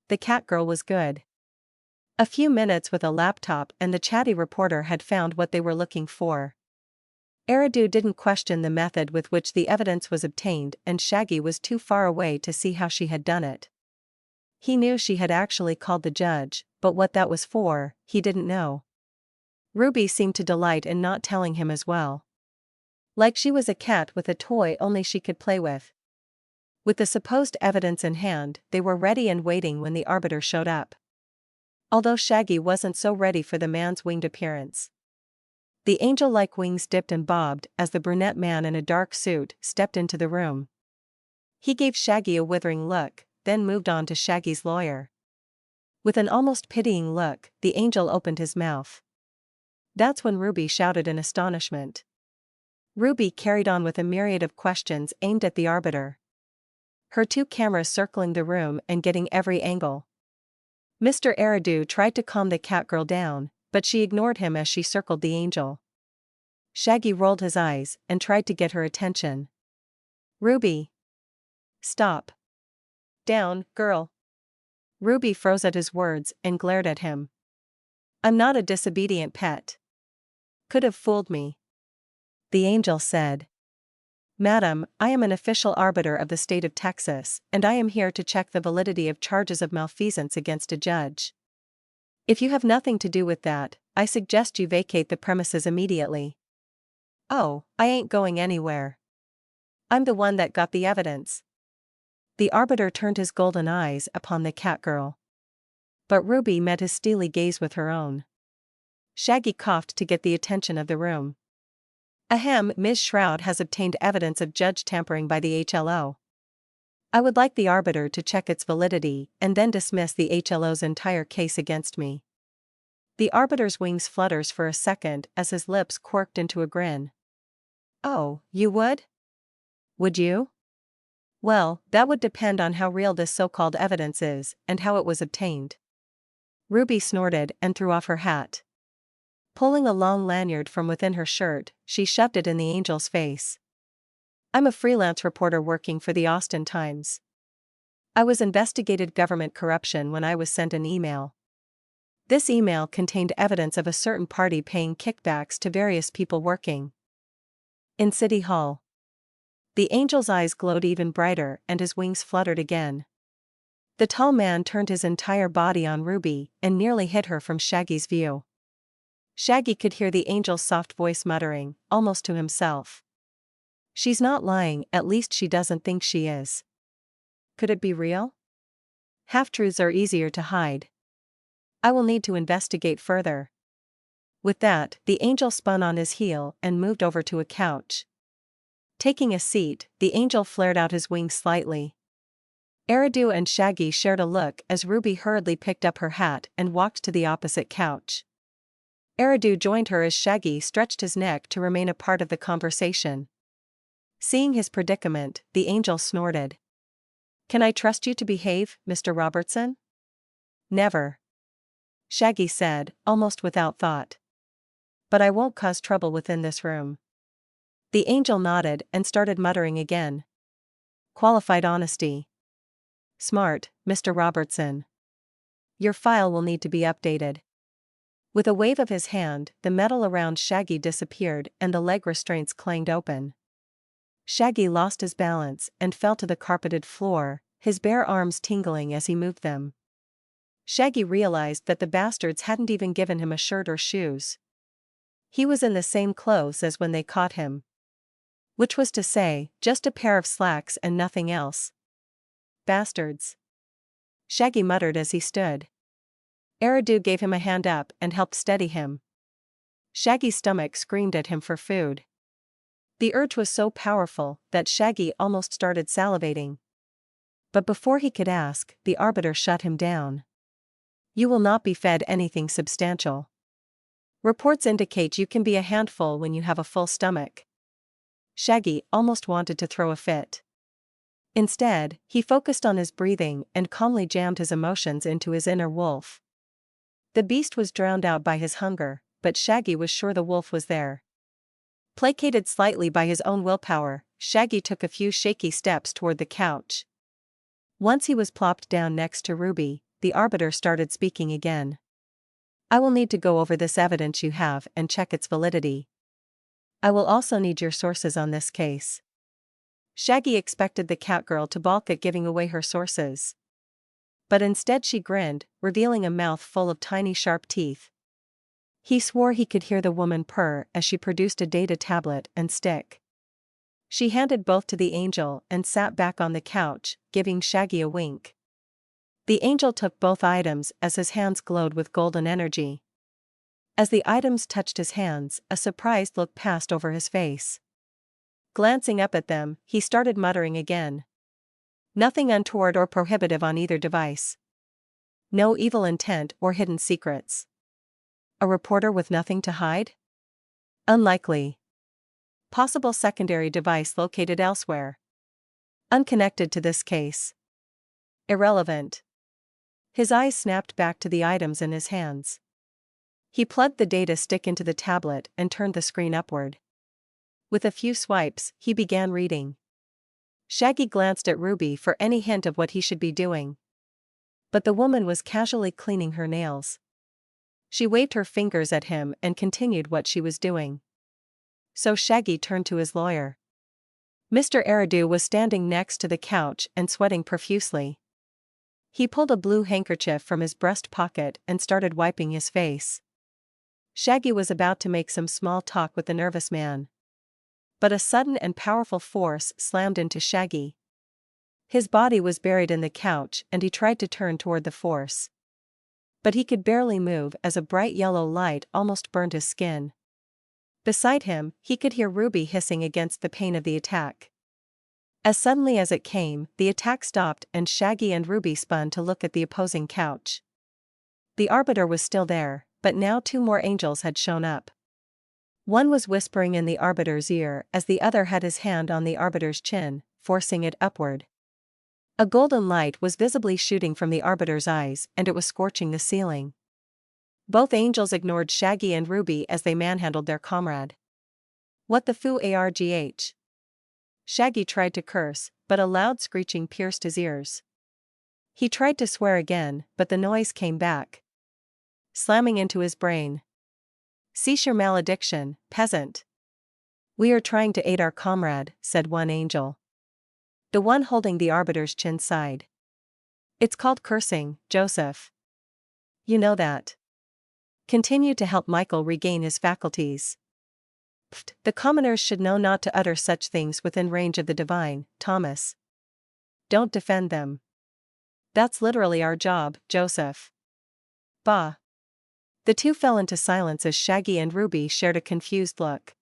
the cat girl was good. A few minutes with a laptop and the chatty reporter had found what they were looking for. Eridu didn't question the method with which the evidence was obtained, and Shaggy was too far away to see how she had done it. He knew she had actually called the judge, but what that was for, he didn't know. Ruby seemed to delight in not telling him as well. Like she was a cat with a toy only she could play with. With the supposed evidence in hand, they were ready and waiting when the arbiter showed up. Although Shaggy wasn't so ready for the man's winged appearance. The angel-like wings dipped and bobbed as the brunette man in a dark suit stepped into the room. He gave Shaggy a withering look, then moved on to Shaggy's lawyer. With an almost pitying look, the angel opened his mouth. That's when Ruby shouted in astonishment. Ruby carried on with a myriad of questions aimed at the arbiter. Her 2 cameras circling the room and getting every angle. Mr. Eridu tried to calm the cat girl down, but she ignored him as she circled the angel. Shaggy rolled his eyes and tried to get her attention. Ruby! Stop! Down, girl! Ruby froze at his words and glared at him. I'm not a disobedient pet. Could have fooled me. The angel said. Madam, I am an official arbiter of the state of Texas, and I am here to check the validity of charges of malfeasance against a judge. If you have nothing to do with that, I suggest you vacate the premises immediately. Oh, I ain't going anywhere. I'm the one that got the evidence. The arbiter turned his golden eyes upon the cat girl. But Ruby met his steely gaze with her own. Shaggy coughed to get the attention of the room. Ahem, Ms. Shroud has obtained evidence of judge tampering by the HLO. I would like the arbiter to check its validity and then dismiss the HLO's entire case against me. The arbiter's wings flutters for a second as his lips quirked into a grin. Oh, you would? Would you? Well, that would depend on how real this so-called evidence is and how it was obtained. Ruby snorted and threw off her hat. Pulling a long lanyard from within her shirt, she shoved it in the angel's face. I'm a freelance reporter working for the Austin Times. I was investigated government corruption when I was sent an email. This email contained evidence of a certain party paying kickbacks to various people working in City Hall. The angel's eyes glowed even brighter and his wings fluttered again. The tall man turned his entire body on Ruby and nearly hit her from Shaggy's view. Shaggy could hear the angel's soft voice muttering, almost to himself. She's not lying, at least she doesn't think she is. Could it be real? Half-truths are easier to hide. I will need to investigate further. With that, the angel spun on his heel and moved over to a couch. Taking a seat, the angel flared out his wings slightly. Eridu and Shaggy shared a look as Ruby hurriedly picked up her hat and walked to the opposite couch. Eridu joined her as Shaggy stretched his neck to remain a part of the conversation. Seeing his predicament, the angel snorted. Can I trust you to behave, Mr. Robertson? Never. Shaggy said, almost without thought. But I won't cause trouble within this room. The angel nodded and started muttering again. Qualified honesty. Smart, Mr. Robertson. Your file will need to be updated. With a wave of his hand, the metal around Shaggy disappeared and the leg restraints clanged open. Shaggy lost his balance and fell to the carpeted floor, his bare arms tingling as he moved them. Shaggy realized that the bastards hadn't even given him a shirt or shoes. He was in the same clothes as when they caught him. Which was to say, just a pair of slacks and nothing else. Bastards. Shaggy muttered as he stood. Eridu gave him a hand up and helped steady him. Shaggy's stomach screamed at him for food. The urge was so powerful that Shaggy almost started salivating. But before he could ask, the arbiter shut him down. You will not be fed anything substantial. Reports indicate you can be a handful when you have a full stomach. Shaggy almost wanted to throw a fit. Instead, he focused on his breathing and calmly jammed his emotions into his inner wolf. The beast was drowned out by his hunger, but Shaggy was sure the wolf was there. Placated slightly by his own willpower, Shaggy took a few shaky steps toward the couch. Once he was plopped down next to Ruby, the arbiter started speaking again. I will need to go over this evidence you have and check its validity. I will also need your sources on this case. Shaggy expected the catgirl to balk at giving away her sources. But instead she grinned, revealing a mouth full of tiny sharp teeth. He swore he could hear the woman purr as she produced a data tablet and stick. She handed both to the angel and sat back on the couch, giving Shaggy a wink. The angel took both items as his hands glowed with golden energy. As the items touched his hands, a surprised look passed over his face. Glancing up at them, he started muttering again. Nothing untoward or prohibitive on either device. No evil intent or hidden secrets. A reporter with nothing to hide? Unlikely. Possible secondary device located elsewhere. Unconnected to this case. Irrelevant. His eyes snapped back to the items in his hands. He plugged the data stick into the tablet and turned the screen upward. With a few swipes, he began reading. Shaggy glanced at Ruby for any hint of what he should be doing. But the woman was casually cleaning her nails. She waved her fingers at him and continued what she was doing. So Shaggy turned to his lawyer. Mr. Eridu was standing next to the couch and sweating profusely. He pulled a blue handkerchief from his breast pocket and started wiping his face. Shaggy was about to make some small talk with the nervous man. But a sudden and powerful force slammed into Shaggy. His body was buried in the couch and he tried to turn toward the force. But he could barely move as a bright yellow light almost burned his skin. Beside him, he could hear Ruby hissing against the pain of the attack. As suddenly as it came, the attack stopped and Shaggy and Ruby spun to look at the opposing couch. The arbiter was still there, but now two more angels had shown up. One was whispering in the arbiter's ear as the other had his hand on the arbiter's chin, forcing it upward. A golden light was visibly shooting from the arbiter's eyes and it was scorching the ceiling. Both angels ignored Shaggy and Ruby as they manhandled their comrade. What the foo argh? Shaggy tried to curse, but a loud screeching pierced his ears. He tried to swear again, but the noise came back, slamming into his brain. Cease your malediction, peasant. We are trying to aid our comrade, said one angel. The one holding the arbiter's chin sighed. It's called cursing, Joseph. You know that. Continue to help Michael regain his faculties. Pfft, the commoners should know not to utter such things within range of the divine, Thomas. Don't defend them. That's literally our job, Joseph. Bah. The two fell into silence as Shaggy and Ruby shared a confused look.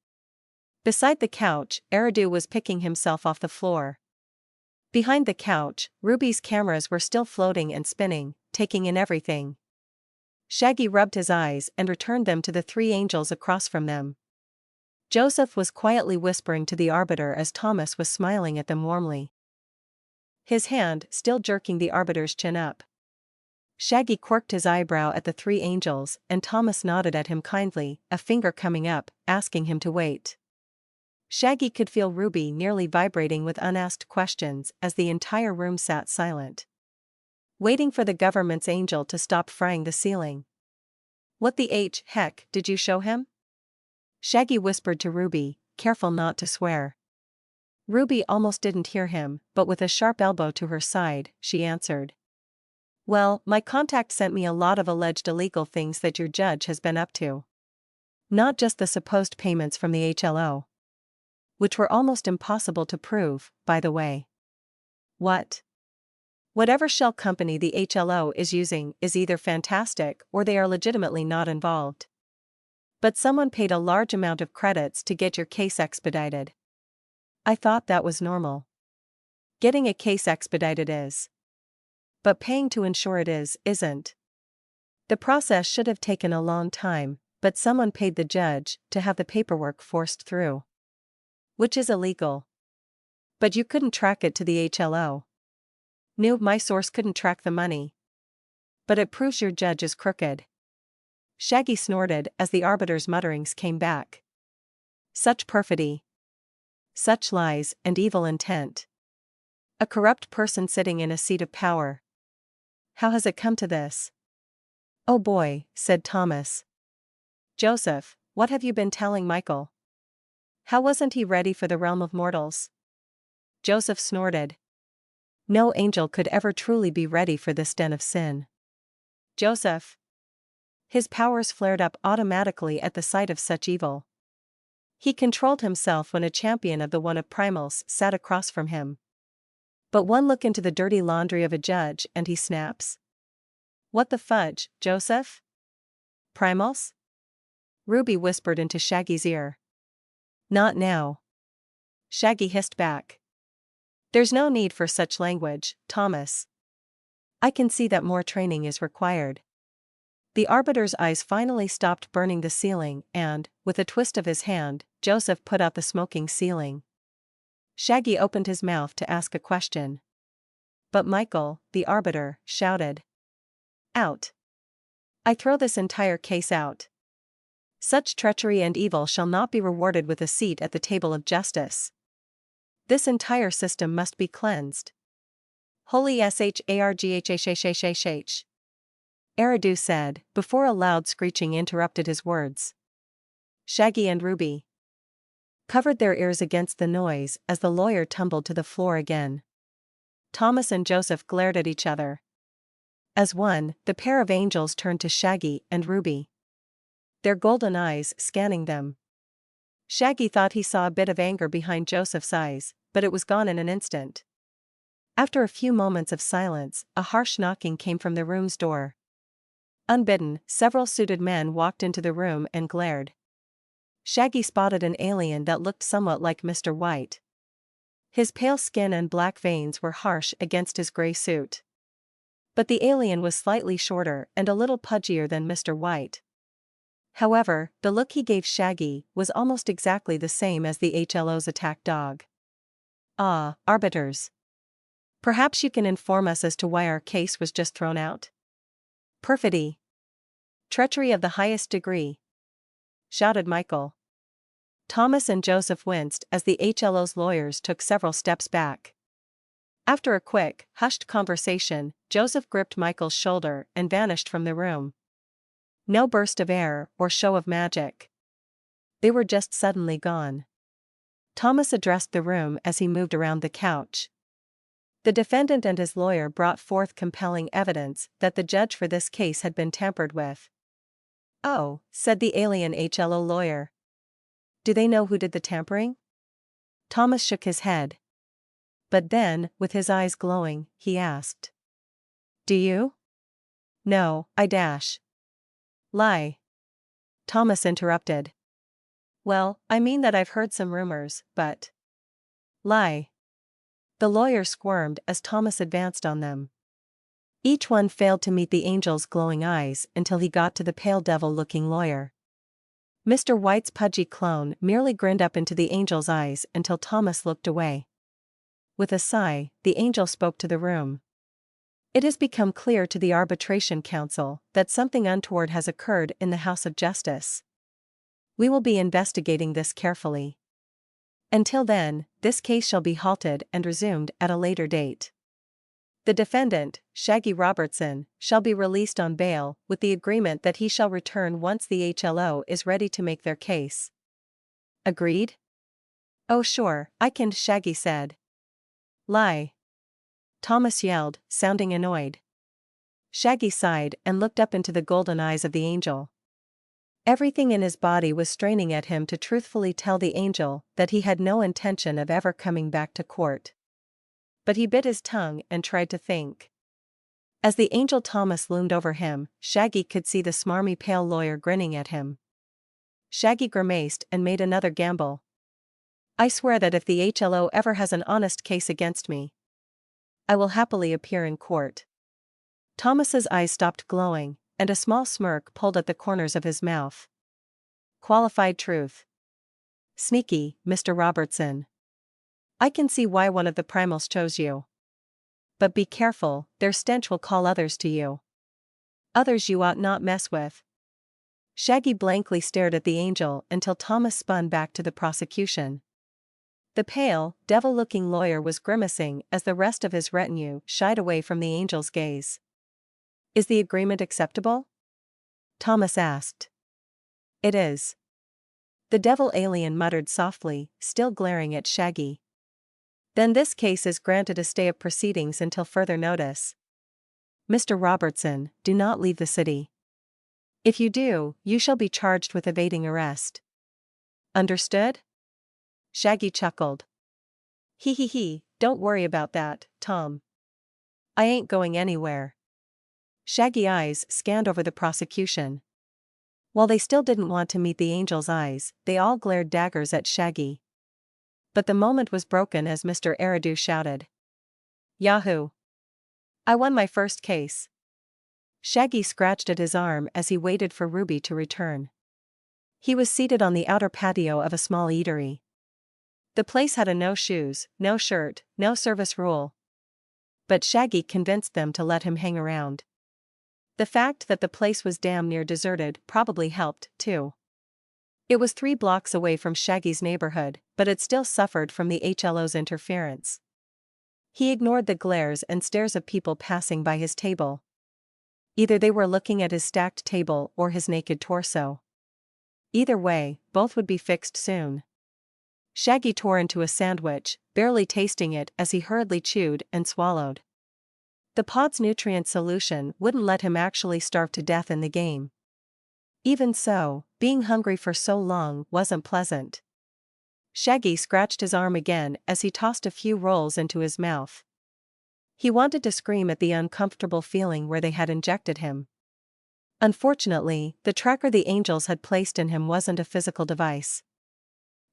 Beside the couch, Eridu was picking himself off the floor. Behind the couch, Ruby's cameras were still floating and spinning, taking in everything. Shaggy rubbed his eyes and returned them to the three angels across from them. Joseph was quietly whispering to the arbiter as Thomas was smiling at them warmly. His hand still jerking the arbiter's chin up. Shaggy quirked his eyebrow at the three angels and Thomas nodded at him kindly, a finger coming up, asking him to wait. Shaggy could feel Ruby nearly vibrating with unasked questions as the entire room sat silent, waiting for the government's angel to stop frying the ceiling. What the heck did you show him? Shaggy whispered to Ruby, careful not to swear. Ruby almost didn't hear him, but with a sharp elbow to her side, she answered. Well, my contact sent me a lot of alleged illegal things that your judge has been up to. Not just the supposed payments from the HLO. Which were almost impossible to prove, by the way. What? Whatever shell company the HLO is using is either fantastic or they are legitimately not involved. But someone paid a large amount of credits to get your case expedited. I thought that was normal. Getting a case expedited is. But paying to ensure it isn't. The process should have taken a long time, but someone paid the judge to have the paperwork forced through. Which is illegal. But you couldn't track it to the HLO. Knew my source couldn't track the money. But it proves your judge is crooked. Shaggy snorted as the arbiter's mutterings came back. Such perfidy. Such lies and evil intent. A corrupt person sitting in a seat of power. How has it come to this? Oh boy, said Thomas. Joseph, what have you been telling Michael? How wasn't he ready for the realm of mortals? Joseph snorted. No angel could ever truly be ready for this den of sin. Joseph. His powers flared up automatically at the sight of such evil. He controlled himself when a champion of the one of primals sat across from him. But one look into the dirty laundry of a judge and he snaps. What the fudge, Joseph? Primals? Ruby whispered into Shaggy's ear. Not now. Shaggy hissed back. There's no need for such language, Thomas. I can see that more training is required. The arbiter's eyes finally stopped burning the ceiling and, with a twist of his hand, Joseph put out the smoking ceiling. Shaggy opened his mouth to ask a question. But Michael, the arbiter, shouted. Out. I throw this entire case out. Such treachery and evil shall not be rewarded with a seat at the table of justice. This entire system must be cleansed. Holy sharghshhhh. Eridu said, before a loud screeching interrupted his words. Shaggy and Ruby covered their ears against the noise as the lawyer tumbled to the floor again. Thomas and Joseph glared at each other. As one, the pair of angels turned to Shaggy and Ruby. Their golden eyes scanning them. Shaggy thought he saw a bit of anger behind Joseph's eyes, but it was gone in an instant. After a few moments of silence, a harsh knocking came from the room's door. Unbidden, several suited men walked into the room and glared. Shaggy spotted an alien that looked somewhat like Mr. White. His pale skin and black veins were harsh against his gray suit. But the alien was slightly shorter and a little pudgier than Mr. White. However, the look he gave Shaggy was almost exactly the same as the HLO's attack dog. Ah, arbiters. Perhaps you can inform us as to why our case was just thrown out? Perfidy. Treachery of the highest degree. Shouted Michael. Thomas and Joseph winced as the HLO's lawyers took several steps back. After a quick, hushed conversation, Joseph gripped Michael's shoulder and vanished from the room. No burst of air or show of magic. They were just suddenly gone. Thomas addressed the room as he moved around the couch. The defendant and his lawyer brought forth compelling evidence that the judge for this case had been tampered with. Oh, said the alien HLO lawyer. Do they know who did the tampering? Thomas shook his head. But then, with his eyes glowing, he asked. Do you? No, I dash. Lie. Thomas interrupted. Well, I mean that I've heard some rumors, but. Lie. The lawyer squirmed as Thomas advanced on them. Each one failed to meet the angel's glowing eyes until he got to the pale devil-looking lawyer. Mr. White's pudgy clone merely grinned up into the angel's eyes until Thomas looked away. With a sigh, the angel spoke to the room. It has become clear to the Arbitration Council that something untoward has occurred in the House of Justice. We will be investigating this carefully. Until then, this case shall be halted and resumed at a later date. The defendant, Shaggy Robertson, shall be released on bail with the agreement that he shall return once the HLO is ready to make their case. Agreed? Oh sure, I can, Shaggy said. Lie. Thomas yelled, sounding annoyed. Shaggy sighed and looked up into the golden eyes of the angel. Everything in his body was straining at him to truthfully tell the angel that he had no intention of ever coming back to court. But he bit his tongue and tried to think. As the angel Thomas loomed over him, Shaggy could see the smarmy pale lawyer grinning at him. Shaggy grimaced and made another gamble. I swear that if the HLO ever has an honest case against me, I will happily appear in court. Thomas's eyes stopped glowing, and a small smirk pulled at the corners of his mouth. Qualified truth. Sneaky, Mr. Robertson. I can see why one of the primals chose you. But be careful, their stench will call others to you. Others you ought not mess with. Shaggy blankly stared at the angel until Thomas spun back to the prosecution. The pale, devil-looking lawyer was grimacing as the rest of his retinue shied away from the angel's gaze. Is the agreement acceptable? Thomas asked. It is. The devil alien muttered softly, still glaring at Shaggy. Then this case is granted a stay of proceedings until further notice. Mr. Robertson, do not leave the city. If you do, you shall be charged with evading arrest. Understood? Shaggy chuckled. He, don't worry about that, Tom. I ain't going anywhere. Shaggy eyes scanned over the prosecution. While they still didn't want to meet the angel's eyes, they all glared daggers at Shaggy. But the moment was broken as Mr. Eridu shouted. Yahoo! I won my first case. Shaggy scratched at his arm as he waited for Ruby to return. He was seated on the outer patio of a small eatery. The place had a no shoes, no shirt, no service rule. But Shaggy convinced them to let him hang around. The fact that the place was damn near deserted probably helped, too. It was 3 blocks away from Shaggy's neighborhood, but it still suffered from the HLO's interference. He ignored the glares and stares of people passing by his table. Either they were looking at his stacked table or his naked torso. Either way, both would be fixed soon. Shaggy tore into a sandwich, barely tasting it as he hurriedly chewed and swallowed. The pod's nutrient solution wouldn't let him actually starve to death in the game. Even so, being hungry for so long wasn't pleasant. Shaggy scratched his arm again as he tossed a few rolls into his mouth. He wanted to scream at the uncomfortable feeling where they had injected him. Unfortunately, the tracker the angels had placed in him wasn't a physical device.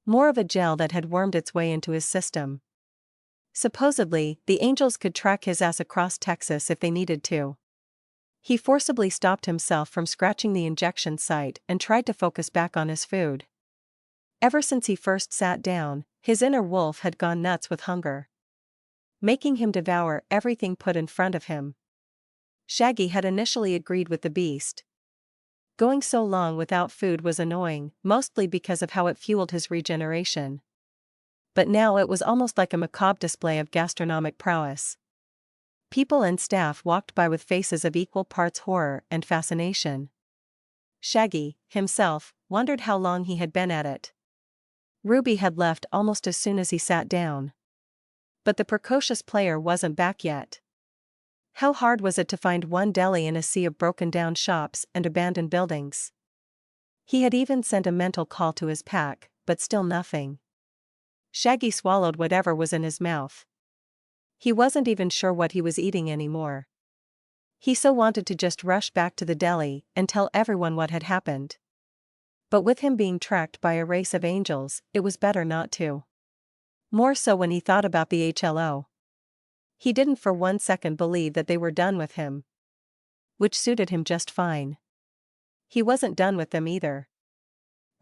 More of a gel that had wormed its way into his system. Supposedly, the angels could track his ass across Texas if they needed to. He forcibly stopped himself from scratching the injection site and tried to focus back on his food. Ever since he first sat down, his inner wolf had gone nuts with hunger, making him devour everything put in front of him. Shaggy had initially agreed with the beast. Going so long without food was annoying, mostly because of how it fueled his regeneration. But now it was almost like a macabre display of gastronomic prowess. People and staff walked by with faces of equal parts horror and fascination. Shaggy, himself, wondered how long he had been at it. Ruby had left almost as soon as he sat down. But the precocious player wasn't back yet. How hard was it to find one deli in a sea of broken-down shops and abandoned buildings? He had even sent a mental call to his pack, but still nothing. Shaggy swallowed whatever was in his mouth. He wasn't even sure what he was eating anymore. He so wanted to just rush back to the deli and tell everyone what had happened. But with him being tracked by a race of angels, it was better not to. More so when he thought about the HLO. He didn't for one second believe that they were done with him. Which suited him just fine. He wasn't done with them either.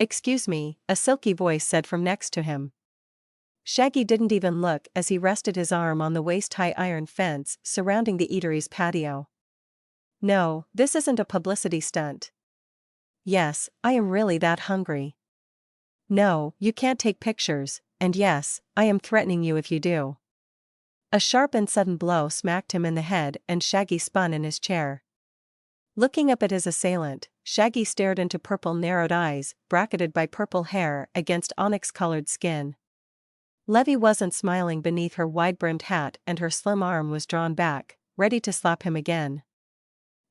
"Excuse me," a silky voice said from next to him. Shaggy didn't even look as he rested his arm on the waist-high iron fence surrounding the eatery's patio. "No, this isn't a publicity stunt. Yes, I am really that hungry. No, you can't take pictures, and yes, I am threatening you if you do." A sharp and sudden blow smacked him in the head and Shaggy spun in his chair. Looking up at his assailant, Shaggy stared into purple narrowed eyes, bracketed by purple hair against onyx-colored skin. Levy wasn't smiling beneath her wide-brimmed hat and her slim arm was drawn back, ready to slap him again.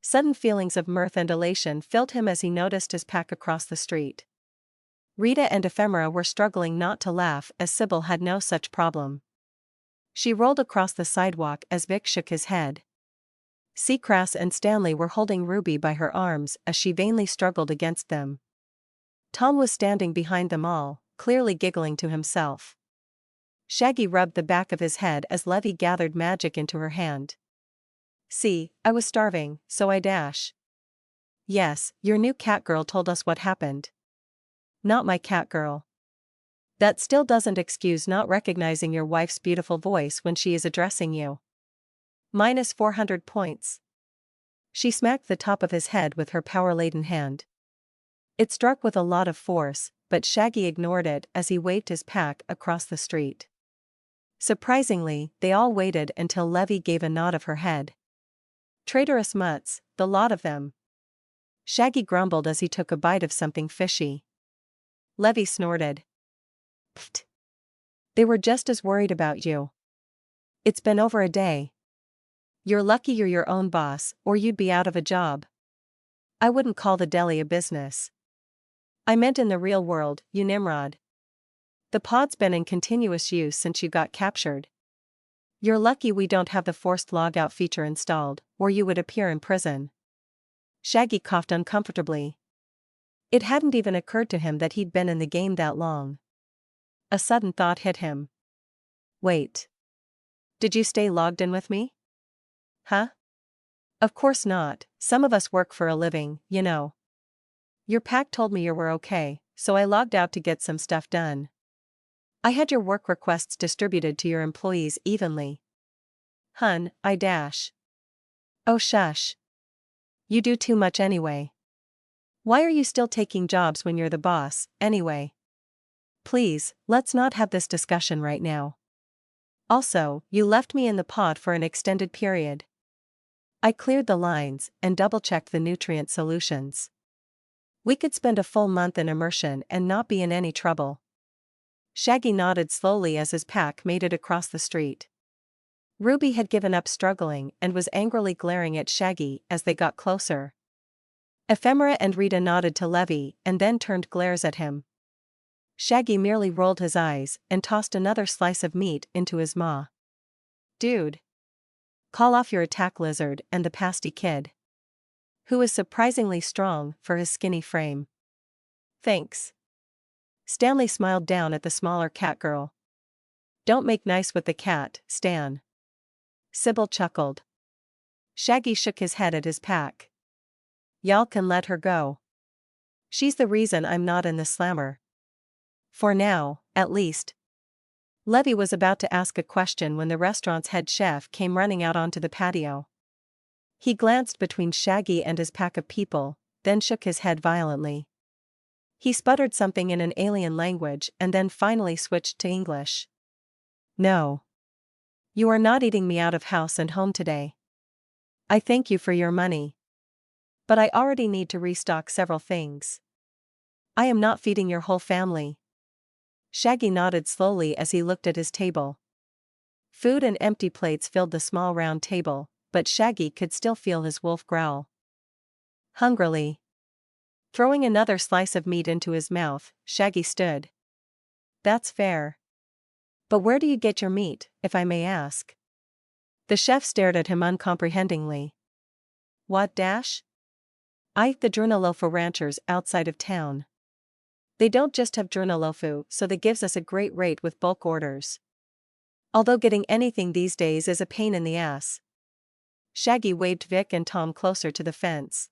Sudden feelings of mirth and elation filled him as he noticed his pack across the street. Rita and Ephemera were struggling not to laugh as Sybil had no such problem. She rolled across the sidewalk as Vic shook his head. Seacrass and Stanley were holding Ruby by her arms as she vainly struggled against them. Tom was standing behind them all, clearly giggling to himself. Shaggy rubbed the back of his head as Levy gathered magic into her hand. "See, I was starving, so I dash." "Yes, your new catgirl told us what happened." "Not my catgirl." "That still doesn't excuse not recognizing your wife's beautiful voice when she is addressing you." Minus 400 points. She smacked the top of his head with her power-laden hand. It struck with a lot of force, but Shaggy ignored it as he waved his pack across the street. Surprisingly, they all waited until Levy gave a nod of her head. Traitorous mutts, the lot of them. Shaggy grumbled as he took a bite of something fishy. Levy snorted. Pfft. They were just as worried about you. It's been over a day. You're lucky you're your own boss, or you'd be out of a job. I wouldn't call the deli a business. I meant in the real world, you Nimrod. The pod's been in continuous use since you got captured. You're lucky we don't have the forced logout feature installed, or you would appear in prison. Shaggy coughed uncomfortably. It hadn't even occurred to him that he'd been in the game that long. A sudden thought hit him. Wait. Did you stay logged in with me? Huh? Of course not, some of us work for a living, you know. Your pack told me you were okay, so I logged out to get some stuff done. I had your work requests distributed to your employees evenly. Hun, I dash. Oh shush. You do too much anyway. Why are you still taking jobs when you're the boss, anyway? Please, let's not have this discussion right now. Also, you left me in the pod for an extended period. I cleared the lines and double-checked the nutrient solutions. We could spend a full month in immersion and not be in any trouble. Shaggy nodded slowly as his pack made it across the street. Ruby had given up struggling and was angrily glaring at Shaggy as they got closer. Ephemera and Rita nodded to Levy and then turned glares at him. Shaggy merely rolled his eyes and tossed another slice of meat into his maw. Dude. Call off your attack, Lizard and the pasty kid. Who is surprisingly strong for his skinny frame. Thanks. Stanley smiled down at the smaller cat girl. Don't make nice with the cat, Stan. Sybil chuckled. Shaggy shook his head at his pack. Y'all can let her go. She's the reason I'm not in the slammer. For now, at least. Levy was about to ask a question when the restaurant's head chef came running out onto the patio. He glanced between Shaggy and his pack of people, then shook his head violently. He sputtered something in an alien language and then finally switched to English. No. You are not eating me out of house and home today. I thank you for your money. But I already need to restock several things. I am not feeding your whole family. Shaggy nodded slowly as he looked at his table. Food and empty plates filled the small round table, but Shaggy could still feel his wolf growl. Hungrily. Throwing another slice of meat into his mouth, Shaggy stood. That's fair. But where do you get your meat, if I may ask? The chef stared at him uncomprehendingly. What dash? I eat the Drunalofu ranchers outside of town. They don't just have Drunalofu, so that gives us a great rate with bulk orders. Although getting anything these days is a pain in the ass. Shaggy waved Vic and Tom closer to the fence.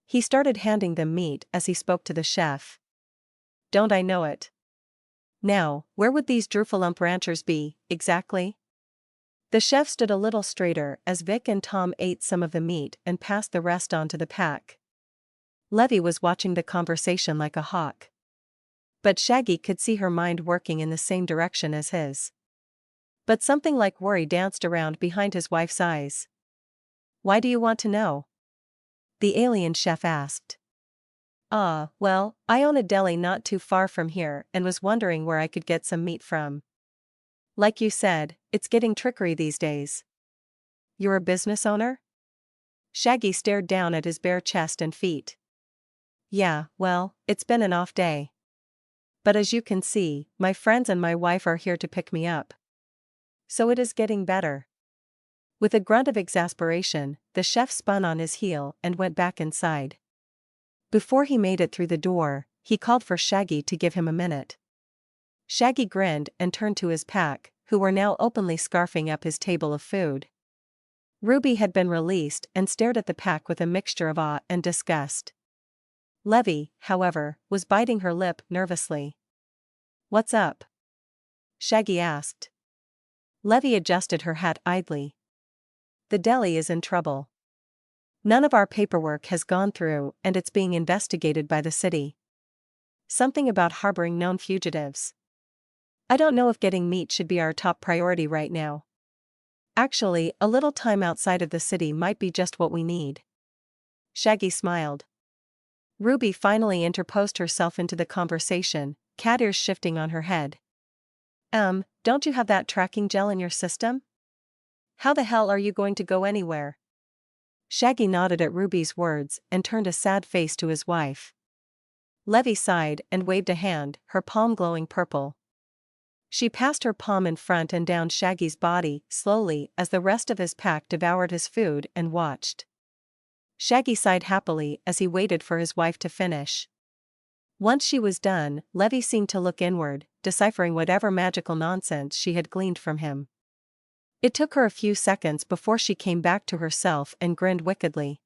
He started handing them meat as he spoke to the chef. Don't I know it? Now, where would these Drufalump ranchers be, exactly? The chef stood a little straighter as Vic and Tom ate some of the meat and passed the rest on to the pack. Levy was watching the conversation like a hawk. But Shaggy could see her mind working in the same direction as his. But something like worry danced around behind his wife's eyes. Why do you want to know? The alien chef asked. Well, I own a deli not too far from here and was wondering where I could get some meat from. Like you said, it's getting trickery these days. You're a business owner? Shaggy stared down at his bare chest and feet. Yeah, well, it's been an off day. But as you can see, my friends and my wife are here to pick me up. So it is getting better. With a grunt of exasperation, the chef spun on his heel and went back inside. Before he made it through the door, he called for Shaggy to give him a minute. Shaggy grinned and turned to his pack, who were now openly scarfing up his table of food. Ruby had been released and stared at the pack with a mixture of awe and disgust. Levy, however, was biting her lip nervously. What's up? Shaggy asked. Levy adjusted her hat idly. The deli is in trouble. None of our paperwork has gone through and it's being investigated by the city. Something about harboring known fugitives. I don't know if getting meat should be our top priority right now. Actually, a little time outside of the city might be just what we need. Shaggy smiled. Ruby finally interposed herself into the conversation, cat ears shifting on her head. Don't you have that tracking gel in your system? How the hell are you going to go anywhere? Shaggy nodded at Ruby's words and turned a sad face to his wife. Levy sighed and waved a hand, her palm glowing purple. She passed her palm in front and down Shaggy's body slowly as the rest of his pack devoured his food and watched. Shaggy sighed happily as he waited for his wife to finish. Once she was done, Levy seemed to look inward, deciphering whatever magical nonsense she had gleaned from him. It took her a few seconds before she came back to herself and grinned wickedly.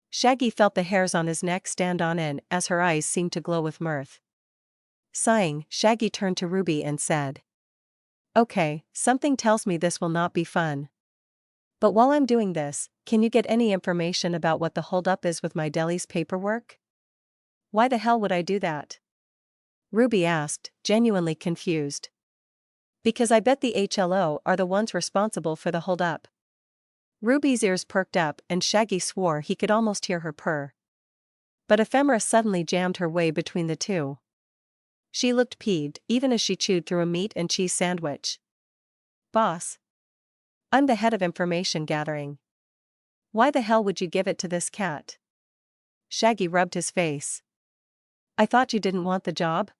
Shaggy felt the hairs on his neck stand on end as her eyes seemed to glow with mirth. Sighing, Shaggy turned to Ruby and said, "Okay, something tells me this will not be fun. But while I'm doing this, can you get any information about what the holdup is with my deli's paperwork?" "Why the hell would I do that?" Ruby asked, genuinely confused. "Because I bet the HLO are the ones responsible for the holdup." Ruby's ears perked up and Shaggy swore he could almost hear her purr. But Ephemera suddenly jammed her way between the two. She looked peeved even as she chewed through a meat and cheese sandwich. "Boss. I'm the head of information gathering. Why the hell would you give it to this cat?" Shaggy rubbed his face. "I thought you didn't want the job?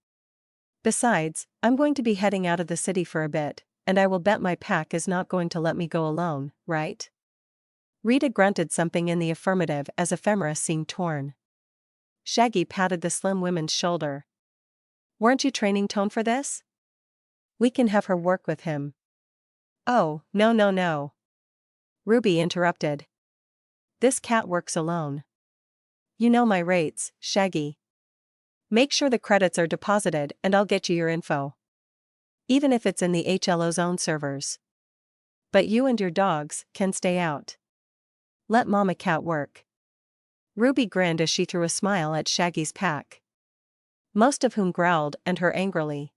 Besides, I'm going to be heading out of the city for a bit, and I will bet my pack is not going to let me go alone, right?" Rita grunted something in the affirmative as Ephemera seemed torn. Shaggy patted the slim woman's shoulder. "Weren't you training Tone for this? We can have her work with him." "Oh, no no no." Ruby interrupted. "This cat works alone. You know my rates, Shaggy. Make sure the credits are deposited and I'll get you your info. Even if it's in the HLO's own servers. But you and your dogs can stay out. Let Mama Cat work." Ruby grinned as she threw a smile at Shaggy's pack, most of whom growled and her angrily.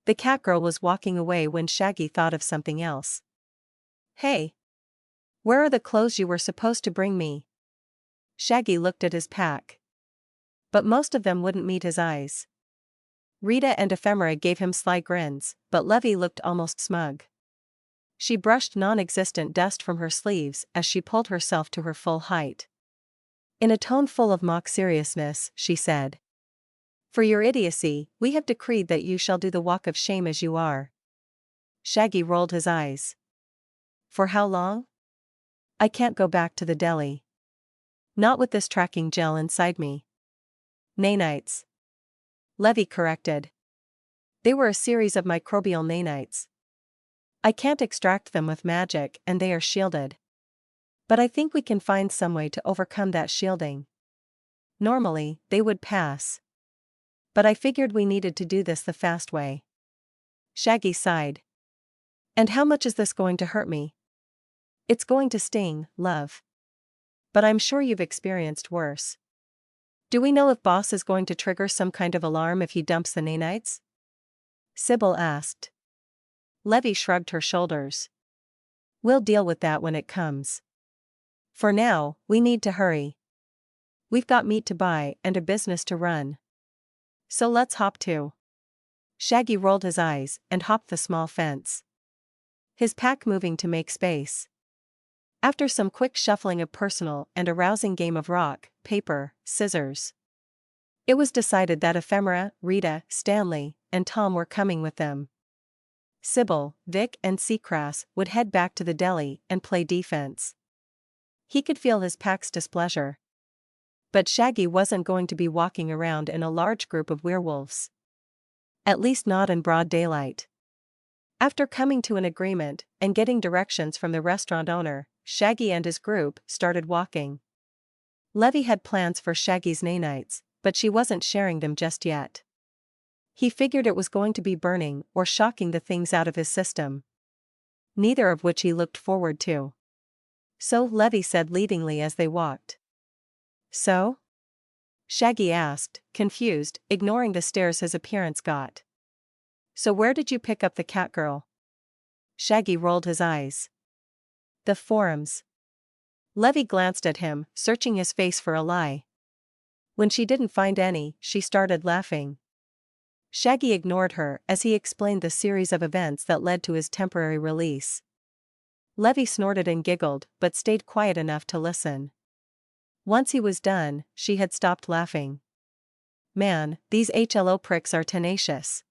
The cat girl was walking away when Shaggy thought of something else. "Hey! Where are the clothes you were supposed to bring me?" Shaggy looked at his pack. But most of them wouldn't meet his eyes. Rita and Ephemera gave him sly grins, but Levy looked almost smug. She brushed non-existent dust from her sleeves as she pulled herself to her full height. In a tone full of mock seriousness, she said, "For your idiocy, we have decreed that you shall do the walk of shame as you are." Shaggy rolled his eyes. "For how long?" "I can't go back to the deli. Not with this tracking gel inside me." "Nanites," Levy corrected. "They were a series of microbial nanites. I can't extract them with magic and they are shielded. But I think we can find some way to overcome that shielding. Normally, they would pass. But I figured we needed to do this the fast way." Shaggy sighed. "And how much is this going to hurt me?" "It's going to sting, love. But I'm sure you've experienced worse." "Do we know if Boss is going to trigger some kind of alarm if he dumps the nanites?" Sybil asked. Levy shrugged her shoulders. "We'll deal with that when it comes. For now, we need to hurry. We've got meat to buy and a business to run. So let's hop to." Shaggy rolled his eyes and hopped the small fence, his pack moving to make space. After some quick shuffling of personal and a rousing game of rock, paper, scissors, it was decided that Ephemera, Rita, Stanley, and Tom were coming with them. Sybil, Vic and Seacrass would head back to the deli and play defense. He could feel his pack's displeasure. But Shaggy wasn't going to be walking around in a large group of werewolves. At least not in broad daylight. After coming to an agreement and getting directions from the restaurant owner, Shaggy and his group started walking. Levy had plans for Shaggy's nanites, but she wasn't sharing them just yet. He figured it was going to be burning or shocking the things out of his system. Neither of which he looked forward to. So Levy said leadingly as they walked. "So?" Shaggy asked, confused, ignoring the stares his appearance got. "So where did you pick up the cat girl?" Shaggy rolled his eyes. The forums. Levy glanced at him, searching his face for a lie. When she didn't find any, she started laughing. Shaggy ignored her as he explained the series of events that led to his temporary release. Levy snorted and giggled, but stayed quiet enough to listen. Once he was done, she had stopped laughing. Man, these HLO pricks are tenacious.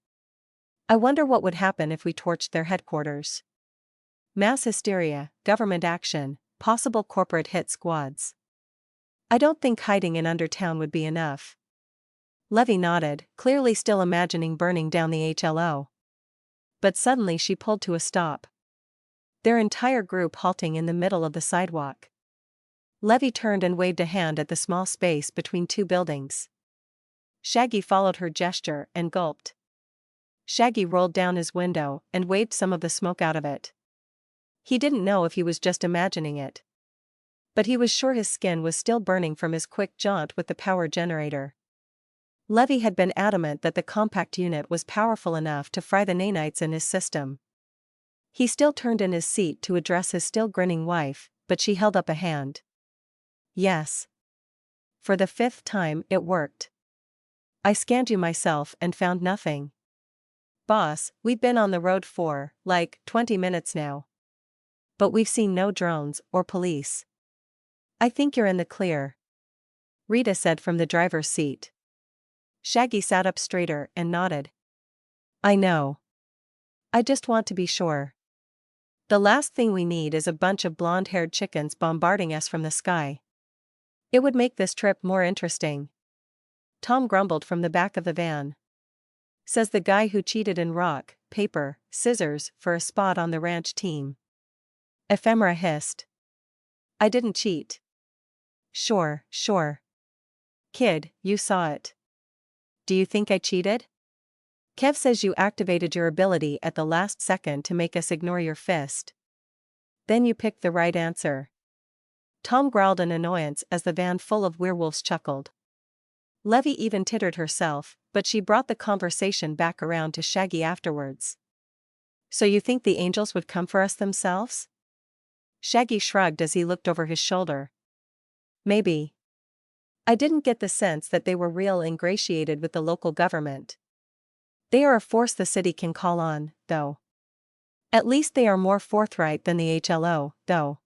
I wonder what would happen if we torched their headquarters. Mass hysteria, government action, possible corporate hit squads. I don't think hiding in Undertown would be enough. Levy nodded, clearly still imagining burning down the HLO. But suddenly she pulled to a stop. Their entire group halting in the middle of the sidewalk. Levy turned and waved a hand at the small space between two buildings. Shaggy followed her gesture and gulped. Shaggy rolled down his window and waved some of the smoke out of it. He didn't know if he was just imagining it. But he was sure his skin was still burning from his quick jaunt with the power generator. Levy had been adamant that the compact unit was powerful enough to fry the nanites in his system. He still turned in his seat to address his still grinning wife, but she held up a hand. Yes. For the 5th time, it worked. I scanned you myself and found nothing. Boss, we've been on the road for, 20 minutes now. But we've seen no drones or police. I think you're in the clear, Rita said from the driver's seat. Shaggy sat up straighter and nodded. I know. I just want to be sure. The last thing we need is a bunch of blonde-haired chickens bombarding us from the sky. It would make this trip more interesting. Tom grumbled from the back of the van. Says the guy who cheated in rock, paper, scissors for a spot on the ranch team. Ephemera hissed. I didn't cheat. Sure. Kid, you saw it. Do you think I cheated? Kev says you activated your ability at the last second to make us ignore your fist. Then you picked the right answer. Tom growled in annoyance as the van full of werewolves chuckled. Levy even tittered herself, but she brought the conversation back around to Shaggy afterwards. So you think the angels would come for us themselves? Shaggy shrugged as he looked over his shoulder. Maybe. I didn't get the sense that they were real ingratiated with the local government. They are a force the city can call on, though. At least they are more forthright than the HLO, though.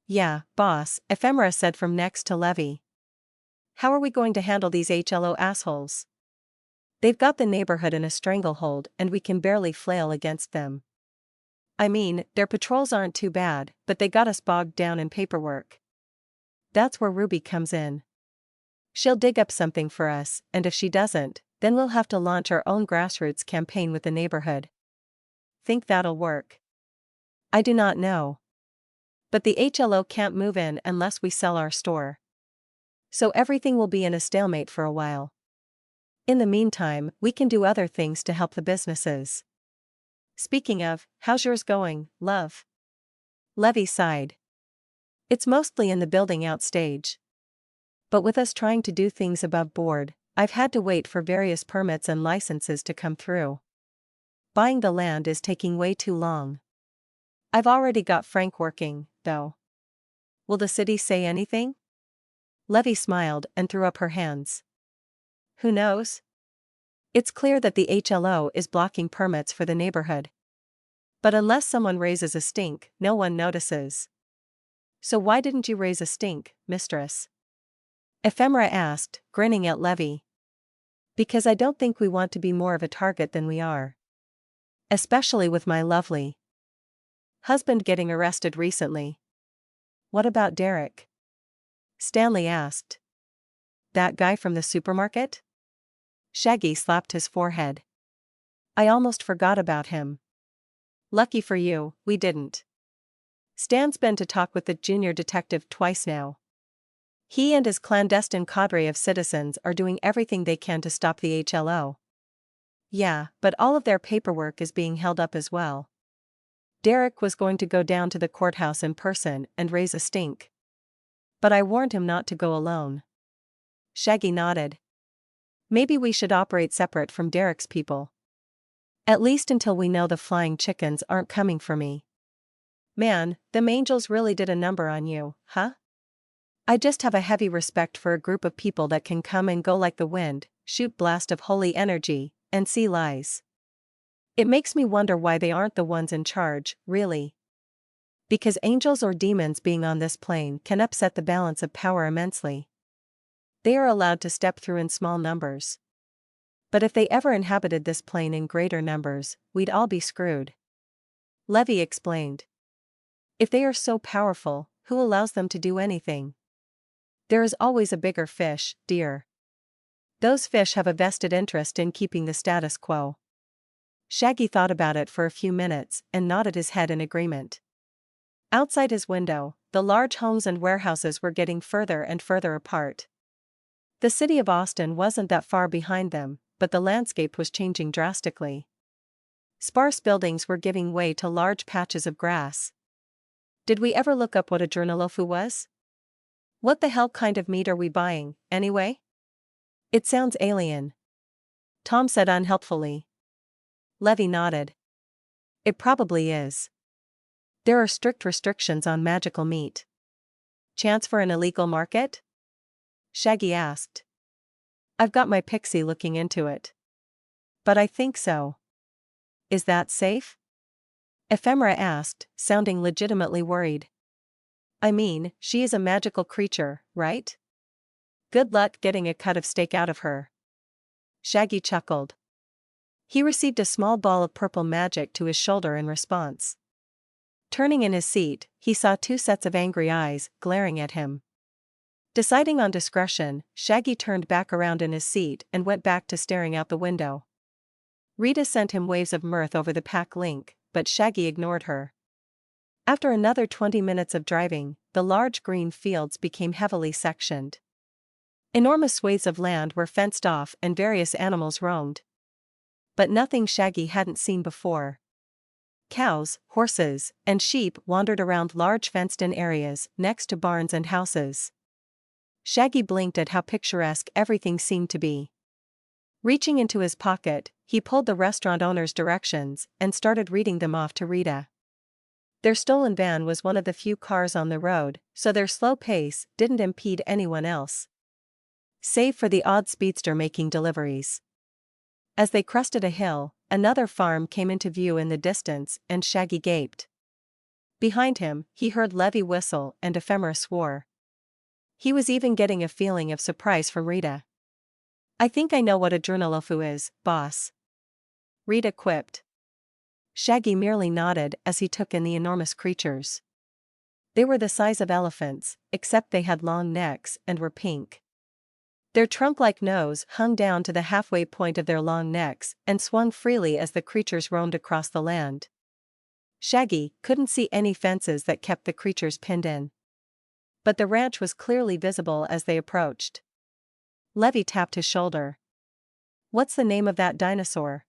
Yeah, boss, Ephemera said from next to Levy. How are we going to handle these HLO assholes? They've got the neighborhood in a stranglehold and we can barely flail against them. I mean, their patrols aren't too bad, but they got us bogged down in paperwork. That's where Ruby comes in. She'll dig up something for us, and if she doesn't, then we'll have to launch our own grassroots campaign with the neighborhood. Think that'll work? I do not know. But the HLO can't move in unless we sell our store. So everything will be in a stalemate for a while. In the meantime, we can do other things to help the businesses. Speaking of, how's yours going, love? Levy sighed. It's mostly in the building out stage. But with us trying to do things above board, I've had to wait for various permits and licenses to come through. Buying the land is taking way too long. I've already got Frank working, though. Will the city say anything? Levy smiled and threw up her hands. Who knows? It's clear that the HLO is blocking permits for the neighborhood. But unless someone raises a stink, no one notices. So why didn't you raise a stink, mistress? Ephemera asked, grinning at Levy. Because I don't think we want to be more of a target than we are. Especially with my lovely husband getting arrested recently. What about Derek? Stanley asked. That guy from the supermarket? Shaggy slapped his forehead. I almost forgot about him. Lucky for you, we didn't. Stan's been to talk with the junior detective twice now. He and his clandestine cadre of citizens are doing everything they can to stop the HLO. Yeah, but all of their paperwork is being held up as well. Derek was going to go down to the courthouse in person and raise a stink. But I warned him not to go alone. Shaggy nodded. Maybe we should operate separate from Derek's people. At least until we know the flying chickens aren't coming for me. Man, them angels really did a number on you, huh? I just have a heavy respect for a group of people that can come and go like the wind, shoot blast of holy energy, and see lies. It makes me wonder why they aren't the ones in charge, really. Because angels or demons being on this plane can upset the balance of power immensely. They are allowed to step through in small numbers. But if they ever inhabited this plane in greater numbers, we'd all be screwed. Levy explained. If they are so powerful, who allows them to do anything? There is always a bigger fish, dear. Those fish have a vested interest in keeping the status quo. Shaggy thought about it for a few minutes and nodded his head in agreement. Outside his window, the large homes and warehouses were getting further and further apart. The city of Austin wasn't that far behind them, but the landscape was changing drastically. Sparse buildings were giving way to large patches of grass. Did we ever look up what a journalofu was? What the hell kind of meat are we buying, anyway? It sounds alien. Tom said unhelpfully. Levy nodded. It probably is. There are strict restrictions on magical meat. Chance for an illegal market? Shaggy asked. I've got my pixie looking into it. But I think so. Is that safe? Ephemera asked, sounding legitimately worried. I mean, she is a magical creature, right? Good luck getting a cut of steak out of her. Shaggy chuckled. He received a small ball of purple magic to his shoulder in response. Turning in his seat, he saw two sets of angry eyes glaring at him. Deciding on discretion, Shaggy turned back around in his seat and went back to staring out the window. Rita sent him waves of mirth over the pack link, but Shaggy ignored her. After another 20 minutes of driving, the large green fields became heavily sectioned. Enormous swathes of land were fenced off and various animals roamed. But nothing Shaggy hadn't seen before. Cows, horses, and sheep wandered around large fenced-in areas next to barns and houses. Shaggy blinked at how picturesque everything seemed to be. Reaching into his pocket, he pulled the restaurant owner's directions and started reading them off to Rita. Their stolen van was one of the few cars on the road, so their slow pace didn't impede anyone else. Save for the odd speedster making deliveries. As they crested a hill, another farm came into view in the distance and Shaggy gaped. Behind him, he heard Levy whistle and Ephemera swore. He was even getting a feeling of surprise from Rita. I think I know what a journalofu is, boss. Rita quipped. Shaggy merely nodded as he took in the enormous creatures. They were the size of elephants, except they had long necks and were pink. Their trunk-like nose hung down to the halfway point of their long necks and swung freely as the creatures roamed across the land. Shaggy couldn't see any fences that kept the creatures pinned in. But the ranch was clearly visible as they approached. Levy tapped his shoulder. What's the name of that dinosaur?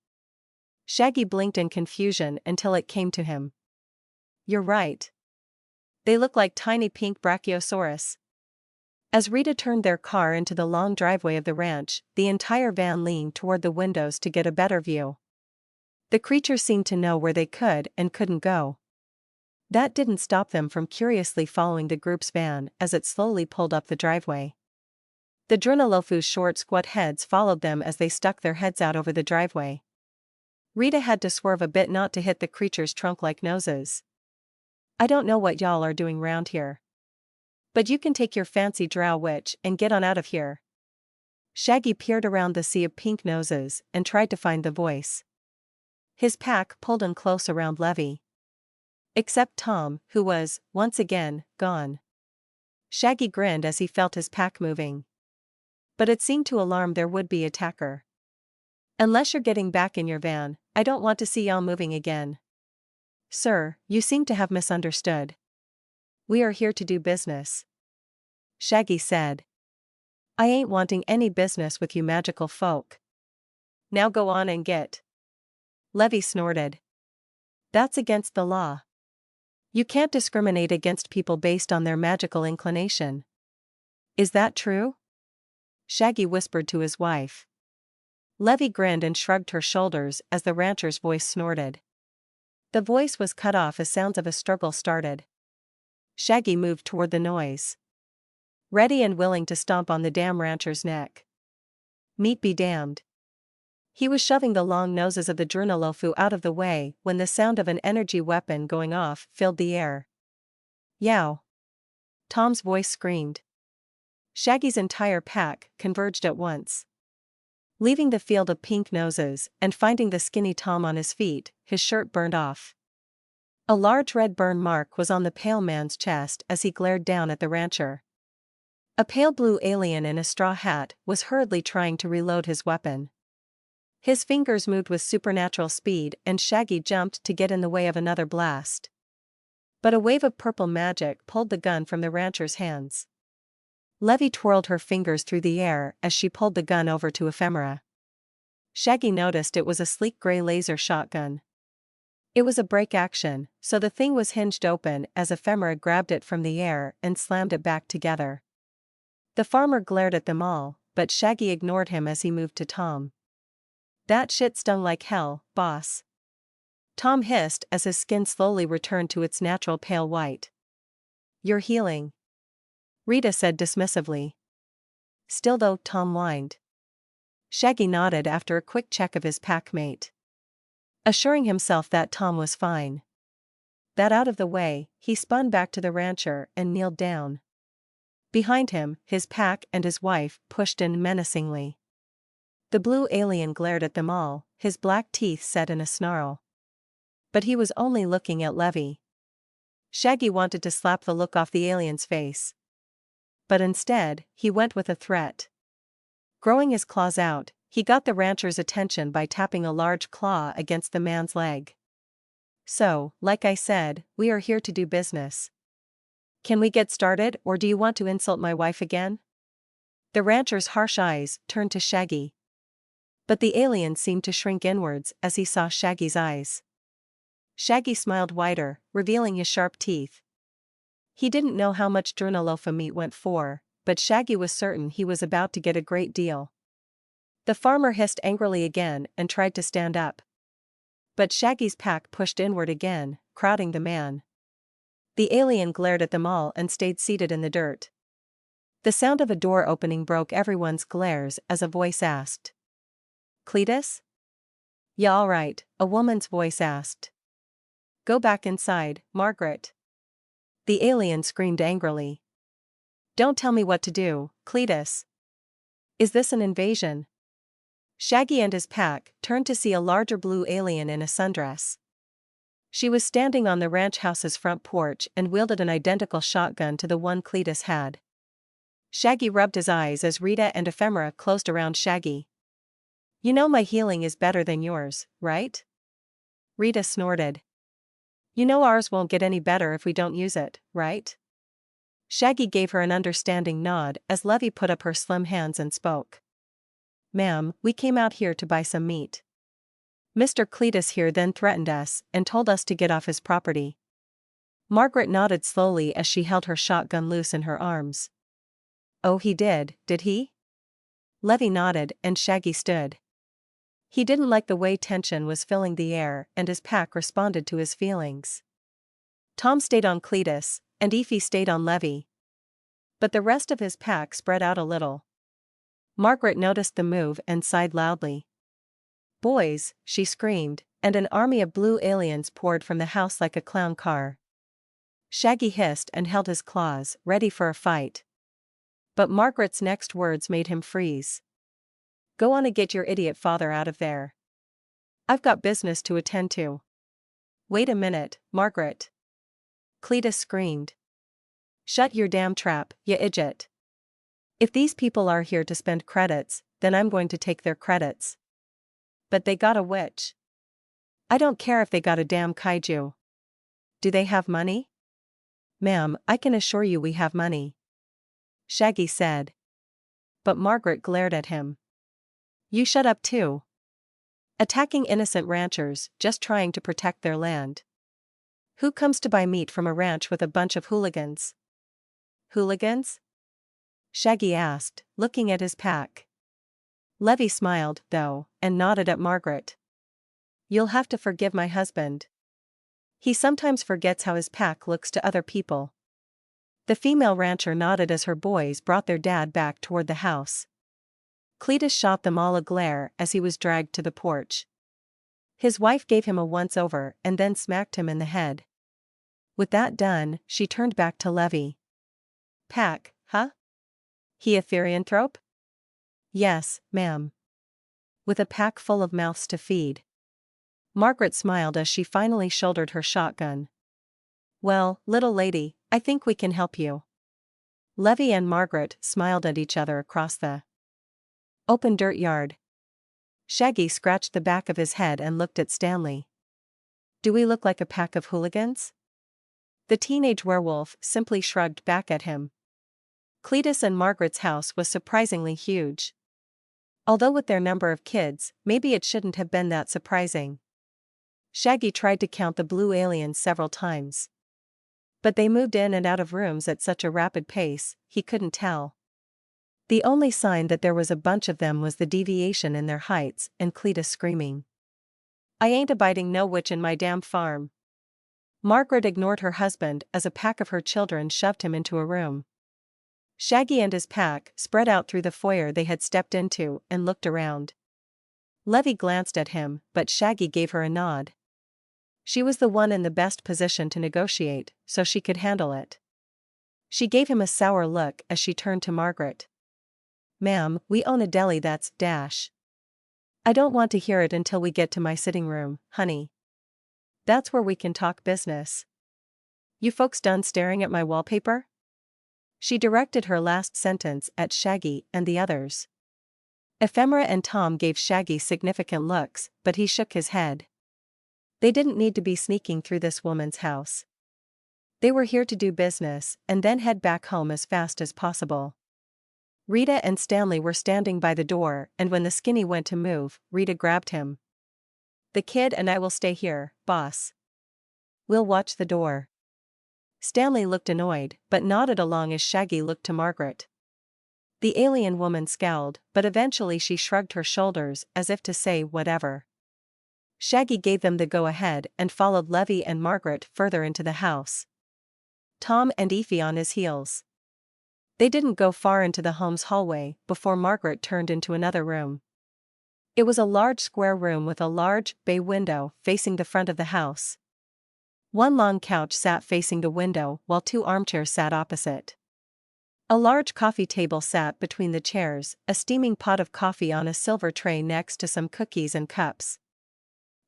Shaggy blinked in confusion until it came to him. You're right. They look like tiny pink brachiosaurus. As Rita turned their car into the long driveway of the ranch, the entire van leaned toward the windows to get a better view. The creatures seemed to know where they could and couldn't go. That didn't stop them from curiously following the group's van as it slowly pulled up the driveway. The journalofu's short squat heads followed them as they stuck their heads out over the driveway. Rita had to swerve a bit not to hit the creatures' trunk-like noses. I don't know what y'all are doing round here. But you can take your fancy drow witch and get on out of here. Shaggy peered around the sea of pink noses and tried to find the voice. His pack pulled in close around Levy. Except Tom, who was, once again, gone. Shaggy grinned as he felt his pack moving. But it seemed to alarm their would-be attacker. Unless you're getting back in your van, I don't want to see y'all moving again. Sir, you seem to have misunderstood. We are here to do business. Shaggy said. I ain't wanting any business with you magical folk. Now go on and get. Levy snorted. That's against the law. You can't discriminate against people based on their magical inclination. Is that true? Shaggy whispered to his wife. Levy grinned and shrugged her shoulders as the rancher's voice snorted. The voice was cut off as sounds of a struggle started. Shaggy moved toward the noise, ready and willing to stomp on the damn rancher's neck. Meat be damned. He was shoving the long noses of the Drunalofu out of the way when the sound of an energy weapon going off filled the air. Yow! Tom's voice screamed. Shaggy's entire pack converged at once. Leaving the field of pink noses and finding the skinny Tom on his feet, his shirt burned off. A large red burn mark was on the pale man's chest as he glared down at the rancher. A pale blue alien in a straw hat was hurriedly trying to reload his weapon. His fingers moved with supernatural speed and Shaggy jumped to get in the way of another blast. But a wave of purple magic pulled the gun from the rancher's hands. Levy twirled her fingers through the air as she pulled the gun over to Ephemera. Shaggy noticed it was a sleek gray laser shotgun. It was a break action, so the thing was hinged open as Ephemera grabbed it from the air and slammed it back together. The farmer glared at them all, but Shaggy ignored him as he moved to Tom. That shit stung like hell, boss. Tom hissed as his skin slowly returned to its natural pale white. You're healing, Rita said dismissively. Still though, Tom whined. Shaggy nodded after a quick check of his packmate, assuring himself that Tom was fine. That out of the way, he spun back to the rancher and kneeled down. Behind him, his pack and his wife pushed in menacingly. The blue alien glared at them all, his black teeth set in a snarl. But he was only looking at Levy. Shaggy wanted to slap the look off the alien's face. But instead, he went with a threat. Growing his claws out, he got the rancher's attention by tapping a large claw against the man's leg. So, like I said, we are here to do business. Can we get started, or do you want to insult my wife again? The rancher's harsh eyes turned to Shaggy. But the alien seemed to shrink inwards as he saw Shaggy's eyes. Shaggy smiled wider, revealing his sharp teeth. He didn't know how much Drunalofa meat went for, but Shaggy was certain he was about to get a great deal. The farmer hissed angrily again and tried to stand up. But Shaggy's pack pushed inward again, crowding the man. The alien glared at them all and stayed seated in the dirt. The sound of a door opening broke everyone's glares as a voice asked. Cletus? Yeah, all right, a woman's voice asked. Go back inside, Margaret. The alien screamed angrily. Don't tell me what to do, Cletus. Is this an invasion? Shaggy and his pack turned to see a larger blue alien in a sundress. She was standing on the ranch house's front porch and wielded an identical shotgun to the one Cletus had. Shaggy rubbed his eyes as Rita and Ephemera closed around Shaggy. You know my healing is better than yours, right? Rita snorted. You know ours won't get any better if we don't use it, right? Shaggy gave her an understanding nod as Levy put up her slim hands and spoke. Ma'am, we came out here to buy some meat. Mr. Cletus here then threatened us and told us to get off his property. Margaret nodded slowly as she held her shotgun loose in her arms. Oh, he did he? Levy nodded and Shaggy stood. He didn't like the way tension was filling the air and his pack responded to his feelings. Tom stayed on Cletus, and Effie stayed on Levy. But the rest of his pack spread out a little. Margaret noticed the move and sighed loudly. Boys, she screamed, and an army of blue aliens poured from the house like a clown car. Shaggy hissed and held his claws, ready for a fight. But Margaret's next words made him freeze. Go on and get your idiot father out of there. I've got business to attend to. Wait a minute, Margaret. Cletus screamed. Shut your damn trap, you idiot. If these people are here to spend credits, then I'm going to take their credits. But they got a witch. I don't care if they got a damn kaiju. Do they have money? Ma'am, I can assure you we have money. Shaggy said. But Margaret glared at him. You shut up too. Attacking innocent ranchers, just trying to protect their land. Who comes to buy meat from a ranch with a bunch of hooligans? Hooligans? Shaggy asked, looking at his pack. Levy smiled, though, and nodded at Margaret. You'll have to forgive my husband. He sometimes forgets how his pack looks to other people. The female rancher nodded as her boys brought their dad back toward the house. Cletus shot them all a glare as he was dragged to the porch. His wife gave him a once-over and then smacked him in the head. With that done, she turned back to Levy. Pack, huh? He a Therianthrope? Yes, ma'am. With a pack full of mouths to feed. Margaret smiled as she finally shouldered her shotgun. Well, little lady, I think we can help you. Levy and Margaret smiled at each other across the open dirt yard. Shaggy scratched the back of his head and looked at Stanley. Do we look like a pack of hooligans? The teenage werewolf simply shrugged back at him. Cletus and Margaret's house was surprisingly huge. Although with their number of kids, maybe it shouldn't have been that surprising. Shaggy tried to count the blue aliens several times. But they moved in and out of rooms at such a rapid pace, he couldn't tell. The only sign that there was a bunch of them was the deviation in their heights and Cletus screaming. I ain't abiding no witch in my damn farm. Margaret ignored her husband as a pack of her children shoved him into a room. Shaggy and his pack spread out through the foyer they had stepped into and looked around. Levy glanced at him, but Shaggy gave her a nod. She was the one in the best position to negotiate, so she could handle it. She gave him a sour look as she turned to Margaret. Ma'am, we own a deli that's dash. I don't want to hear it until we get to my sitting room, honey. That's where we can talk business. You folks done staring at my wallpaper? She directed her last sentence at Shaggy and the others. Ephemera and Tom gave Shaggy significant looks, but he shook his head. They didn't need to be sneaking through this woman's house. They were here to do business and then head back home as fast as possible. Rita and Stanley were standing by the door, and when the skinny went to move, Rita grabbed him. The kid and I will stay here, boss. We'll watch the door. Stanley looked annoyed, but nodded along as Shaggy looked to Margaret. The alien woman scowled, but eventually she shrugged her shoulders as if to say whatever. Shaggy gave them the go-ahead and followed Levy and Margaret further into the house. Tom and Effie on his heels. They didn't go far into the home's hallway before Margaret turned into another room. It was a large square room with a large bay window facing the front of the house. One long couch sat facing the window while two armchairs sat opposite. A large coffee table sat between the chairs, a steaming pot of coffee on a silver tray next to some cookies and cups.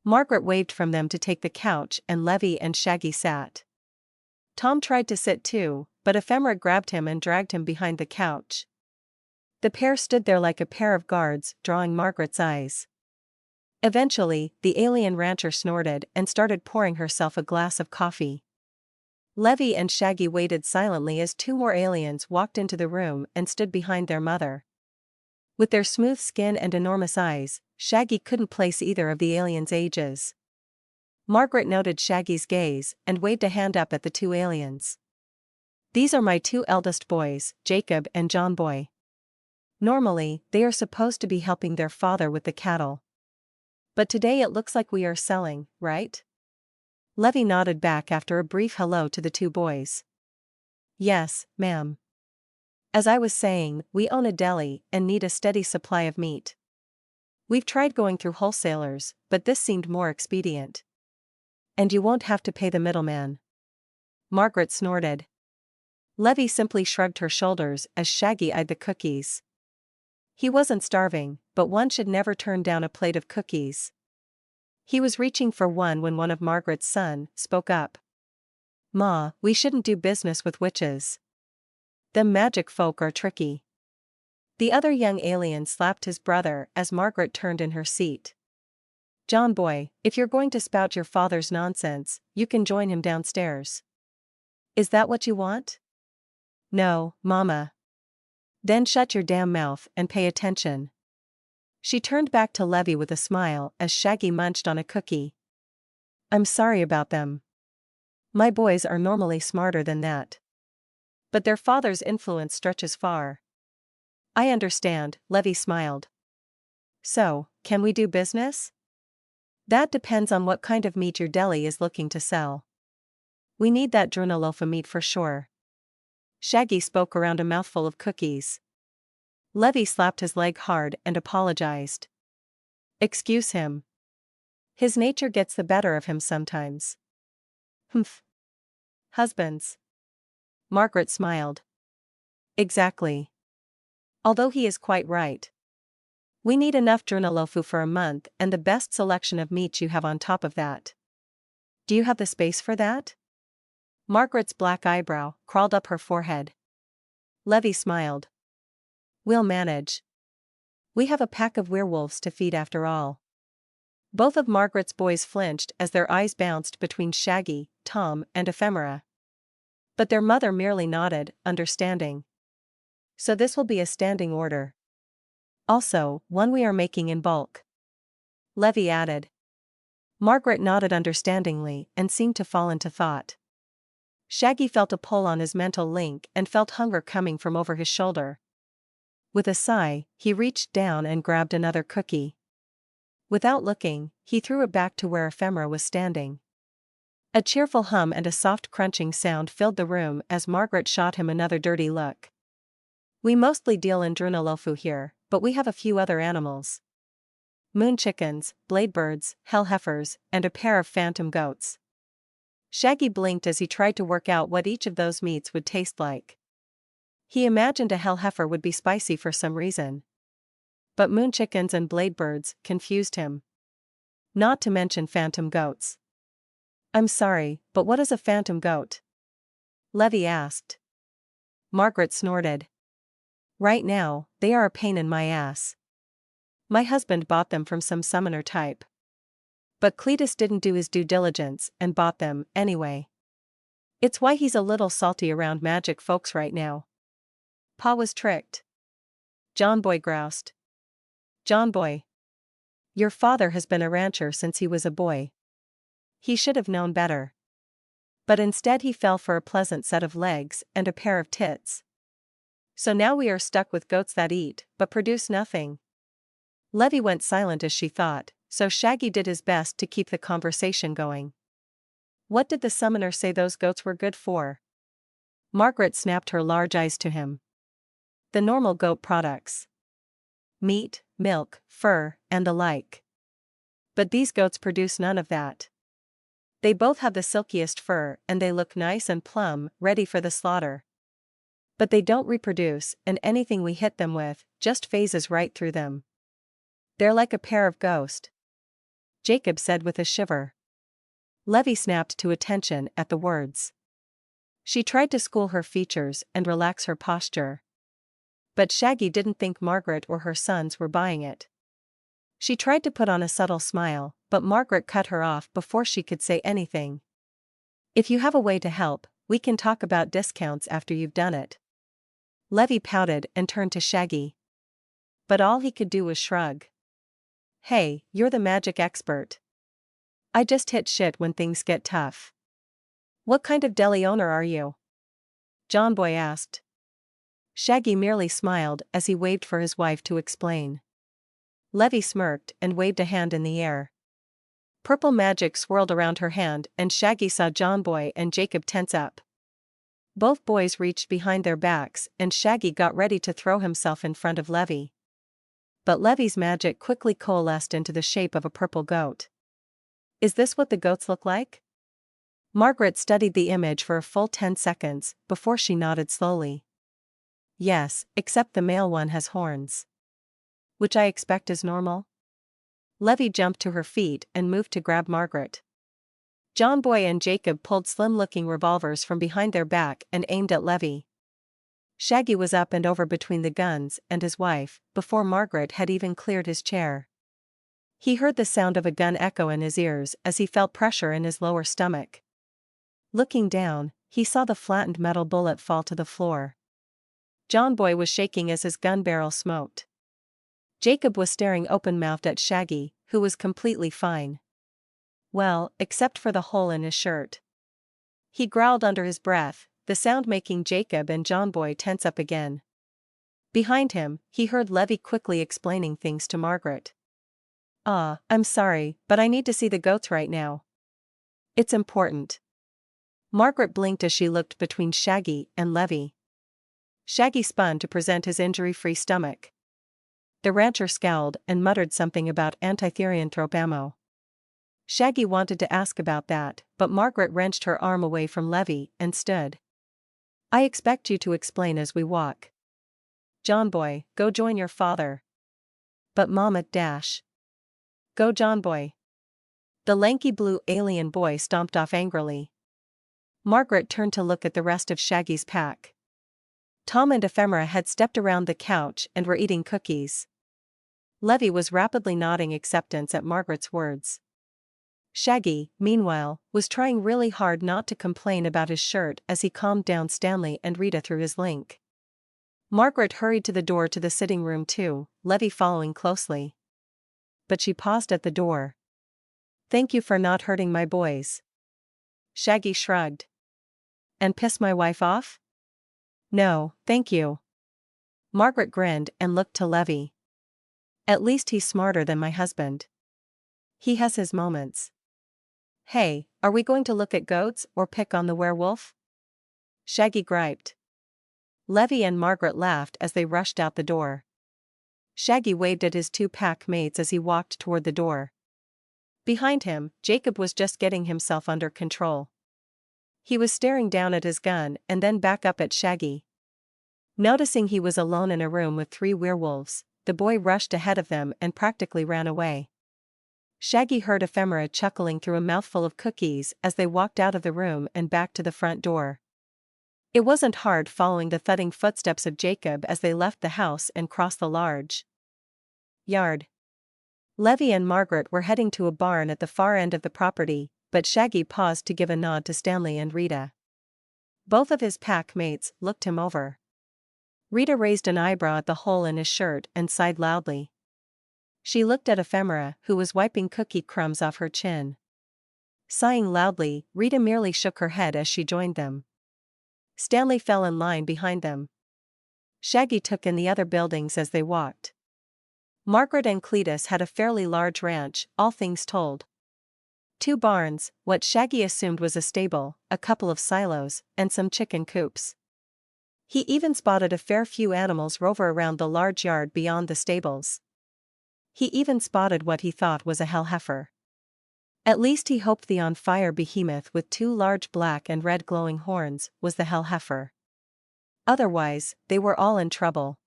Margaret waved from them to take the couch and Levy and Shaggy sat. Tom tried to sit too, but Ephemera grabbed him and dragged him behind the couch. The pair stood there like a pair of guards, drawing Margaret's eyes. Eventually, the alien rancher snorted and started pouring herself a glass of coffee. Levy and Shaggy waited silently as two more aliens walked into the room and stood behind their mother. With their smooth skin and enormous eyes, Shaggy couldn't place either of the aliens' ages. Margaret noted Shaggy's gaze and waved a hand up at the two aliens. These are my two eldest boys, Jacob and John Boy. Normally, they are supposed to be helping their father with the cattle. But today it looks like we are selling, right? Levy nodded back after a brief hello to the two boys. Yes, ma'am. As I was saying, we own a deli and need a steady supply of meat. We've tried going through wholesalers, but this seemed more expedient. And you won't have to pay the middleman. Margaret snorted. Levy simply shrugged her shoulders as Shaggy eyed the cookies. He wasn't starving, but one should never turn down a plate of cookies. He was reaching for one when one of Margaret's sons spoke up. Ma, we shouldn't do business with witches. Them magic folk are tricky. The other young alien slapped his brother as Margaret turned in her seat. John Boy, if you're going to spout your father's nonsense, you can join him downstairs. Is that what you want? No, Mama. Then shut your damn mouth and pay attention. She turned back to Levy with a smile as Shaggy munched on a cookie. I'm sorry about them. My boys are normally smarter than that. But their father's influence stretches far. I understand, Levy smiled. So, can we do business? That depends on what kind of meat your deli is looking to sell. We need that drunalofa meat for sure. Shaggy spoke around a mouthful of cookies. Levy slapped his leg hard and apologized. Excuse him. His nature gets the better of him sometimes. Humph. Husbands. Margaret smiled. Exactly. Although he is quite right. We need enough drunalofu for a month and the best selection of meat you have on top of that. Do you have the space for that? Margaret's black eyebrow crawled up her forehead. Levy smiled. We'll manage. We have a pack of werewolves to feed after all. Both of Margaret's boys flinched as their eyes bounced between Shaggy, Tom, and Ephemera. But their mother merely nodded, understanding. So this will be a standing order. Also, one we are making in bulk. Levy added. Margaret nodded understandingly and seemed to fall into thought. Shaggy felt a pull on his mental link and felt hunger coming from over his shoulder. With a sigh, he reached down and grabbed another cookie. Without looking, he threw it back to where Ephemera was standing. A cheerful hum and a soft crunching sound filled the room as Margaret shot him another dirty look. We mostly deal in drunalofu here, but we have a few other animals. Moon chickens, bladebirds, hell heifers, and a pair of phantom goats. Shaggy blinked as he tried to work out what each of those meats would taste like. He imagined a hell heifer would be spicy for some reason. But moon chickens and bladebirds confused him. Not to mention phantom goats. I'm sorry, but what is a phantom goat? Levy asked. Margaret snorted. Right now, they are a pain in my ass. My husband bought them from some summoner type. But Cletus didn't do his due diligence and bought them anyway. It's why he's a little salty around magic folks right now. Pa was tricked. John Boy groused. John Boy. Your father has been a rancher since he was a boy. He should have known better. But instead he fell for a pleasant set of legs and a pair of tits. So now we are stuck with goats that eat, but produce nothing. Levy went silent as she thought, so Shaggy did his best to keep the conversation going. What did the summoner say those goats were good for? Margaret snapped her large eyes to him. The normal goat products. Meat, milk, fur, and the like. But these goats produce none of that. They both have the silkiest fur and they look nice and plump, ready for the slaughter. But they don't reproduce, and anything we hit them with just phases right through them. They're like a pair of ghosts. Jacob said with a shiver. Levy snapped to attention at the words. She tried to school her features and relax her posture. But Shaggy didn't think Margaret or her sons were buying it. She tried to put on a subtle smile, but Margaret cut her off before she could say anything. If you have a way to help, we can talk about discounts after you've done it. Levy pouted and turned to Shaggy. But all he could do was shrug. Hey, you're the magic expert. I just hit shit when things get tough. What kind of deli owner are you? John Boy asked. Shaggy merely smiled as he waved for his wife to explain. Levy smirked and waved a hand in the air. Purple magic swirled around her hand and Shaggy saw John Boy and Jacob tense up. Both boys reached behind their backs and Shaggy got ready to throw himself in front of Levy. But Levy's magic quickly coalesced into the shape of a purple goat. Is this what the goats look like? Margaret studied the image for a full 10 seconds before she nodded slowly. Yes, except the male one has horns. Which I expect is normal? Levy jumped to her feet and moved to grab Margaret. John Boy and Jacob pulled slim-looking revolvers from behind their back and aimed at Levy. Shaggy was up and over between the guns and his wife before Margaret had even cleared his chair. He heard the sound of a gun echo in his ears as he felt pressure in his lower stomach. Looking down, he saw the flattened metal bullet fall to the floor. John Boy was shaking as his gun barrel smoked. Jacob was staring open-mouthed at Shaggy, who was completely fine. Well, except for the hole in his shirt. He growled under his breath, the sound making Jacob and John Boy tense up again. Behind him, he heard Levy quickly explaining things to Margaret. I'm sorry, but I need to see the goats right now. It's important. Margaret blinked as she looked between Shaggy and Levy. Shaggy spun to present his injury-free stomach. The rancher scowled and muttered something about anti-lycanthrope ammo. Shaggy wanted to ask about that, but Margaret wrenched her arm away from Levy and stood. I expect you to explain as we walk. John boy, go join your father. But Mama dash. Go John boy. The lanky blue alien boy stomped off angrily. Margaret turned to look at the rest of Shaggy's pack. Tom and Ephemera had stepped around the couch and were eating cookies. Levy was rapidly nodding acceptance at Margaret's words. Shaggy, meanwhile, was trying really hard not to complain about his shirt as he calmed down Stanley and Rita through his link. Margaret hurried to the door to the sitting room too, Levy following closely. But she paused at the door. Thank you for not hurting my boys. Shaggy shrugged. And piss my wife off? No, thank you. Margaret grinned and looked to Levy. At least he's smarter than my husband. He has his moments. Hey, are we going to look at goats or pick on the werewolf? Shaggy griped. Levy and Margaret laughed as they rushed out the door. Shaggy waved at his two pack mates as he walked toward the door. Behind him, Jacob was just getting himself under control. He was staring down at his gun and then back up at Shaggy. Noticing he was alone in a room with 3 werewolves, the boy rushed ahead of them and practically ran away. Shaggy heard Ephemera chuckling through a mouthful of cookies as they walked out of the room and back to the front door. It wasn't hard following the thudding footsteps of Jacob as they left the house and crossed the large yard. Levy and Margaret were heading to a barn at the far end of the property, but Shaggy paused to give a nod to Stanley and Rita. Both of his pack mates looked him over. Rita raised an eyebrow at the hole in his shirt and sighed loudly. She looked at Ephemera, who was wiping cookie crumbs off her chin. Sighing loudly, Rita merely shook her head as she joined them. Stanley fell in line behind them. Shaggy took in the other buildings as they walked. Margaret and Cletus had a fairly large ranch, all things told. 2 barns, what Shaggy assumed was a stable, a couple of silos, and some chicken coops. He even spotted a fair few animals rover around the large yard beyond the stables. He even spotted what he thought was a hell heifer. At least he hoped the on-fire behemoth with 2 large black and red glowing horns was the hell heifer. Otherwise, they were all in trouble.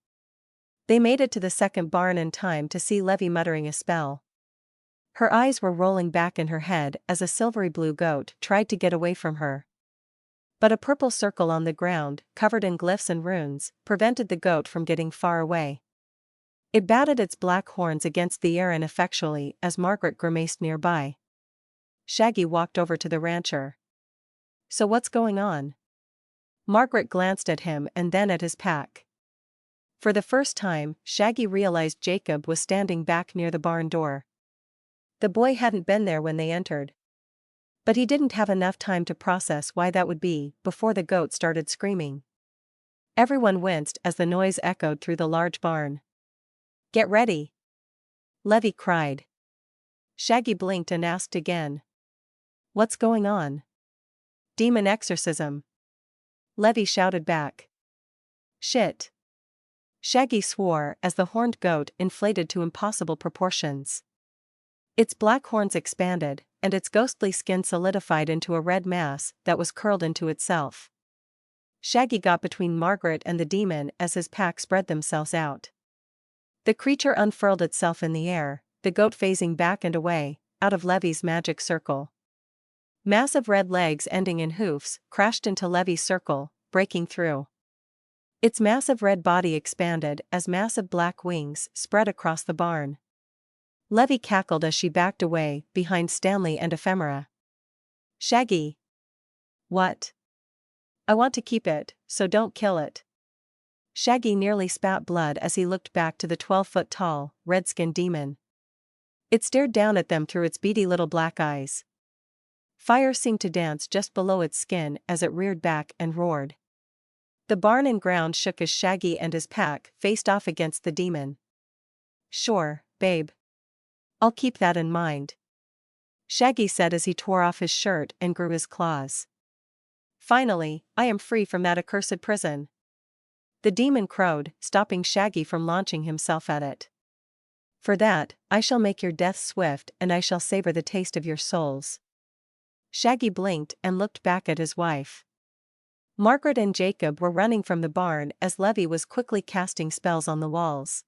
They made it to the second barn in time to see Levy muttering a spell. Her eyes were rolling back in her head as a silvery blue goat tried to get away from her. But a purple circle on the ground, covered in glyphs and runes, prevented the goat from getting far away. It batted its black horns against the air ineffectually as Margaret grimaced nearby. Shaggy walked over to the rancher. So what's going on? Margaret glanced at him and then at his pack. For the first time, Shaggy realized Jacob was standing back near the barn door. The boy hadn't been there when they entered. But he didn't have enough time to process why that would be before the goat started screaming. Everyone winced as the noise echoed through the large barn. Get ready! Levy cried. Shaggy blinked and asked again. What's going on? Demon exorcism. Levy shouted back. Shit. Shaggy swore as the horned goat inflated to impossible proportions. Its black horns expanded, and its ghostly skin solidified into a red mass that was curled into itself. Shaggy got between Margaret and the demon as his pack spread themselves out. The creature unfurled itself in the air, the goat phasing back and away, out of Levy's magic circle. Massive red legs ending in hoofs crashed into Levy's circle, breaking through. Its massive red body expanded as massive black wings spread across the barn. Levy cackled as she backed away, behind Stanley and Ephemera. Shaggy. What? I want to keep it, so don't kill it. Shaggy nearly spat blood as he looked back to the 12-foot-tall, red-skinned demon. It stared down at them through its beady little black eyes. Fire seemed to dance just below its skin as it reared back and roared. The barn and ground shook as Shaggy and his pack faced off against the demon. Sure, babe. I'll keep that in mind. Shaggy said as he tore off his shirt and grew his claws. Finally, I am free from that accursed prison. The demon crowed, stopping Shaggy from launching himself at it. For that, I shall make your death swift and I shall savor the taste of your souls. Shaggy blinked and looked back at his wife. Margaret and Jacob were running from the barn as Levy was quickly casting spells on the walls.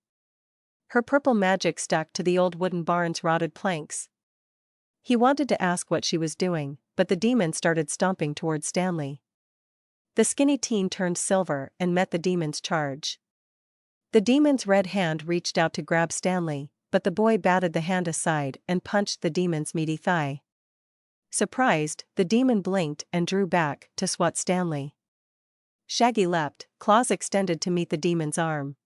Her purple magic stuck to the old wooden barn's rotted planks. He wanted to ask what she was doing, but the demon started stomping toward Stanley. The skinny teen turned silver and met the demon's charge. The demon's red hand reached out to grab Stanley, but the boy batted the hand aside and punched the demon's meaty thigh. Surprised, the demon blinked and drew back to swat Stanley. Shaggy leapt, claws extended to meet the demon's arm.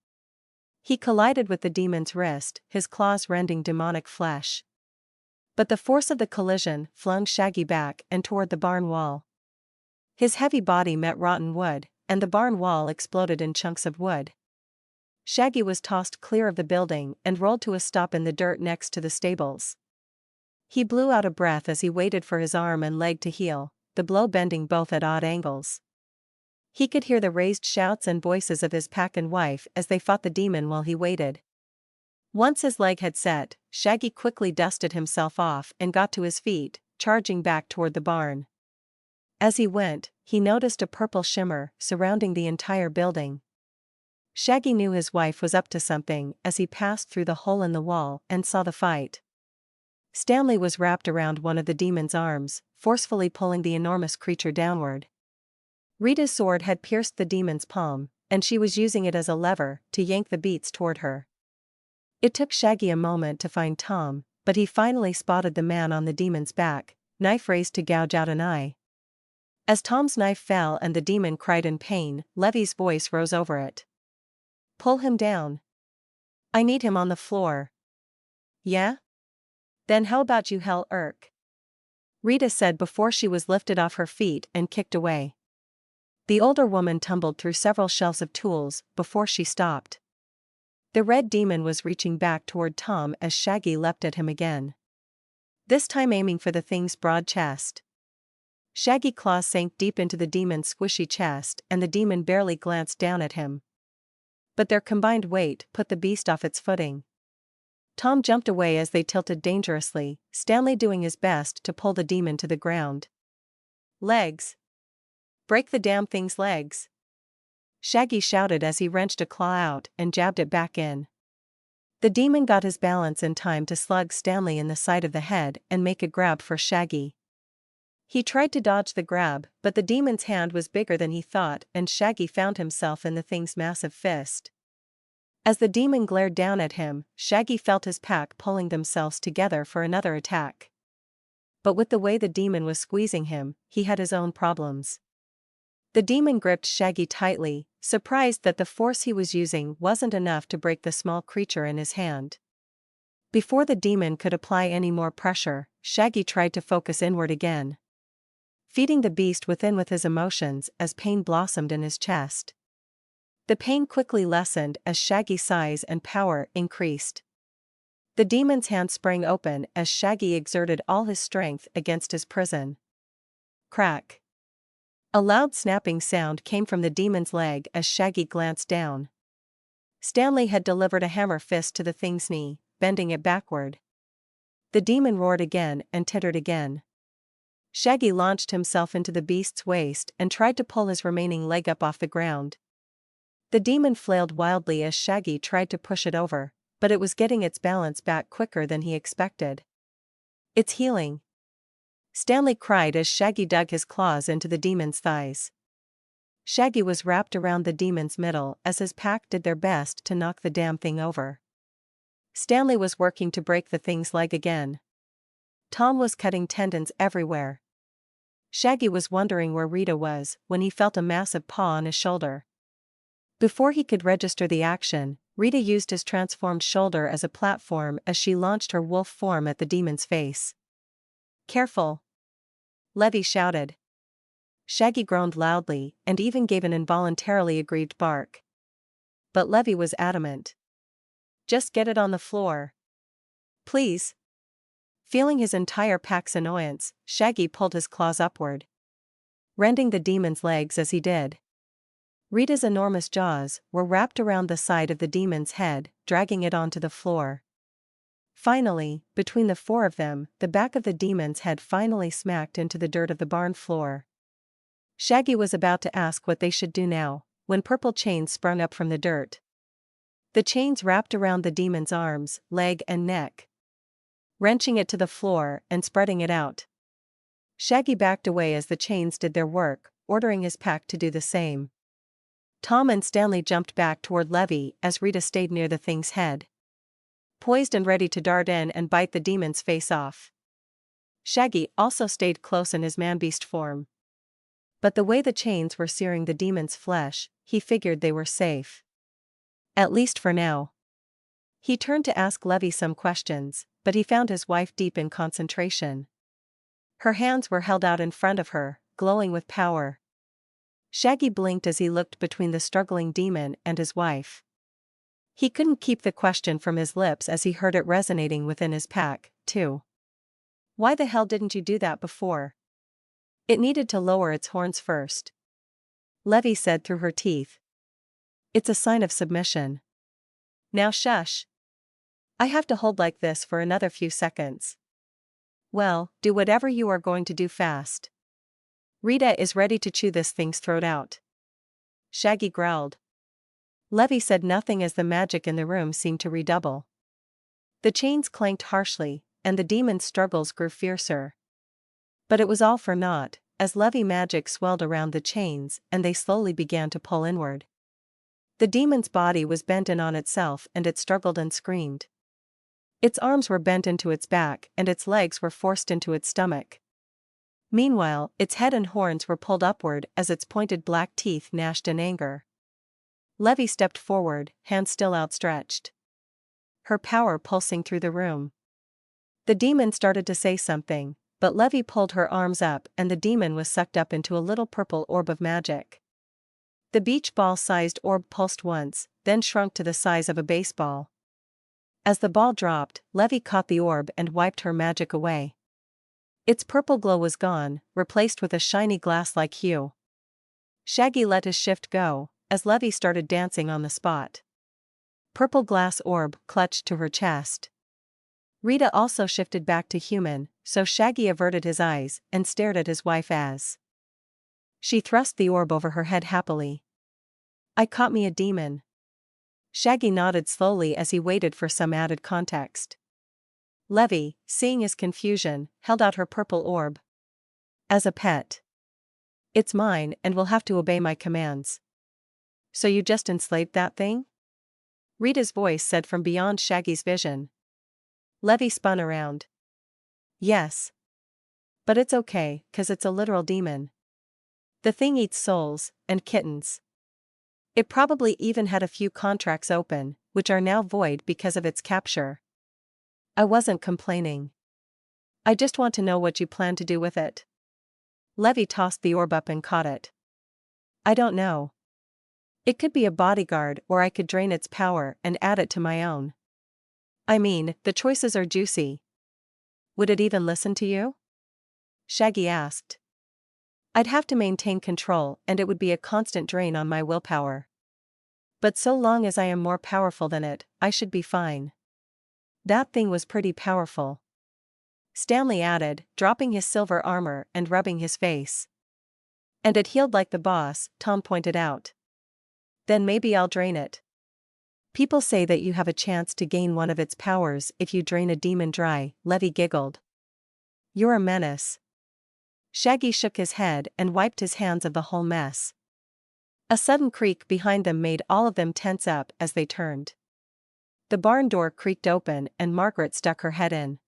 He collided with the demon's wrist, his claws rending demonic flesh. But the force of the collision flung Shaggy back and toward the barn wall. His heavy body met rotten wood, and the barn wall exploded in chunks of wood. Shaggy was tossed clear of the building and rolled to a stop in the dirt next to the stables. He blew out a breath as he waited for his arm and leg to heal, the blow bending both at odd angles. He could hear the raised shouts and voices of his pack and wife as they fought the demon while he waited. Once his leg had set, Shaggy quickly dusted himself off and got to his feet, charging back toward the barn. As he went, he noticed a purple shimmer surrounding the entire building. Shaggy knew his wife was up to something as he passed through the hole in the wall and saw the fight. Stanley was wrapped around one of the demon's arms, forcefully pulling the enormous creature downward. Rita's sword had pierced the demon's palm, and she was using it as a lever to yank the beats toward her. It took Shaggy a moment to find Tom, but he finally spotted the man on the demon's back, knife raised to gouge out an eye. As Tom's knife fell and the demon cried in pain, Levy's voice rose over it. Pull him down. I need him on the floor. Yeah? Then how about you, Hell Irk? Rita said before she was lifted off her feet and kicked away. The older woman tumbled through several shelves of tools before she stopped. The red demon was reaching back toward Tom as Shaggy leapt at him again. This time aiming for the thing's broad chest. Shaggy claws sank deep into the demon's squishy chest and the demon barely glanced down at him. But their combined weight put the beast off its footing. Tom jumped away as they tilted dangerously, Stanley doing his best to pull the demon to the ground. Legs. Break the damn thing's legs. Shaggy shouted as he wrenched a claw out and jabbed it back in. The demon got his balance in time to slug Stanley in the side of the head and make a grab for Shaggy. He tried to dodge the grab, but the demon's hand was bigger than he thought and Shaggy found himself in the thing's massive fist. As the demon glared down at him, Shaggy felt his pack pulling themselves together for another attack. But with the way the demon was squeezing him, he had his own problems. The demon gripped Shaggy tightly, surprised that the force he was using wasn't enough to break the small creature in his hand. Before the demon could apply any more pressure, Shaggy tried to focus inward again, feeding the beast within with his emotions as pain blossomed in his chest. The pain quickly lessened as Shaggy's size and power increased. The demon's hand sprang open as Shaggy exerted all his strength against his prison. Crack. A loud snapping sound came from the demon's leg as Shaggy glanced down. Stanley had delivered a hammer fist to the thing's knee, bending it backward. The demon roared again and tittered again. Shaggy launched himself into the beast's waist and tried to pull his remaining leg up off the ground. The demon flailed wildly as Shaggy tried to push it over, but it was getting its balance back quicker than he expected. It's healing. Stanley cried as Shaggy dug his claws into the demon's thighs. Shaggy was wrapped around the demon's middle as his pack did their best to knock the damn thing over. Stanley was working to break the thing's leg again. Tom was cutting tendons everywhere. Shaggy was wondering where Rita was when he felt a massive paw on his shoulder. Before he could register the action, Rita used his transformed shoulder as a platform as she launched her wolf form at the demon's face. Careful! Levy shouted. Shaggy groaned loudly and even gave an involuntarily aggrieved bark. But Levy was adamant. Just get it on the floor. Please. Feeling his entire pack's annoyance, Shaggy pulled his claws upward. rending the demon's legs as he did. Rita's enormous jaws were wrapped around the side of the demon's head, dragging it onto the floor. Finally, between the four of them, the back of the demon's head finally smacked into the dirt of the barn floor. Shaggy was about to ask what they should do now, when purple chains sprung up from the dirt. The chains wrapped around the demon's arms, leg and neck, wrenching it to the floor and spreading it out. Shaggy backed away as the chains did their work, ordering his pack to do the same. Tom and Stanley jumped back toward Levy as Rita stayed near the thing's head, poised and ready to dart in and bite the demon's face off. Shaggy also stayed close in his man-beast form. But the way the chains were searing the demon's flesh, he figured they were safe. At least for now. He turned to ask Levy some questions, but he found his wife deep in concentration. Her hands were held out in front of her, glowing with power. Shaggy blinked as he looked between the struggling demon and his wife. He couldn't keep the question from his lips as he heard it resonating within his pack, too. Why the hell didn't you do that before? It needed to lower its horns first. Levy said through her teeth. It's a sign of submission. Now shush. I have to hold like this for another few seconds. Well, do whatever you are going to do fast. Rita is ready to chew this thing's throat out. Shaggy growled. Levy said nothing as the magic in the room seemed to redouble. The chains clanked harshly, and the demon's struggles grew fiercer. But it was all for naught, as Levy magic swelled around the chains and they slowly began to pull inward. The demon's body was bent in on itself and it struggled and screamed. Its arms were bent into its back and its legs were forced into its stomach. Meanwhile, its head and horns were pulled upward as its pointed black teeth gnashed in anger. Levy stepped forward, hands still outstretched. Her power pulsing through the room. The demon started to say something, but Levy pulled her arms up and the demon was sucked up into a little purple orb of magic. The beach ball-sized orb pulsed once, then shrunk to the size of a baseball. As the ball dropped, Levy caught the orb and wiped her magic away. Its purple glow was gone, replaced with a shiny glass-like hue. Shaggy let his shift go, as Levy started dancing on the spot. Purple glass orb clutched to her chest. Rita also shifted back to human, so Shaggy averted his eyes and stared at his wife as she thrust the orb over her head happily. I caught me a demon. Shaggy nodded slowly as he waited for some added context. Levy, seeing his confusion, held out her purple orb. As a pet. It's mine and will have to obey my commands. So you just enslaved that thing? Rita's voice said from beyond Shaggy's vision. Levy spun around. Yes. But it's okay, 'cause it's a literal demon. The thing eats souls, and kittens. It probably even had a few contracts open, which are now void because of its capture. I wasn't complaining. I just want to know what you plan to do with it. Levy tossed the orb up and caught it. I don't know. It could be a bodyguard or I could drain its power and add it to my own. I mean, the choices are juicy. Would it even listen to you? Shaggy asked. I'd have to maintain control and it would be a constant drain on my willpower. But so long as I am more powerful than it, I should be fine. That thing was pretty powerful. Stanley added, dropping his silver armor and rubbing his face. And it healed like the boss, Tom pointed out. Then maybe I'll drain it. People say that you have a chance to gain one of its powers if you drain a demon dry, Levy giggled. You're a menace. Shaggy shook his head and wiped his hands of the whole mess. A sudden creak behind them made all of them tense up as they turned. The barn door creaked open and Margaret stuck her head in.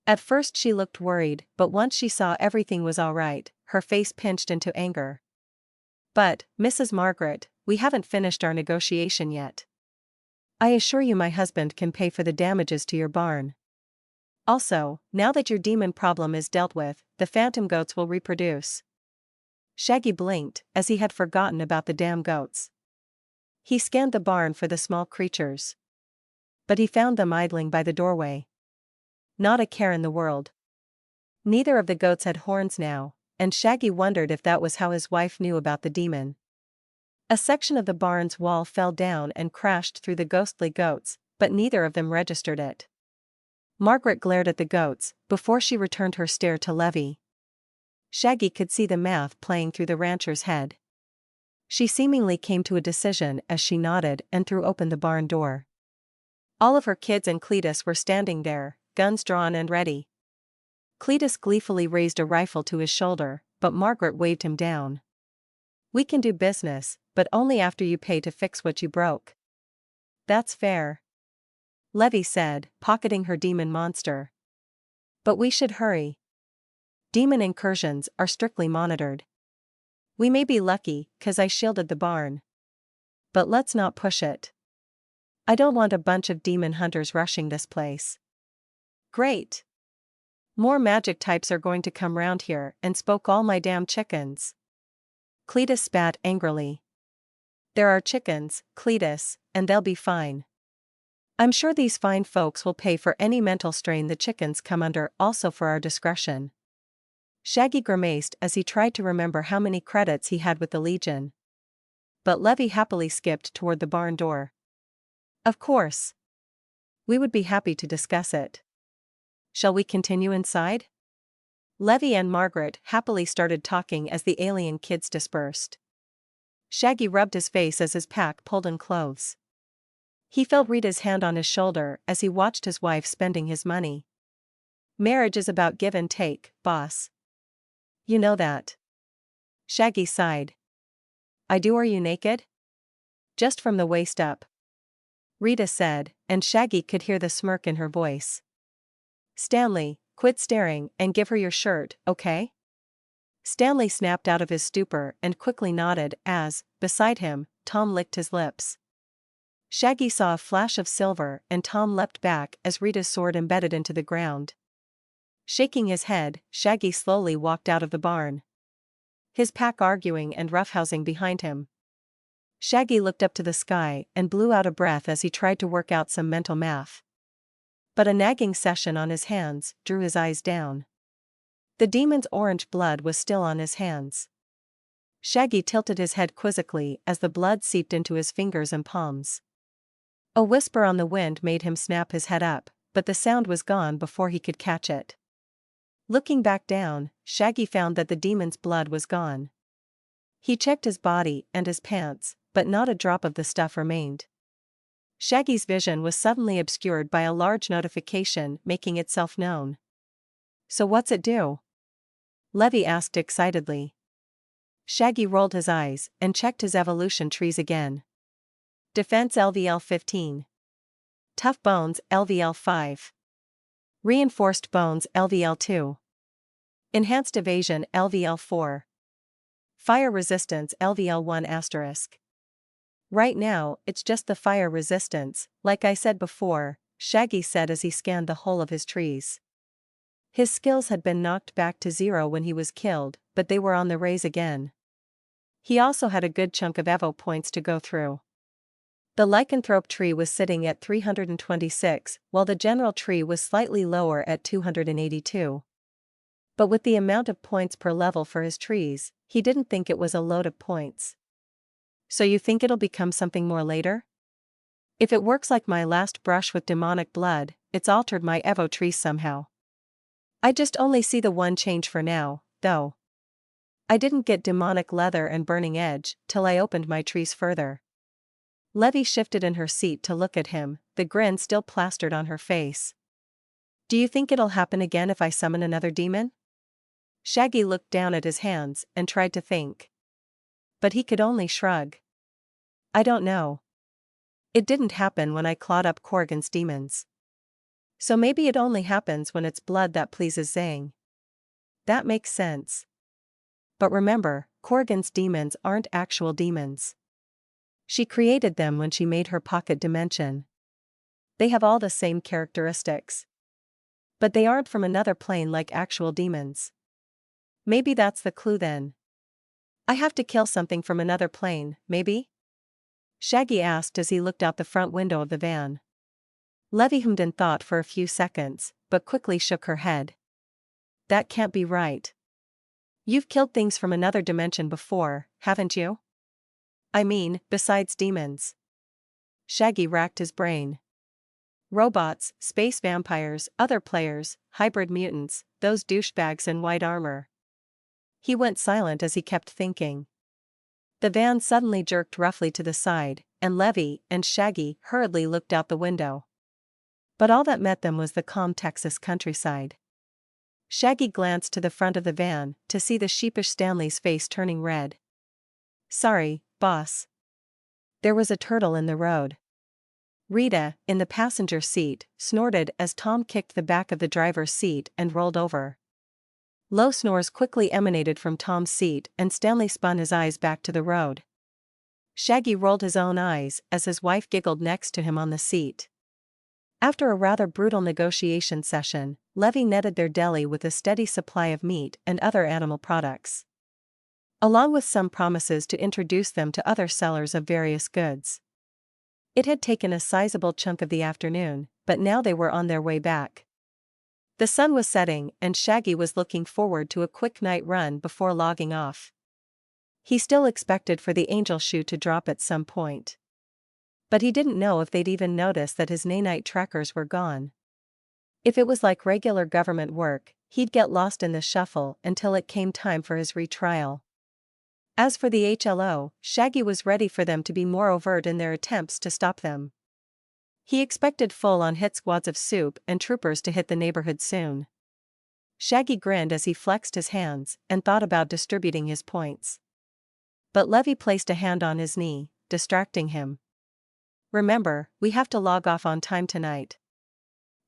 At first she looked worried, but once she saw everything was all right, her face pinched into anger. But, Mrs. Margaret, we haven't finished our negotiation yet. I assure you my husband can pay for the damages to your barn. Also, now that your demon problem is dealt with, the phantom goats will reproduce. Shaggy blinked, as he had forgotten about the damn goats. He scanned the barn for the small creatures. But he found them idling by the doorway. Not a care in the world. Neither of the goats had horns now, and Shaggy wondered if that was how his wife knew about the demon. A section of the barn's wall fell down and crashed through the ghostly goats, but neither of them registered it. Margaret glared at the goats, before she returned her stare to Levy. Shaggy could see the math playing through the rancher's head. She seemingly came to a decision as she nodded and threw open the barn door. All of her kids and Cletus were standing there, guns drawn and ready. Cletus gleefully raised a rifle to his shoulder, but Margaret waved him down. "We can do business, but only after you pay to fix what you broke." "That's fair," Levy said, pocketing her demon monster. "But we should hurry. Demon incursions are strictly monitored. We may be lucky, 'cause I shielded the barn. But let's not push it. I don't want a bunch of demon hunters rushing this place." "Great. More magic types are going to come round here and spook all my damn chickens." Cletus spat angrily. "There are chickens, Cletus, and they'll be fine. I'm sure these fine folks will pay for any mental strain the chickens come under, also for our discretion." Shaggy grimaced as he tried to remember how many credits he had with the Legion. But Levy happily skipped toward the barn door. "Of course. We would be happy to discuss it. Shall we continue inside?" Levy and Margaret happily started talking as the alien kids dispersed. Shaggy rubbed his face as his pack pulled in clothes. He felt Rita's hand on his shoulder as he watched his wife spending his money. "Marriage is about give and take, boss. You know that." Shaggy sighed. "I do. Are you naked?" "Just from the waist up," Rita said, and Shaggy could hear the smirk in her voice. "Stanley, quit staring and give her your shirt, okay?" Stanley snapped out of his stupor and quickly nodded as, beside him, Tom licked his lips. Shaggy saw a flash of silver and Tom leapt back as Rita's sword embedded into the ground. Shaking his head, Shaggy slowly walked out of the barn, his pack arguing and roughhousing behind him. Shaggy looked up to the sky and blew out a breath as he tried to work out some mental math. But a nagging session on his hands drew his eyes down. The demon's orange blood was still on his hands. Shaggy tilted his head quizzically as the blood seeped into his fingers and palms. A whisper on the wind made him snap his head up, but the sound was gone before he could catch it. Looking back down, Shaggy found that the demon's blood was gone. He checked his body and his pants, but not a drop of the stuff remained. Shaggy's vision was suddenly obscured by a large notification making itself known. "So what's it do?" Levy asked excitedly. Shaggy rolled his eyes and checked his evolution trees again. Defense LVL 15. Tough bones LVL 5. Reinforced bones LVL 2. Enhanced evasion LVL 4. Fire resistance LVL 1 asterisk. "Right now, it's just the fire resistance, like I said before," Shaggy said as he scanned the whole of his trees. His skills had been knocked back to 0 when he was killed, but they were on the raise again. He also had a good chunk of Evo points to go through. The Lycanthrope tree was sitting at 326, while the general tree was slightly lower at 282. But with the amount of points per level for his trees, he didn't think it was a load of points. "So you think it'll become something more later?" "If it works like my last brush with demonic blood, it's altered my Evo tree somehow. I just only see the one change for now, though. I didn't get demonic leather and burning edge till I opened my trees further." Levy shifted in her seat to look at him, the grin still plastered on her face. "Do you think it'll happen again if I summon another demon?" Shaggy looked down at his hands and tried to think. But he could only shrug. "I don't know. It didn't happen when I clawed up Corrigan's demons. So maybe it only happens when it's blood that pleases Zhang." "That makes sense. But remember, Corrigan's demons aren't actual demons. She created them when she made her pocket dimension. They have all the same characteristics. But they aren't from another plane like actual demons. Maybe that's the clue then. I have to kill something from another plane, maybe?" Shaggy asked as he looked out the front window of the van. Levy hummed in thought for a few seconds, but quickly shook her head. "That can't be right. You've killed things from another dimension before, haven't you? I mean, besides demons. Shaggy racked his brain. Robots, space vampires, other players, hybrid mutants, those douchebags in white armor. He went silent as he kept thinking. The van suddenly jerked roughly to the side, and Levy and Shaggy hurriedly looked out the window. But all that met them was the calm Texas countryside. Shaggy glanced to the front of the van to see the sheepish Stanley's face turning red. Sorry, boss. There was a turtle in the road. Rita, in the passenger seat, snorted as Tom kicked the back of the driver's seat and rolled over. Low snores quickly emanated from Tom's seat and Stanley spun his eyes back to the road. Shaggy rolled his own eyes as his wife giggled next to him on the seat. After a rather brutal negotiation session, Levy netted their deli with a steady supply of meat and other animal products, along with some promises to introduce them to other sellers of various goods. It had taken a sizable chunk of the afternoon, but now they were on their way back. The sun was setting and Shaggy was looking forward to a quick night run before logging off. He still expected for the angel shoe to drop at some point. But he didn't know if they'd even notice that his nanite trackers were gone. If it was like regular government work, he'd get lost in the shuffle until it came time for his retrial. As for the HLO, Shaggy was ready for them to be more overt in their attempts to stop them. He expected full-on hit squads of soup and troopers to hit the neighborhood soon. Shaggy grinned as he flexed his hands and thought about distributing his points. But Levy placed a hand on his knee, distracting him. Remember, we have to log off on time tonight.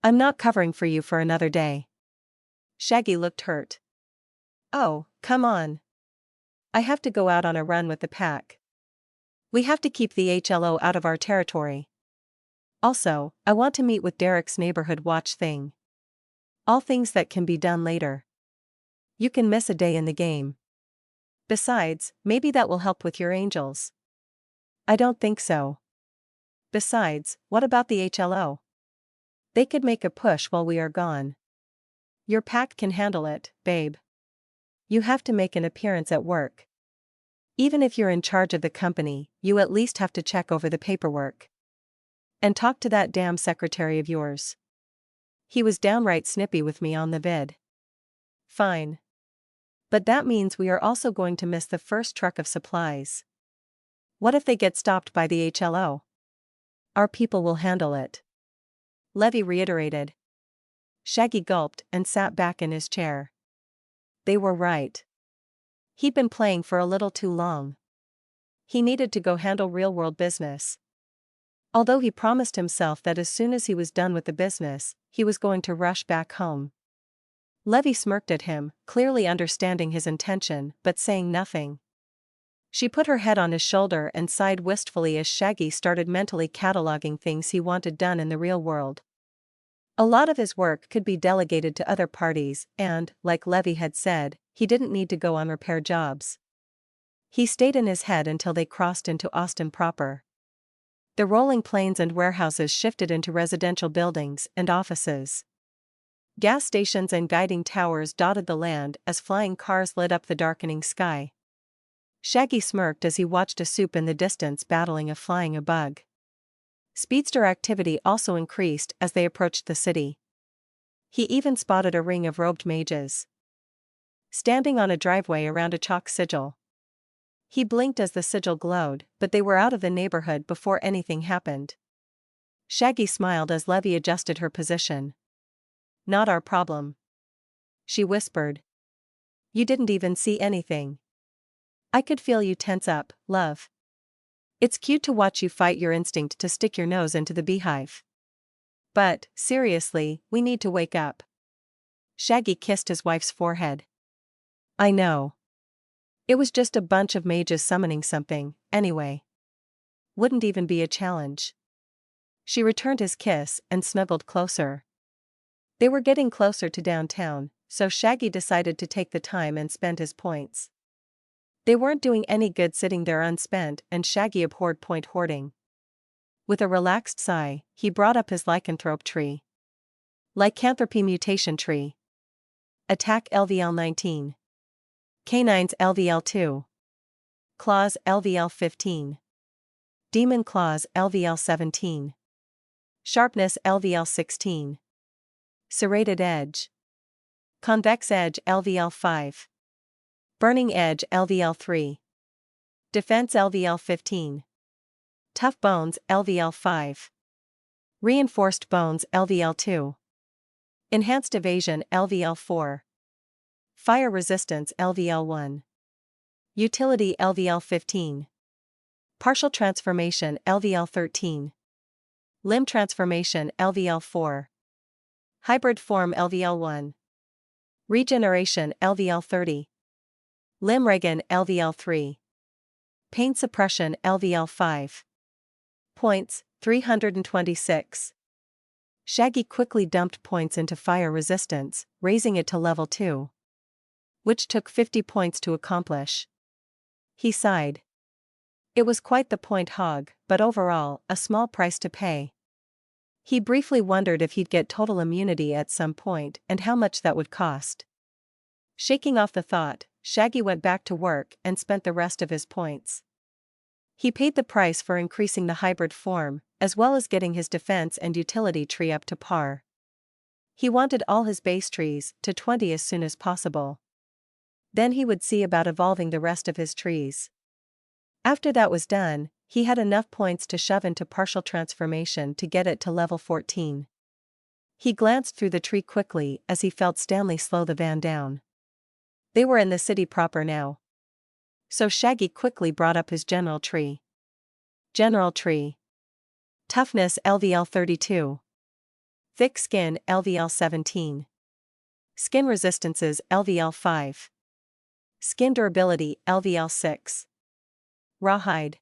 I'm not covering for you for another day. Shaggy looked hurt. Oh, come on. I have to go out on a run with the pack. We have to keep the HLO out of our territory. Also, I want to meet with Derek's neighborhood watch thing. All things that can be done later. You can miss a day in the game. Besides, maybe that will help with your angels. I don't think so. Besides, what about the HLO? They could make a push while we are gone. Your pack can handle it, babe. You have to make an appearance at work. Even if you're in charge of the company, you at least have to check over the paperwork. And talk to that damn secretary of yours. He was downright snippy with me on the vid. Fine. But that means we are also going to miss the first truck of supplies. What if they get stopped by the HLO? Our people will handle it. Levy reiterated. Shaggy gulped and sat back in his chair. They were right. He'd been playing for a little too long. He needed to go handle real-world business. Although he promised himself that as soon as he was done with the business, he was going to rush back home. Levy smirked at him, clearly understanding his intention but saying nothing. She put her head on his shoulder and sighed wistfully as Shaggy started mentally cataloging things he wanted done in the real world. A lot of his work could be delegated to other parties and, like Levy had said, he didn't need to go on repair jobs. He stayed in his head until they crossed into Austin proper. The rolling plains and warehouses shifted into residential buildings and offices. Gas stations and guiding towers dotted the land as flying cars lit up the darkening sky. Shaggy smirked as he watched a soup in the distance battling a flying bug. Speedster activity also increased as they approached the city. He even spotted a ring of robed mages standing on a driveway around a chalk sigil. He blinked as the sigil glowed, but they were out of the neighborhood before anything happened. Shaggy smiled as Levy adjusted her position. Not our problem. She whispered. You didn't even see anything. I could feel you tense up, love. It's cute to watch you fight your instinct to stick your nose into the beehive. But, seriously, we need to wake up. Shaggy kissed his wife's forehead. I know. It was just a bunch of mages summoning something, anyway. Wouldn't even be a challenge. She returned his kiss and snuggled closer. They were getting closer to downtown, so Shaggy decided to take the time and spend his points. They weren't doing any good sitting there unspent, and Shaggy abhorred point hoarding. With a relaxed sigh, he brought up his lycanthrope tree. Lycanthropy mutation tree. Attack LVL 19. Canines LVL2. Claws LVL15. Demon claws LVL17. Sharpness LVL16. Serrated edge. Convex edge LVL5. Burning edge LVL3. Defense LVL15. Tough bones LVL5. Reinforced bones LVL2. Enhanced evasion LVL4. Fire resistance LVL1. Utility LVL15. Partial transformation LVL13. Limb transformation LVL4. Hybrid form LVL1. Regeneration LVL30. Limb regen LVL3. Pain suppression LVL5. Points 326. Shaggy quickly dumped points into fire resistance, raising it to level 2. Which took 50 points to accomplish. He sighed. It was quite the point hog, but overall, a small price to pay. He briefly wondered if he'd get total immunity at some point and how much that would cost. Shaking off the thought, Shaggy went back to work and spent the rest of his points. He paid the price for increasing the hybrid form, as well as getting his defense and utility tree up to par. He wanted all his base trees to 20 as soon as possible. Then he would see about evolving the rest of his trees. After that was done, he had enough points to shove into partial transformation to get it to level 14. He glanced through the tree quickly as he felt Stanley slow the van down. They were in the city proper now. So Shaggy quickly brought up his general tree. General tree. Toughness LVL32. Thick skin LVL17. Skin resistances LVL5. Skin durability LVL6. Rawhide.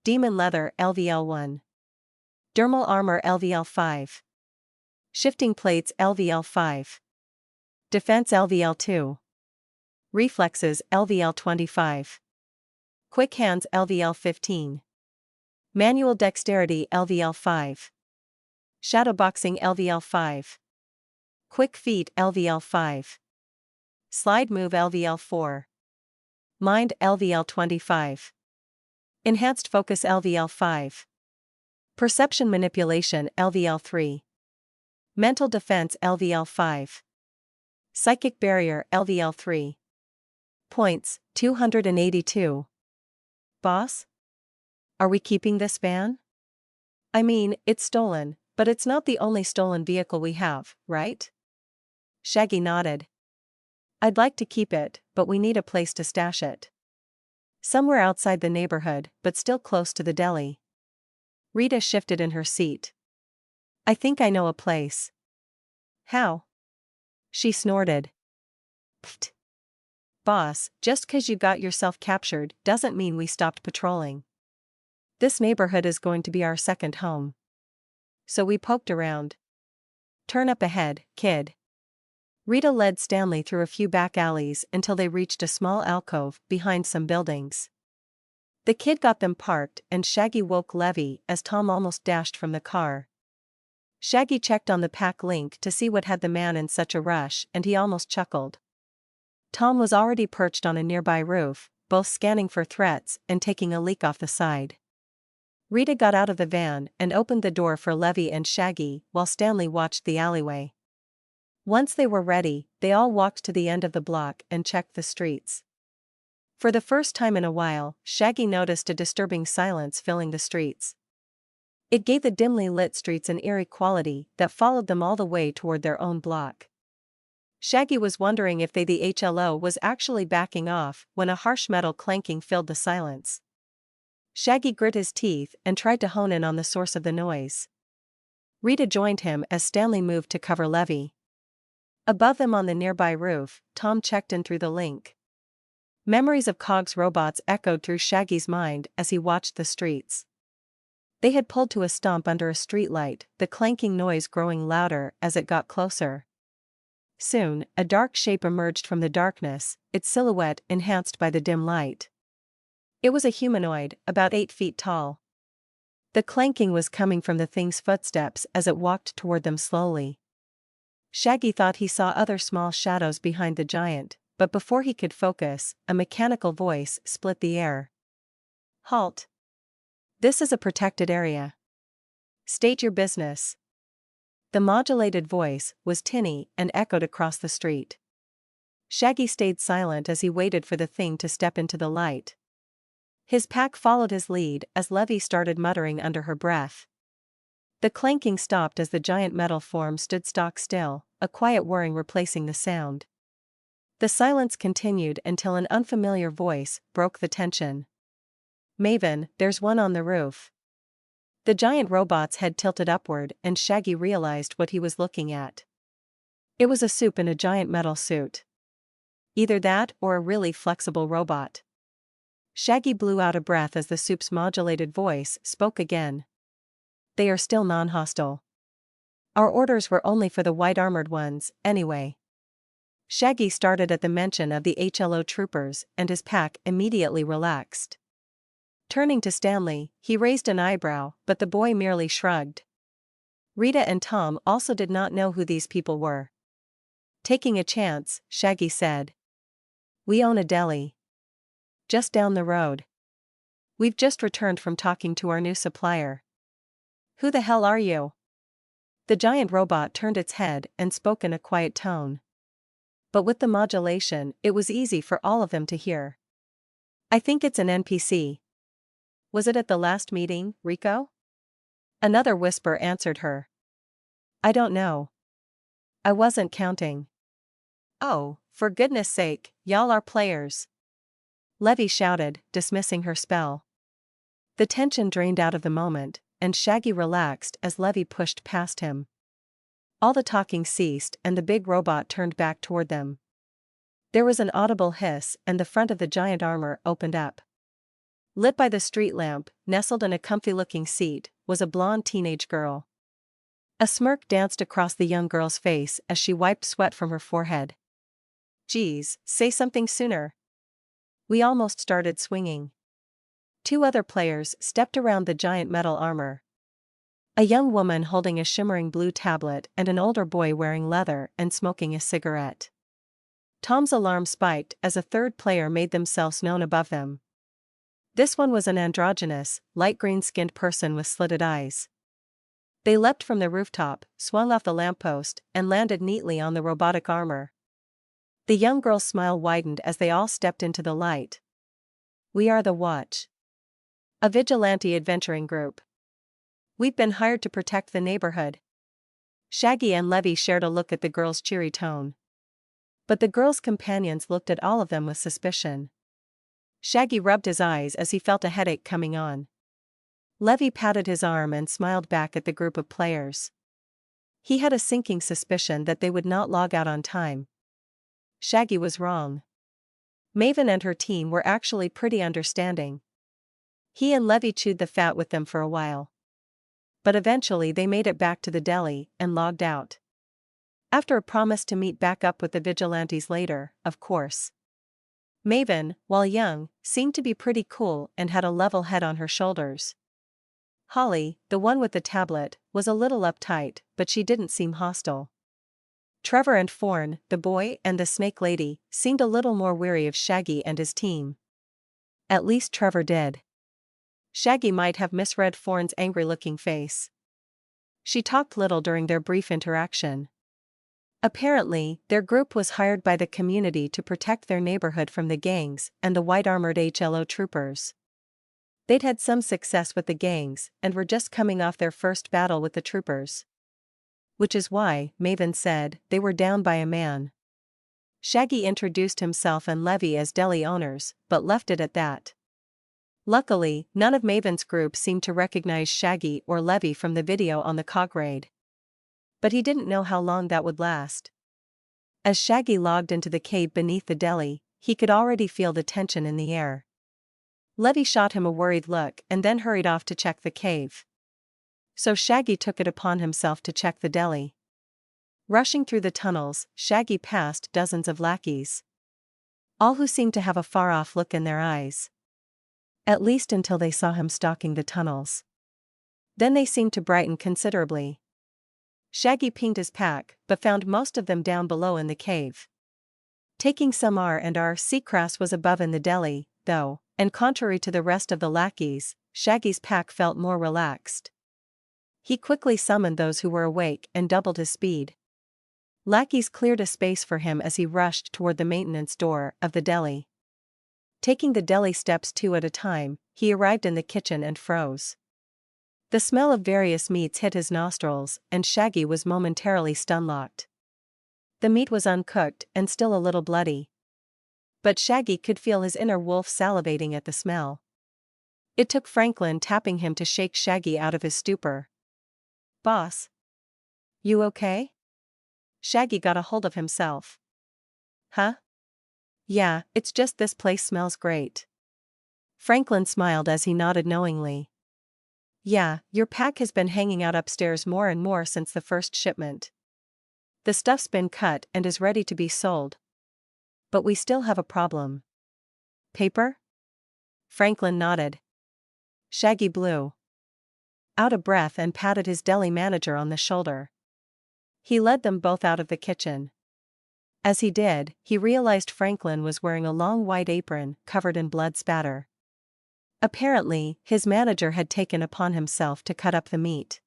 Demon leather LVL1. Dermal armor LVL5. Shifting plates LVL5. Defense LVL2. Reflexes LVL25. Quick hands LVL15. Manual dexterity LVL5. Shadowboxing LVL5. Quick feet LVL5. Slide move LVL4. Mind LVL25. Enhanced focus LVL5. Perception manipulation LVL3. Mental defense LVL5. Psychic barrier LVL3. Points 282. Boss? Are we keeping this van? I mean, it's stolen, but it's not the only stolen vehicle we have, right? Shaggy nodded. I'd like to keep it, but we need a place to stash it. Somewhere outside the neighborhood, but still close to the deli. Rita shifted in her seat. I think I know a place. How? She snorted. Pfft. Boss, just 'cause you got yourself captured doesn't mean we stopped patrolling. This neighborhood is going to be our second home. So we poked around. Turn up ahead, kid. Rita led Stanley through a few back alleys until they reached a small alcove behind some buildings. The kid got them parked and Shaggy woke Levy as Tom almost dashed from the car. Shaggy checked on the pack link to see what had the man in such a rush and he almost chuckled. Tom was already perched on a nearby roof, both scanning for threats and taking a leak off the side. Rita got out of the van and opened the door for Levy and Shaggy while Stanley watched the alleyway. Once they were ready, they all walked to the end of the block and checked the streets. For the first time in a while, Shaggy noticed a disturbing silence filling the streets. It gave the dimly lit streets an eerie quality that followed them all the way toward their own block. Shaggy was wondering if the HLO was actually backing off when a harsh metal clanking filled the silence. Shaggy grit his teeth and tried to hone in on the source of the noise. Rita joined him as Stanley moved to cover Levy. Above them on the nearby roof, Tom checked in through the link. Memories of Cog's robots echoed through Shaggy's mind as he watched the streets. They had pulled to a stomp under a streetlight, the clanking noise growing louder as it got closer. Soon, a dark shape emerged from the darkness, its silhouette enhanced by the dim light. It was a humanoid, about 8 feet tall. The clanking was coming from the thing's footsteps as it walked toward them slowly. Shaggy thought he saw other small shadows behind the giant, but before he could focus, a mechanical voice split the air. "Halt! This is a protected area. State your business." The modulated voice was tinny and echoed across the street. Shaggy stayed silent as he waited for the thing to step into the light. His pack followed his lead as Levy started muttering under her breath. The clanking stopped as the giant metal form stood stock still, a quiet whirring replacing the sound. The silence continued until an unfamiliar voice broke the tension. "Maven, there's one on the roof." The giant robot's head tilted upward and Shaggy realized what he was looking at. It was a soup in a giant metal suit. Either that or a really flexible robot. Shaggy blew out a breath as the soup's modulated voice spoke again. "They are still non-hostile. Our orders were only for the white-armored ones, anyway." Shaggy started at the mention of the HLO troopers and his pack immediately relaxed. Turning to Stanley, he raised an eyebrow, but the boy merely shrugged. Rita and Tom also did not know who these people were. Taking a chance, Shaggy said, "We own a deli. Just down the road. We've just returned from talking to our new supplier." "Who the hell are you?" The giant robot turned its head and spoke in a quiet tone. But with the modulation, it was easy for all of them to hear. "I think it's an NPC. Was it at the last meeting, Rico?" Another whisper answered her. "I don't know. I wasn't counting." "Oh, for goodness sake, y'all are players," Levy shouted, dismissing her spell. The tension drained out of the moment, and Shaggy relaxed as Levy pushed past him. All the talking ceased and the big robot turned back toward them. There was an audible hiss and the front of the giant armor opened up. Lit by the street lamp, nestled in a comfy-looking seat, was a blonde teenage girl. A smirk danced across the young girl's face as she wiped sweat from her forehead. "Geez, say something sooner. We almost started swinging." Two other players stepped around the giant metal armor. A young woman holding a shimmering blue tablet and an older boy wearing leather and smoking a cigarette. Tom's alarm spiked as a third player made themselves known above them. This one was an androgynous, light green-skinned person with slitted eyes. They leapt from the rooftop, swung off the lamppost, and landed neatly on the robotic armor. The young girl's smile widened as they all stepped into the light. "We are the Watch. A vigilante adventuring group. We've been hired to protect the neighborhood." Shaggy and Levy shared a look at the girl's cheery tone. But the girl's companions looked at all of them with suspicion. Shaggy rubbed his eyes as he felt a headache coming on. Levy patted his arm and smiled back at the group of players. He had a sinking suspicion that they would not log out on time. Shaggy was wrong. Maven and her team were actually pretty understanding. He and Levy chewed the fat with them for a while. But eventually they made it back to the deli and logged out. After a promise to meet back up with the vigilantes later, of course. Maven, while young, seemed to be pretty cool and had a level head on her shoulders. Holly, the one with the tablet, was a little uptight, but she didn't seem hostile. Trevor and Forn, the boy and the snake lady, seemed a little more weary of Shaggy and his team. At least Trevor did. Shaggy might have misread Forn's angry-looking face. She talked little during their brief interaction. Apparently, their group was hired by the community to protect their neighborhood from the gangs and the white-armored HLO troopers. They'd had some success with the gangs and were just coming off their first battle with the troopers. Which is why, Maven said, they were down by a man. Shaggy introduced himself and Levy as deli owners, but left it at that. Luckily, none of Maven's group seemed to recognize Shaggy or Levy from the video on the cog raid. But he didn't know how long that would last. As Shaggy logged into the cave beneath the deli, he could already feel the tension in the air. Levy shot him a worried look and then hurried off to check the cave. So Shaggy took it upon himself to check the deli. Rushing through the tunnels, Shaggy passed dozens of lackeys. All who seemed to have a far-off look in their eyes. At least until they saw him stalking the tunnels. Then they seemed to brighten considerably. Shaggy pinged his pack, but found most of them down below in the cave. Taking some R&R, Seacrass was above in the deli, though, and contrary to the rest of the lackeys, Shaggy's pack felt more relaxed. He quickly summoned those who were awake and doubled his speed. Lackeys cleared a space for him as he rushed toward the maintenance door of the deli. Taking the deli steps 2 at a time, he arrived in the kitchen and froze. The smell of various meats hit his nostrils, and Shaggy was momentarily stun-locked. The meat was uncooked and still a little bloody. But Shaggy could feel his inner wolf salivating at the smell. It took Franklin tapping him to shake Shaggy out of his stupor. "Boss? You okay?" Shaggy got a hold of himself. "Huh? Yeah, it's just this place smells great." Franklin smiled as he nodded knowingly. "Yeah, your pack has been hanging out upstairs more and more since the first shipment. The stuff's been cut and is ready to be sold. But we still have a problem." "Paper?" Franklin nodded. Shaggy blew out of breath and patted his deli manager on the shoulder. He led them both out of the kitchen. As he did, he realized Franklin was wearing a long white apron covered in blood spatter. Apparently, his manager had taken upon himself to cut up the meat.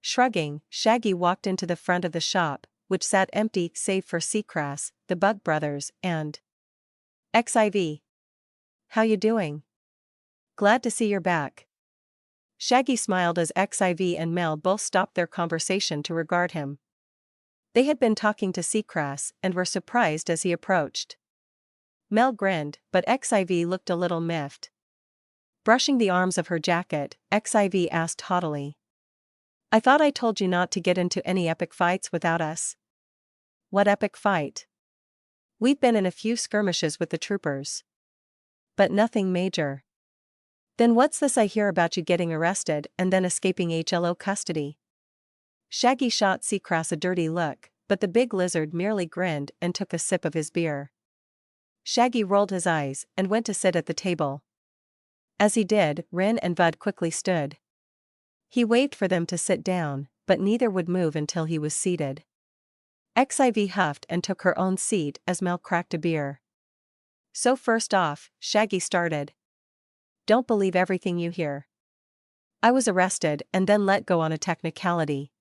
Shrugging, Shaggy walked into the front of the shop, which sat empty save for Seacrass, the Bug Brothers, and XIV. "How you doing? Glad to see you're back." Shaggy smiled as XIV and Mel both stopped their conversation to regard him. They had been talking to Seacrass and were surprised as he approached. Mel grinned, but XIV looked a little miffed. Brushing the arms of her jacket, XIV asked haughtily, "I thought I told you not to get into any epic fights without us." "What epic fight?" "We've been in a few skirmishes with the troopers. But nothing major." "Then what's this I hear about you getting arrested and then escaping HLO custody?" Shaggy shot Seacrass a dirty look, but the big lizard merely grinned and took a sip of his beer. Shaggy rolled his eyes and went to sit at the table. As he did, Rin and Bud quickly stood. He waved for them to sit down, but neither would move until he was seated. XIV huffed and took her own seat as Mel cracked a beer. "So first off," Shaggy started, "don't believe everything you hear. I was arrested and then let go on a technicality.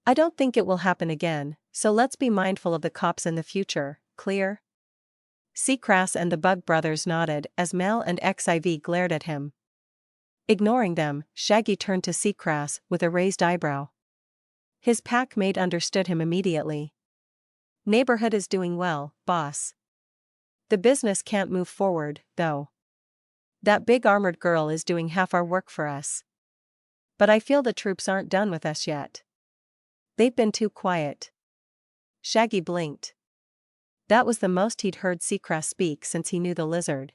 I don't think it will happen again, so let's be mindful of the cops in the future, clear?" Seacrass and the Bug Brothers nodded as Mel and XIV glared at him. Ignoring them, Shaggy turned to Seacrass with a raised eyebrow. His pack mate understood him immediately. "Neighborhood is doing well, boss. The business can't move forward, though. That big armored girl is doing half our work for us. But I feel the troops aren't done with us yet. They've been too quiet." Shaggy blinked. That was the most he'd heard Seacrass speak since he knew the lizard.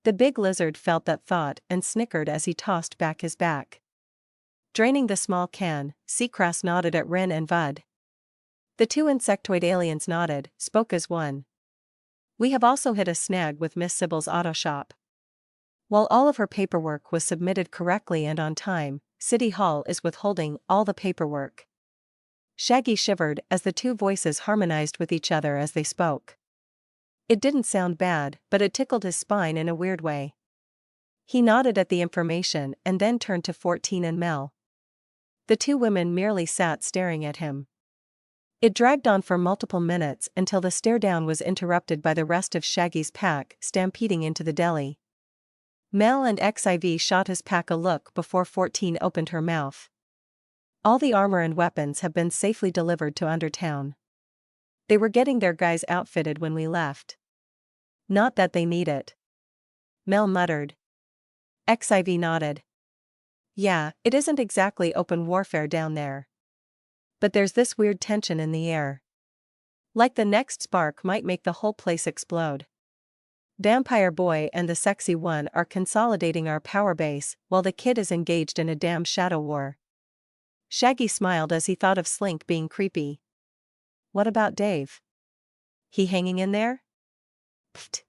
The big lizard felt that thought and snickered as he tossed back his back. Draining the small can, Seacrass nodded at Rin and Bud. The two insectoid aliens nodded, spoke as one. "We have also hit a snag with Miss Sybil's auto shop. While all of her paperwork was submitted correctly and on time, City Hall is withholding all the paperwork." Shaggy shivered as the two voices harmonized with each other as they spoke. It didn't sound bad, but it tickled his spine in a weird way. He nodded at the information and then turned to 14 and Mel. The two women merely sat staring at him. It dragged on for multiple minutes until the stare-down was interrupted by the rest of Shaggy's pack stampeding into the deli. Mel and XIV shot his pack a look before 14 opened her mouth. "All the armor and weapons have been safely delivered to Undertown. They were getting their guys outfitted when we left. Not that they need it." Mel muttered. XIV nodded. "Yeah, it isn't exactly open warfare down there. But there's this weird tension in the air. Like the next spark might make the whole place explode. Vampire Boy and the Sexy One are consolidating our power base while the kid is engaged in a damn shadow war." Shaggy smiled as he thought of Slink being creepy. "What about Dave? He hanging in there?" "Pfft.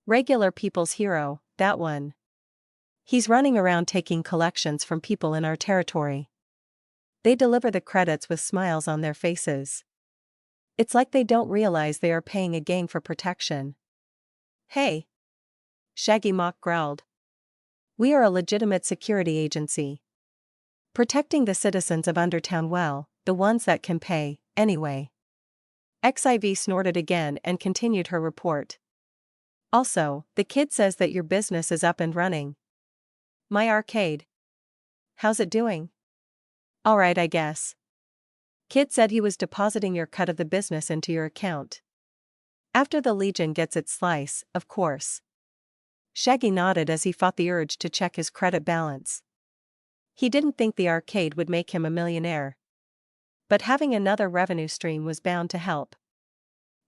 Regular people's hero, that one. He's running around taking collections from people in our territory. They deliver the credits with smiles on their faces." It's like they don't realize they are paying a gang for protection. Hey! Shaggy mock growled. We are a legitimate security agency. Protecting the citizens of Undertown well, the ones that can pay, anyway. XIV snorted again and continued her report. Also, the kid says that your business is up and running. My arcade. How's it doing? Alright, I guess. Kid said he was depositing your cut of the business into your account. After the Legion gets its slice, of course. Shaggy nodded as he fought the urge to check his credit balance. He didn't think the arcade would make him a millionaire. But having another revenue stream was bound to help.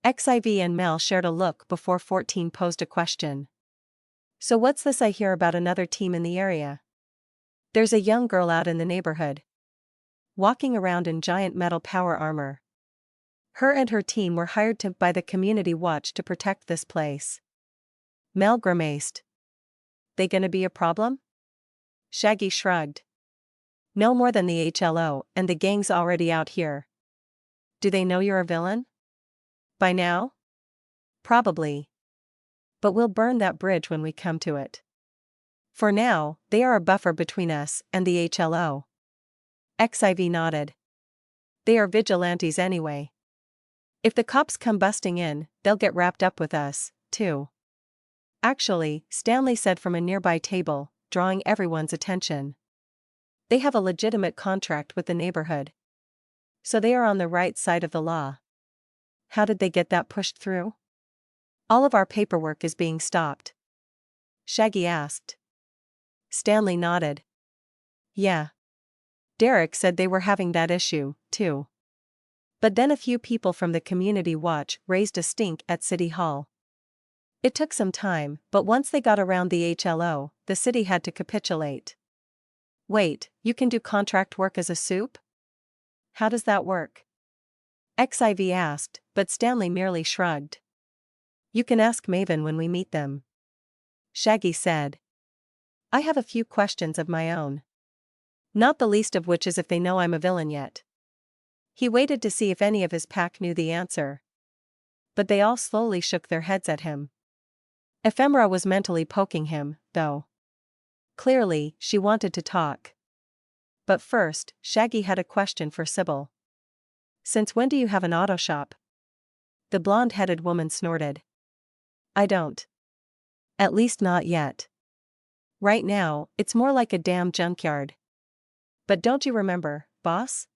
XIV and Mel shared a look before 14 posed a question. So what's this I hear about another team in the area? There's a young girl out in the neighborhood, walking around in giant metal power armor. Her and her team were hired by the community watch to protect this place. Mel grimaced. They gonna be a problem? Shaggy shrugged. No more than the HLO, and the gang's already out here. Do they know you're a villain? By now? Probably. But we'll burn that bridge when we come to it. For now, they are a buffer between us and the HLO. XIV nodded. They are vigilantes anyway. If the cops come busting in, they'll get wrapped up with us, too. Actually, Stanley said from a nearby table, drawing everyone's attention. They have a legitimate contract with the neighborhood. So they are on the right side of the law. How did they get that pushed through? All of our paperwork is being stopped. Shaggy asked. Stanley nodded. Yeah. Derek said they were having that issue, too. But then a few people from the community watch raised a stink at City Hall. It took some time, but once they got around the HLO, the city had to capitulate. Wait, you can do contract work as a soup? How does that work? XIV asked, but Stanley merely shrugged. You can ask Maven when we meet them. Shaggy said. I have a few questions of my own. Not the least of which is if they know I'm a villain yet. He waited to see if any of his pack knew the answer. But they all slowly shook their heads at him. Ephemera was mentally poking him, though. Clearly, she wanted to talk. But first, Shaggy had a question for Sybil. Since when do you have an auto shop? The blonde-headed woman snorted. I don't. At least not yet. Right now, it's more like a damn junkyard. But don't you remember, boss?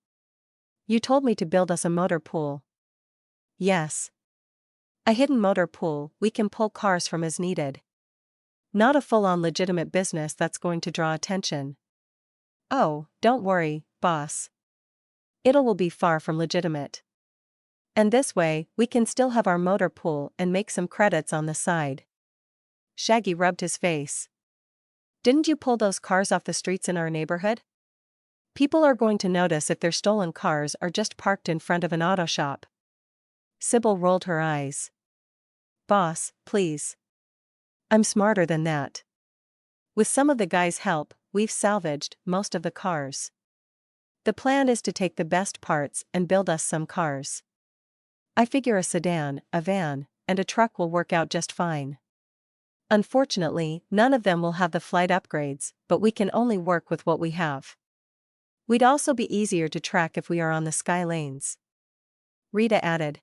You told me to build us a motor pool. Yes. A hidden motor pool we can pull cars from as needed. Not a full-on legitimate business that's going to draw attention. Oh, don't worry, boss. Will be far from legitimate. And this way, we can still have our motor pool and make some credits on the side. Shaggy rubbed his face. Didn't you pull those cars off the streets in our neighborhood? People are going to notice if their stolen cars are just parked in front of an auto shop. Sybil rolled her eyes. Boss, please. I'm smarter than that. With some of the guys' help, we've salvaged most of the cars. The plan is to take the best parts and build us some cars. I figure a sedan, a van, and a truck will work out just fine. Unfortunately, none of them will have the flight upgrades, but we can only work with what we have. We'd also be easier to track if we are on the sky lanes. Rita added.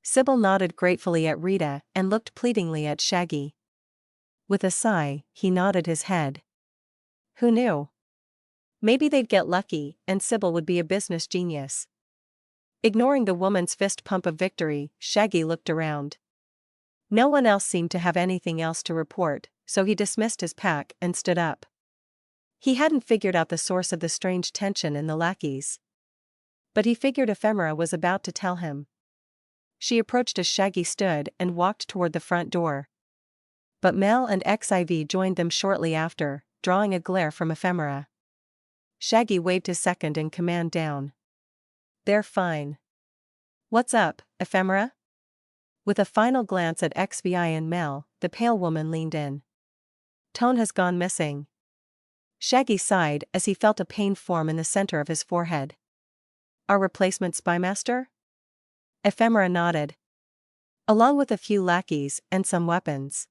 Sybil nodded gratefully at Rita and looked pleadingly at Shaggy. With a sigh, he nodded his head. Who knew? Maybe they'd get lucky, and Sybil would be a business genius. Ignoring the woman's fist pump of victory, Shaggy looked around. No one else seemed to have anything else to report, so he dismissed his pack and stood up. He hadn't figured out the source of the strange tension in the lackeys. But he figured Ephemera was about to tell him. She approached as Shaggy stood and walked toward the front door. But Mel and XIV joined them shortly after, drawing a glare from Ephemera. Shaggy waved his second in command down. They're fine. What's up, Ephemera? With a final glance at XVI and Mel, the pale woman leaned in. Tone has gone missing. Shaggy sighed as he felt a pain form in the center of his forehead. Our replacement spymaster? Ephemera nodded. Along with a few lackeys and some weapons.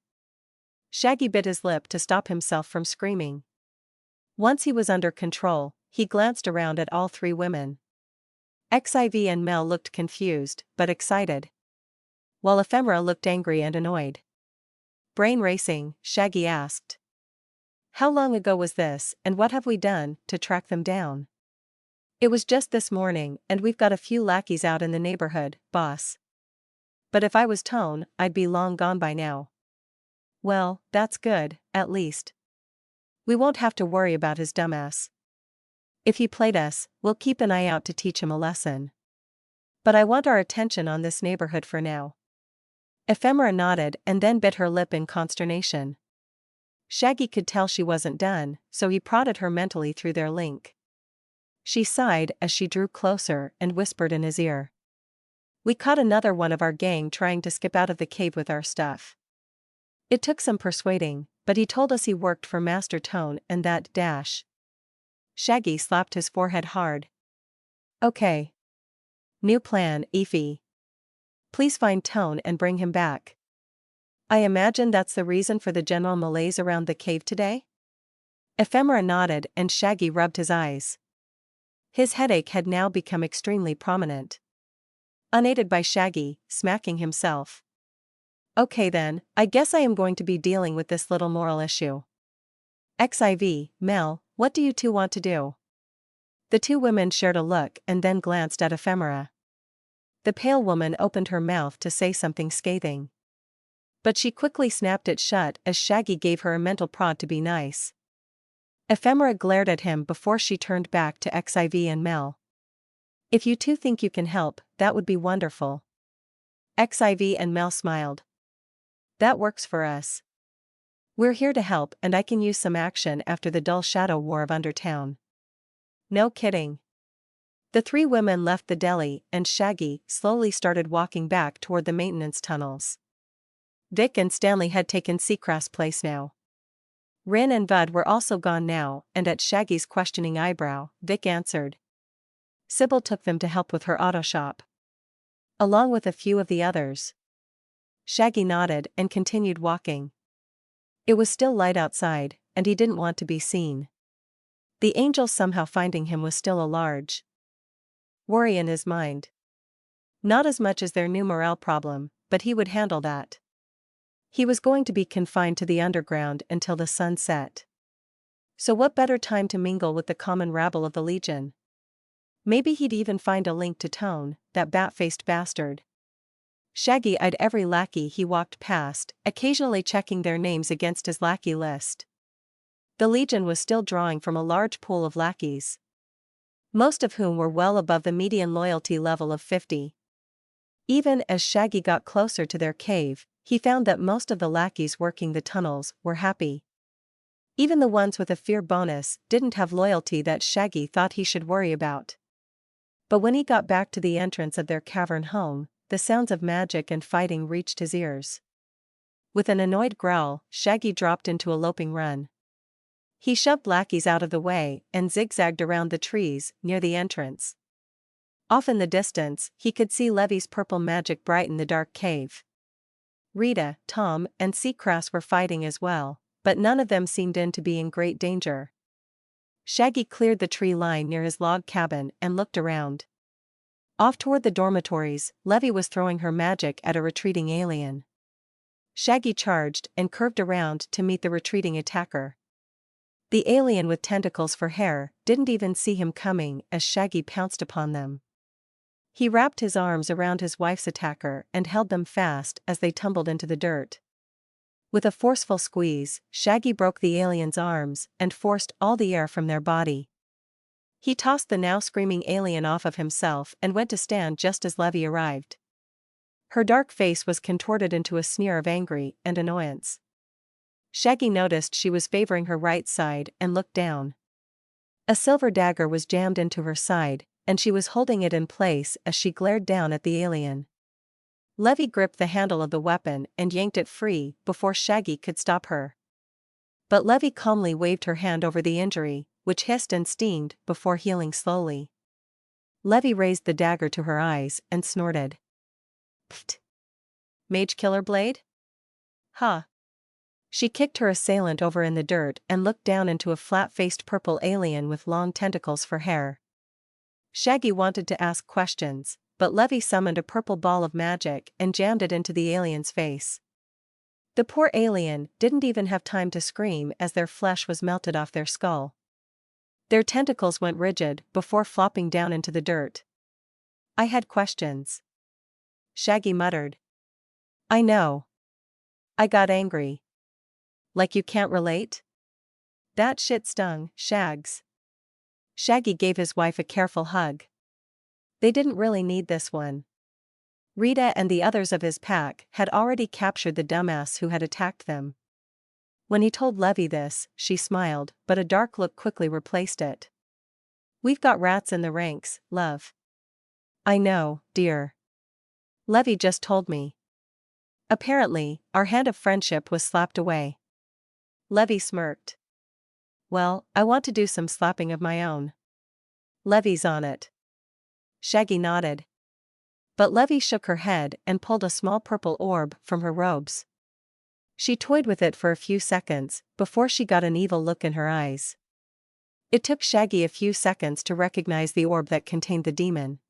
Shaggy bit his lip to stop himself from screaming. Once he was under control, he glanced around at all three women. XIV and Mel looked confused, but excited. While Ephemera looked angry and annoyed. Brain racing, Shaggy asked. How long ago was this, and what have we done to track them down? It was just this morning, and we've got a few lackeys out in the neighborhood, boss. But if I was Tone, I'd be long gone by now. Well, that's good, at least. We won't have to worry about his dumbass. If he played us, we'll keep an eye out to teach him a lesson. But I want our attention on this neighborhood for now. Ephemera nodded and then bit her lip in consternation. Shaggy could tell she wasn't done, so he prodded her mentally through their link. She sighed as she drew closer and whispered in his ear. We caught another one of our gang trying to skip out of the cave with our stuff. It took some persuading, but he told us he worked for Master Tone and that dash. Shaggy slapped his forehead hard. Okay. New plan, Effie. Please find Tone and bring him back. I imagine that's the reason for the general malaise around the cave today? Ephemera nodded and Shaggy rubbed his eyes. His headache had now become extremely prominent. Unaided by Shaggy, smacking himself. Okay then, I guess I am going to be dealing with this little moral issue. XIV, Mel, what do you two want to do? The two women shared a look and then glanced at Ephemera. The pale woman opened her mouth to say something scathing. But she quickly snapped it shut as Shaggy gave her a mental prod to be nice. Ephemera glared at him before she turned back to XIV and Mel. If you two think you can help, that would be wonderful. XIV and Mel smiled. That works for us. We're here to help and I can use some action after the dull shadow war of Undertown. No kidding. The three women left the deli and Shaggy slowly started walking back toward the maintenance tunnels. Vic and Stanley had taken Seacrest's place now. Rin and Bud were also gone now, and at Shaggy's questioning eyebrow, Vic answered. Sybil took them to help with her auto shop. Along with a few of the others. Shaggy nodded and continued walking. It was still light outside, and he didn't want to be seen. The angel somehow finding him was still a large worry in his mind. Not as much as their new morale problem, but he would handle that. He was going to be confined to the underground until the sun set. So what better time to mingle with the common rabble of the Legion? Maybe he'd even find a link to Tone, that bat-faced bastard. Shaggy eyed every lackey he walked past, occasionally checking their names against his lackey list. The Legion was still drawing from a large pool of lackeys. Most of whom were well above the median loyalty level of 50. Even as Shaggy got closer to their cave, he found that most of the lackeys working the tunnels were happy. Even the ones with a fear bonus didn't have loyalty that Shaggy thought he should worry about. But when he got back to the entrance of their cavern home, the sounds of magic and fighting reached his ears. With an annoyed growl, Shaggy dropped into a loping run. He shoved lackeys out of the way and zigzagged around the trees near the entrance. Off in the distance, he could see Levy's purple magic brighten the dark cave. Rita, Tom, and Seacrest were fighting as well, but none of them seemed to be in great danger. Shaggy cleared the tree line near his log cabin and looked around. Off toward the dormitories, Levy was throwing her magic at a retreating alien. Shaggy charged and curved around to meet the retreating attacker. The alien with tentacles for hair didn't even see him coming as Shaggy pounced upon them. He wrapped his arms around his wife's attacker and held them fast as they tumbled into the dirt. With a forceful squeeze, Shaggy broke the alien's arms and forced all the air from their body. He tossed the now screaming alien off of himself and went to stand just as Levy arrived. Her dark face was contorted into a sneer of angry and annoyance. Shaggy noticed she was favoring her right side and looked down. A silver dagger was jammed into her side, and she was holding it in place as she glared down at the alien. Levy gripped the handle of the weapon and yanked it free before Shaggy could stop her. But Levy calmly waved her hand over the injury, which hissed and steamed before healing slowly. Levy raised the dagger to her eyes and snorted. Pfft. Mage killer blade? Huh. She kicked her assailant over in the dirt and looked down into a flat-faced purple alien with long tentacles for hair. Shaggy wanted to ask questions, but Levy summoned a purple ball of magic and jammed it into the alien's face. The poor alien didn't even have time to scream as their flesh was melted off their skull. Their tentacles went rigid before flopping down into the dirt. I had questions. Shaggy muttered. I know. I got angry. Like you can't relate? That shit stung, Shags. Shaggy gave his wife a careful hug. They didn't really need this one. Rita and the others of his pack had already captured the dumbass who had attacked them. When he told Levy this, she smiled, but a dark look quickly replaced it. We've got rats in the ranks, love. I know, dear. Levy just told me. Apparently, our hand of friendship was slapped away. Levy smirked. Well, I want to do some slapping of my own. Levy's on it. Shaggy nodded. But Levy shook her head and pulled a small purple orb from her robes. She toyed with it for a few seconds before she got an evil look in her eyes. It took Shaggy a few seconds to recognize the orb that contained the demon.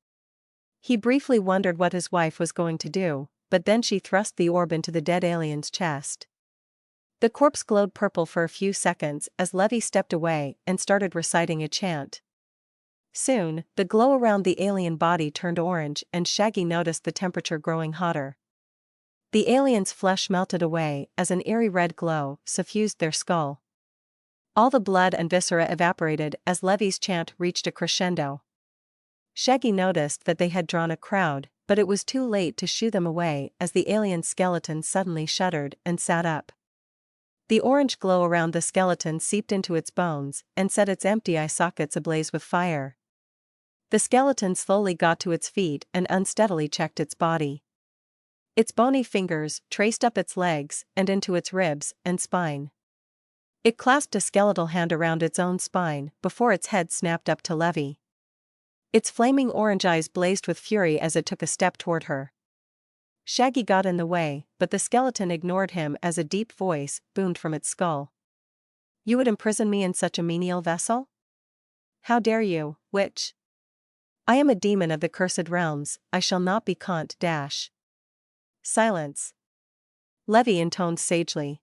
He briefly wondered what his wife was going to do, but then she thrust the orb into the dead alien's chest. The corpse glowed purple for a few seconds as Levy stepped away and started reciting a chant. Soon, the glow around the alien body turned orange and Shaggy noticed the temperature growing hotter. The alien's flesh melted away as an eerie red glow suffused their skull. All the blood and viscera evaporated as Levy's chant reached a crescendo. Shaggy noticed that they had drawn a crowd, but it was too late to shoo them away as the alien skeleton suddenly shuddered and sat up. The orange glow around the skeleton seeped into its bones and set its empty eye sockets ablaze with fire. The skeleton slowly got to its feet and unsteadily checked its body. Its bony fingers traced up its legs and into its ribs and spine. It clasped a skeletal hand around its own spine before its head snapped up to Levy. Its flaming orange eyes blazed with fury as it took a step toward her. Shaggy got in the way, but the skeleton ignored him as a deep voice boomed from its skull. You would imprison me in such a menial vessel? How dare you, witch? I am a demon of the cursed realms, I shall not be caught. Silence. Levy intoned sagely.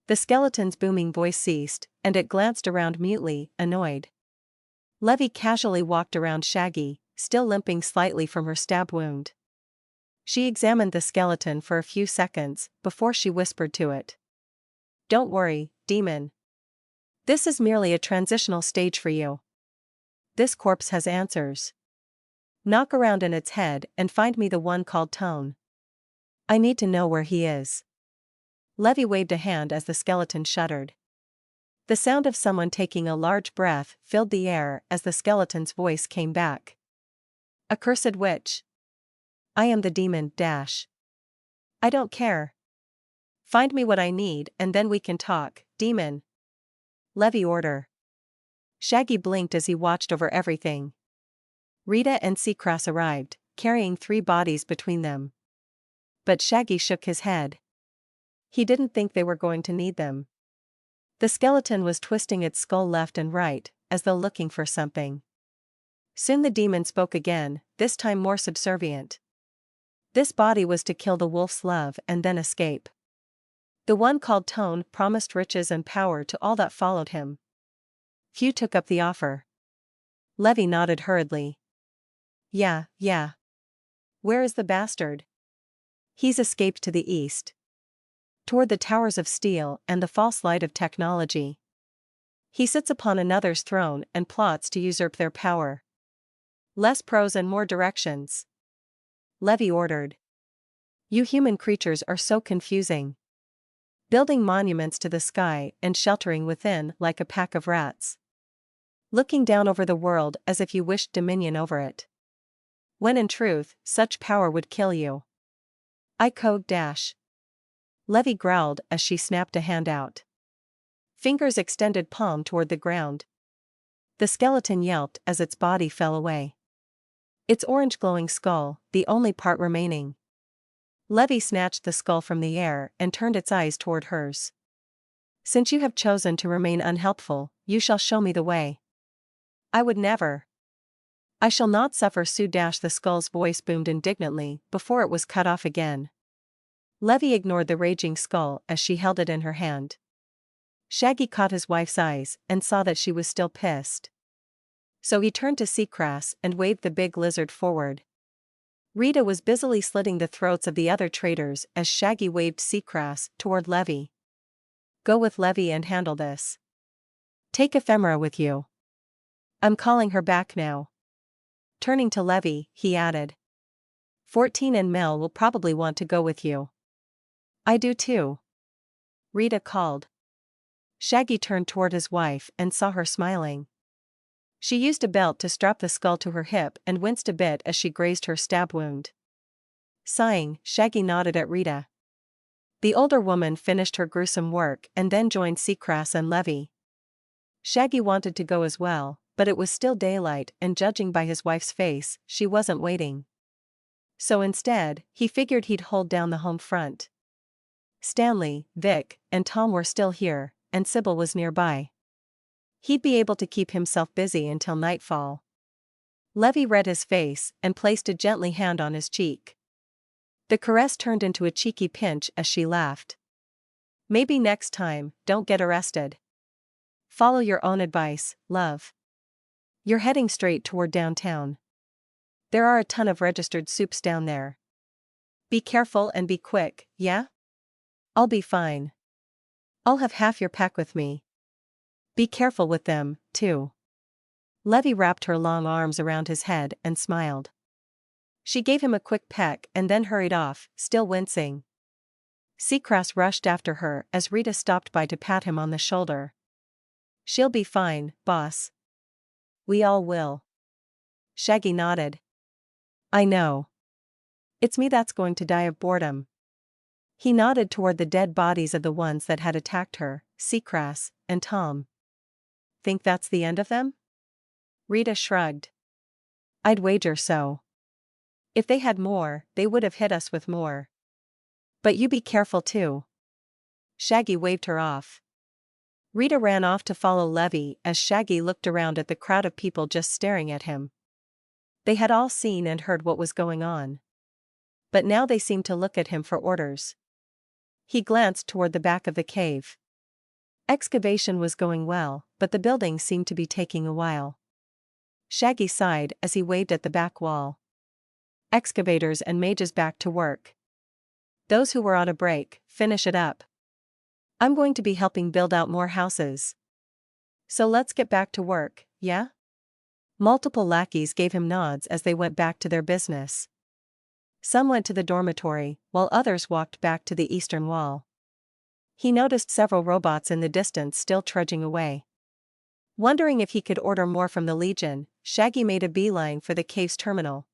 The skeleton's booming voice ceased, and it glanced around mutely, annoyed. Levy casually walked around Shaggy, still limping slightly from her stab wound. She examined the skeleton for a few seconds before she whispered to it. Don't worry, demon. This is merely a transitional stage for you. This corpse has answers. Knock around in its head and find me the one called Tone. I need to know where he is. Levy waved a hand as the skeleton shuddered. The sound of someone taking a large breath filled the air as the skeleton's voice came back. Accursed witch. I am the demon. I don't care. Find me what I need and then we can talk, demon. Levy order. Shaggy blinked as he watched over everything. Rita and Seacross arrived, carrying 3 bodies between them. But Shaggy shook his head. He didn't think they were going to need them. The skeleton was twisting its skull left and right, as though looking for something. Soon the demon spoke again, this time more subservient. This body was to kill the wolf's love and then escape. The one called Tone promised riches and power to all that followed him. Few took up the offer. Levy nodded hurriedly. Yeah. Where is the bastard? He's escaped to the east. Toward the towers of steel and the false light of technology. He sits upon another's throne and plots to usurp their power. Less prose and more directions. Levy ordered. You human creatures are so confusing. Building monuments to the sky and sheltering within like a pack of rats. Looking down over the world as if you wished dominion over it. When in truth, such power would kill you. I code dash. Levy growled as she snapped a hand out. Fingers extended palm toward the ground. The skeleton yelped as its body fell away. Its orange glowing skull, the only part remaining, Levi snatched the skull from the air and turned its eyes toward hers. Since you have chosen to remain unhelpful, you shall show me the way. I would never. I shall not suffer. The skull's voice boomed indignantly before it was cut off again. Levi ignored the raging skull as she held it in her hand. Shaggy caught his wife's eyes and saw that she was still pissed. So he turned to Seacrass and waved the big lizard forward. Rita was busily slitting the throats of the other traitors as Shaggy waved Seacrass toward Levi. Go with Levi and handle this. Take Ephemera with you. I'm calling her back now. Turning to Levi, he added. 14 and Mel will probably want to go with you. I do too. Rita called. Shaggy turned toward his wife and saw her smiling. She used a belt to strap the skull to her hip and winced a bit as she grazed her stab wound. Sighing, Shaggy nodded at Rita. The older woman finished her gruesome work and then joined Seacrass and Levi. Shaggy wanted to go as well, but it was still daylight and judging by his wife's face, she wasn't waiting. So instead, he figured he'd hold down the home front. Stanley, Vic, and Tom were still here, and Sybil was nearby. He'd be able to keep himself busy until nightfall. Levi read his face and placed a gently hand on his cheek. The caress turned into a cheeky pinch as she laughed. Maybe next time, don't get arrested. Follow your own advice, love. You're heading straight toward downtown. There are a ton of registered soups down there. Be careful and be quick, yeah? I'll be fine. I'll have half your pack with me. Be careful with them, too. Levi wrapped her long arms around his head and smiled. She gave him a quick peck and then hurried off, still wincing. Seacrass rushed after her as Rita stopped by to pat him on the shoulder. She'll be fine, boss. We all will. Shaggy nodded. I know. It's me that's going to die of boredom. He nodded toward the dead bodies of the ones that had attacked her, Seacrass, and Tom. Think that's the end of them? Rita shrugged. I'd wager so. If they had more, they would have hit us with more. But you be careful too. Shaggy waved her off. Rita ran off to follow Levi as Shaggy looked around at the crowd of people just staring at him. They had all seen and heard what was going on. But now they seemed to look at him for orders. He glanced toward the back of the cave. Excavation was going well, but the building seemed to be taking a while. Shaggy sighed as he waved at the back wall. Excavators and mages back to work. Those who were on a break, finish it up. I'm going to be helping build out more houses. So let's get back to work, yeah? Multiple lackeys gave him nods as they went back to their business. Some went to the dormitory, while others walked back to the eastern wall. He noticed several robots in the distance still trudging away. Wondering if he could order more from the Legion, Shaggy made a beeline for the cave's terminal.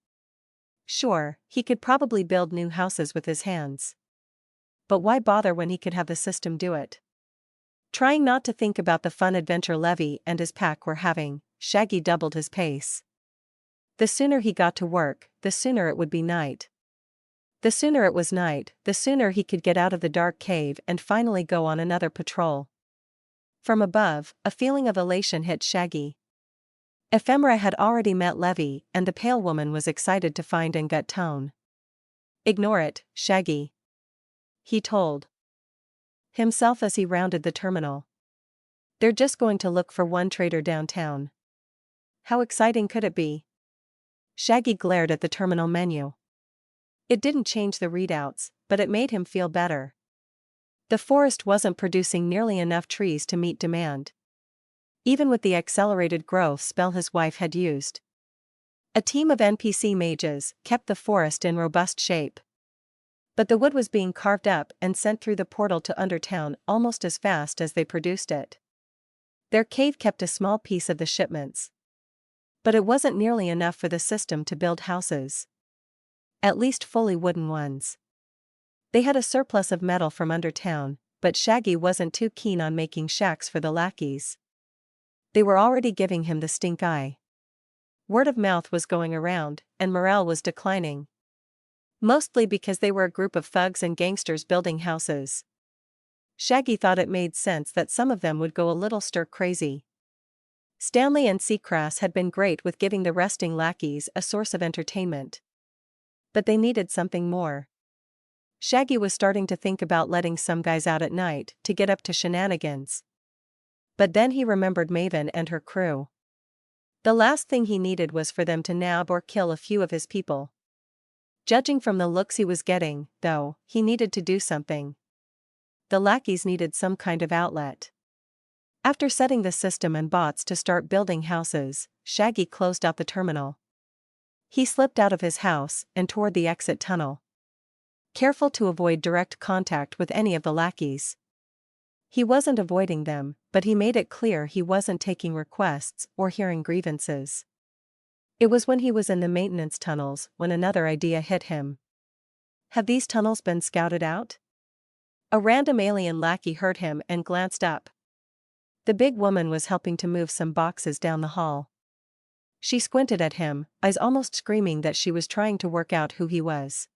Sure, he could probably build new houses with his hands. But why bother when he could have the system do it? Trying not to think about the fun adventure Levi and his pack were having, Shaggy doubled his pace. The sooner he got to work, the sooner it would be night. The sooner it was night, the sooner he could get out of the dark cave and finally go on another patrol. From above, a feeling of elation hit Shaggy. Ephemera had already met Levi and the pale woman was excited to find and get Tone. Ignore it, Shaggy. He told himself as he rounded the terminal. They're just going to look for one traitor downtown. How exciting could it be? Shaggy glared at the terminal menu. It didn't change the readouts, but it made him feel better. The forest wasn't producing nearly enough trees to meet demand. Even with the accelerated growth spell his wife had used. A team of NPC mages kept the forest in robust shape. But the wood was being carved up and sent through the portal to Undertown almost as fast as they produced it. Their cave kept a small piece of the shipments. But it wasn't nearly enough for the system to build houses. At least fully wooden ones. They had a surplus of metal from Undertown, but Shaggy wasn't too keen on making shacks for the lackeys. They were already giving him the stink eye. Word of mouth was going around, and morale was declining. Mostly because they were a group of thugs and gangsters building houses. Shaggy thought it made sense that some of them would go a little stir-crazy. Stanley and Seacrass had been great with giving the resting lackeys a source of entertainment. But they needed something more. Shaggy was starting to think about letting some guys out at night to get up to shenanigans. But then he remembered Maven and her crew. The last thing he needed was for them to nab or kill a few of his people. Judging from the looks he was getting, though, he needed to do something. The lackeys needed some kind of outlet. After setting the system and bots to start building houses, Shaggy closed out the terminal. He slipped out of his house and toward the exit tunnel, careful to avoid direct contact with any of the lackeys. He wasn't avoiding them, but he made it clear he wasn't taking requests or hearing grievances. It was when he was in the maintenance tunnels when another idea hit him. Have these tunnels been scouted out? A random alien lackey heard him and glanced up. The big woman was helping to move some boxes down the hall. She squinted at him, eyes almost screaming that she was trying to work out who he was.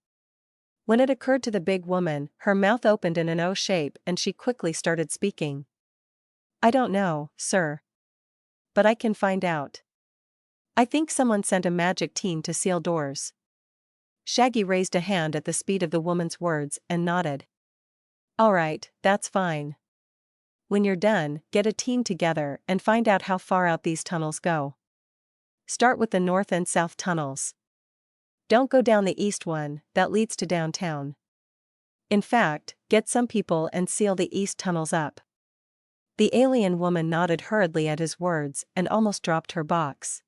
When it occurred to the big woman, her mouth opened in an O shape and she quickly started speaking. I don't know, sir. But I can find out. I think someone sent a magic team to seal doors. Shaggy raised a hand at the speed of the woman's words and nodded. All right, that's fine. When you're done, get a team together and find out how far out these tunnels go. Start with the north and south tunnels. Don't go down the east one, that leads to downtown. In fact, get some people and seal the east tunnels up. The alien woman nodded hurriedly at his words and almost dropped her box.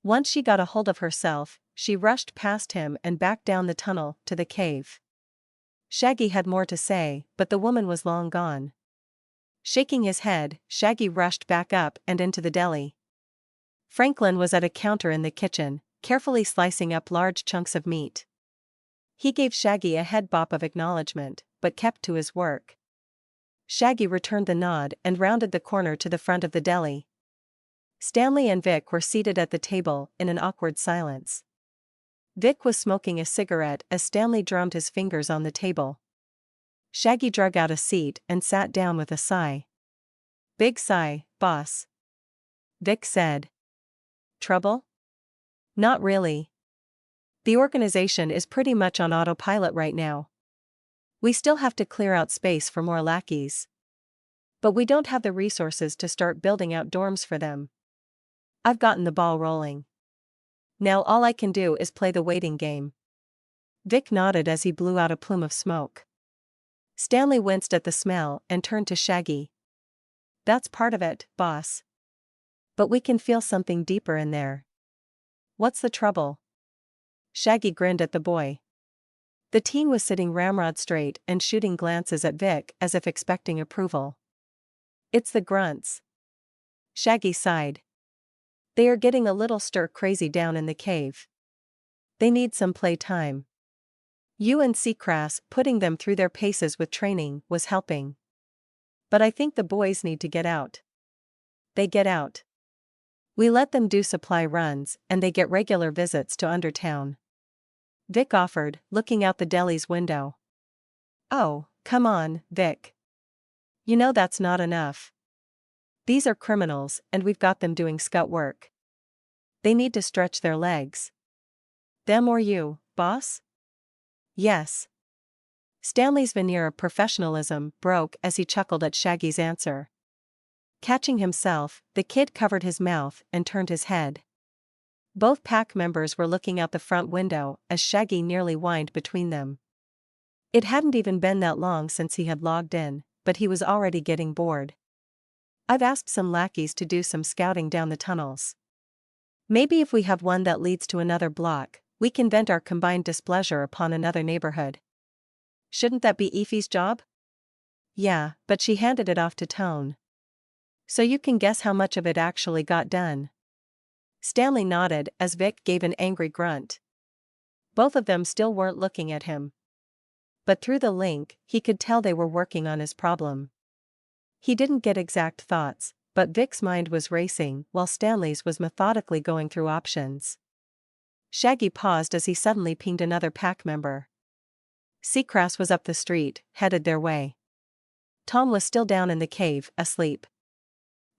Once she got a hold of herself, she rushed past him and back down the tunnel to the cave. Shaggy had more to say, but the woman was long gone. Shaking his head, Shaggy rushed back up and into the deli. Franklin was at a counter in the kitchen, carefully slicing up large chunks of meat. He gave Shaggy a head bop of acknowledgement, but kept to his work. Shaggy returned the nod and rounded the corner to the front of the deli. Stanley and Vic were seated at the table in an awkward silence. Vic was smoking a cigarette as Stanley drummed his fingers on the table. Shaggy drug out a seat and sat down with a sigh. Big sigh, boss. Vic said. Trouble? Not really. The organization is pretty much on autopilot right now. We still have to clear out space for more lackeys. But we don't have the resources to start building out dorms for them. I've gotten the ball rolling. Now all I can do is play the waiting game. Vic nodded as he blew out a plume of smoke. Stanley winced at the smell and turned to Shaggy. That's part of it, boss. But we can feel something deeper in there. What's the trouble? Shaggy grinned at the boy. The teen was sitting ramrod straight and shooting glances at Vic as if expecting approval. It's the grunts. Shaggy sighed. They are getting a little stir-crazy down in the cave. They need some playtime. You and Seacrass putting them through their paces with training was helping. But I think the boys need to get out. They get out. We let them do supply runs and they get regular visits to Undertown. Vic offered, looking out the deli's window. Oh, come on, Vic. You know that's not enough. These are criminals and we've got them doing scout work. They need to stretch their legs. Them or you, boss? Yes. Stanley's veneer of professionalism broke as he chuckled at Shaggy's answer. Catching himself, the kid covered his mouth and turned his head. Both pack members were looking out the front window as Shaggy nearly whined between them. It hadn't even been that long since he had logged in, but he was already getting bored. I've asked some lackeys to do some scouting down the tunnels. Maybe if we have one that leads to another block, we can vent our combined displeasure upon another neighborhood. Shouldn't that be Effie's job? Yeah, but she handed it off to Tone. So you can guess how much of it actually got done. Stanley nodded as Vic gave an angry grunt. Both of them still weren't looking at him. But through the link, he could tell they were working on his problem. He didn't get exact thoughts, but Vic's mind was racing while Stanley's was methodically going through options. Shaggy paused as he suddenly pinged another pack member. Seacrest was up the street, headed their way. Tom was still down in the cave, asleep.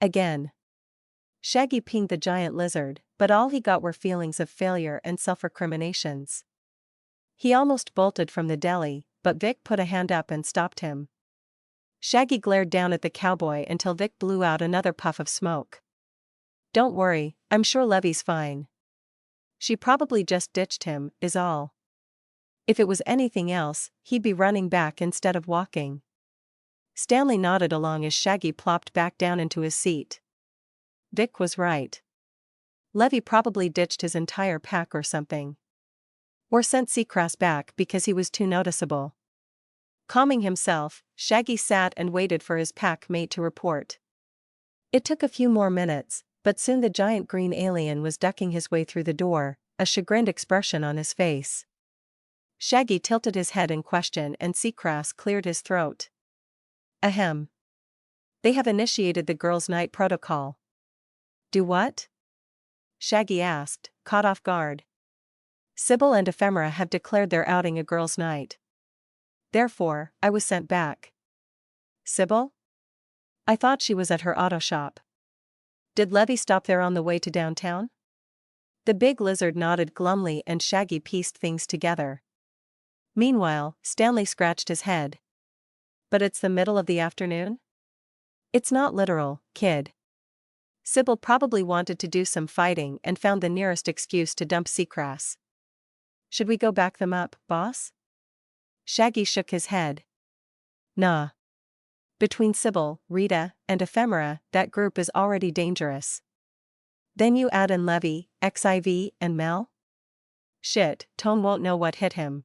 Again. Shaggy pinged the giant lizard, but all he got were feelings of failure and self-recriminations. He almost bolted from the deli, but Vic put a hand up and stopped him. Shaggy glared down at the cowboy until Vic blew out another puff of smoke. "Don't worry, I'm sure Levy's fine. She probably just ditched him, is all. If it was anything else, he'd be running back instead of walking." Stanley nodded along as Shaggy plopped back down into his seat. Vic was right. Levy probably ditched his entire pack or something. Or sent Seacrest back because he was too noticeable. Calming himself, Shaggy sat and waited for his pack mate to report. It took a few more minutes, but soon the giant green alien was ducking his way through the door, a chagrined expression on his face. Shaggy tilted his head in question and Seacrest cleared his throat. "Ahem. They have initiated the girls' night protocol." "Do what?" Shaggy asked, caught off guard. "Sybil and Ephemera have declared they're outing a girls' night. Therefore, I was sent back." "Sybil? I thought she was at her auto shop. Did Levy stop there on the way to downtown?" The big lizard nodded glumly and Shaggy pieced things together. Meanwhile, Stanley scratched his head. "But it's the middle of the afternoon?" "It's not literal, kid. Sybil probably wanted to do some fighting and found the nearest excuse to dump Seacrest." "Should we go back them up, boss?" Shaggy shook his head. "Nah. Between Sybil, Rita, and Ephemera, that group is already dangerous. Then you add in Levy, XIV, and Mel? Shit, Tone won't know what hit him.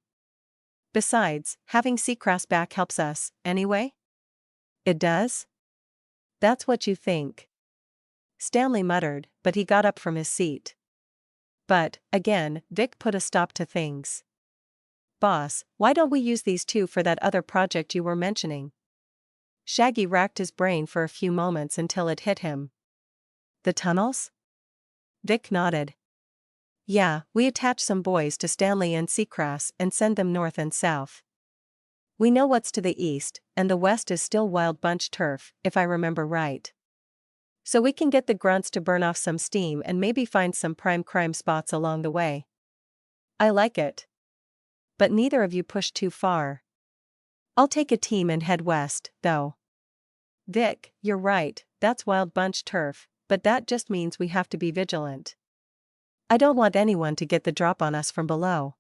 Besides, having Seacrest back helps us, anyway?" "It does? That's what you think." Stanley muttered, but he got up from his seat. But, again, Vic put a stop to things. "Boss, why don't we use these two for that other project you were mentioning?" Shaggy racked his brain for a few moments until it hit him. "The tunnels?" Vic nodded. "Yeah, we attach some boys to Stanley and Seacrest and send them north and south. We know what's to the east, and the west is still wild bunch turf, if I remember right. So we can get the grunts to burn off some steam and maybe find some prime crime spots along the way." "I like it. But neither of you push too far. I'll take a team and head west, though." "Vic, you're right, that's wild bunch turf, but that just means we have to be vigilant. I don't want anyone to get the drop on us from below."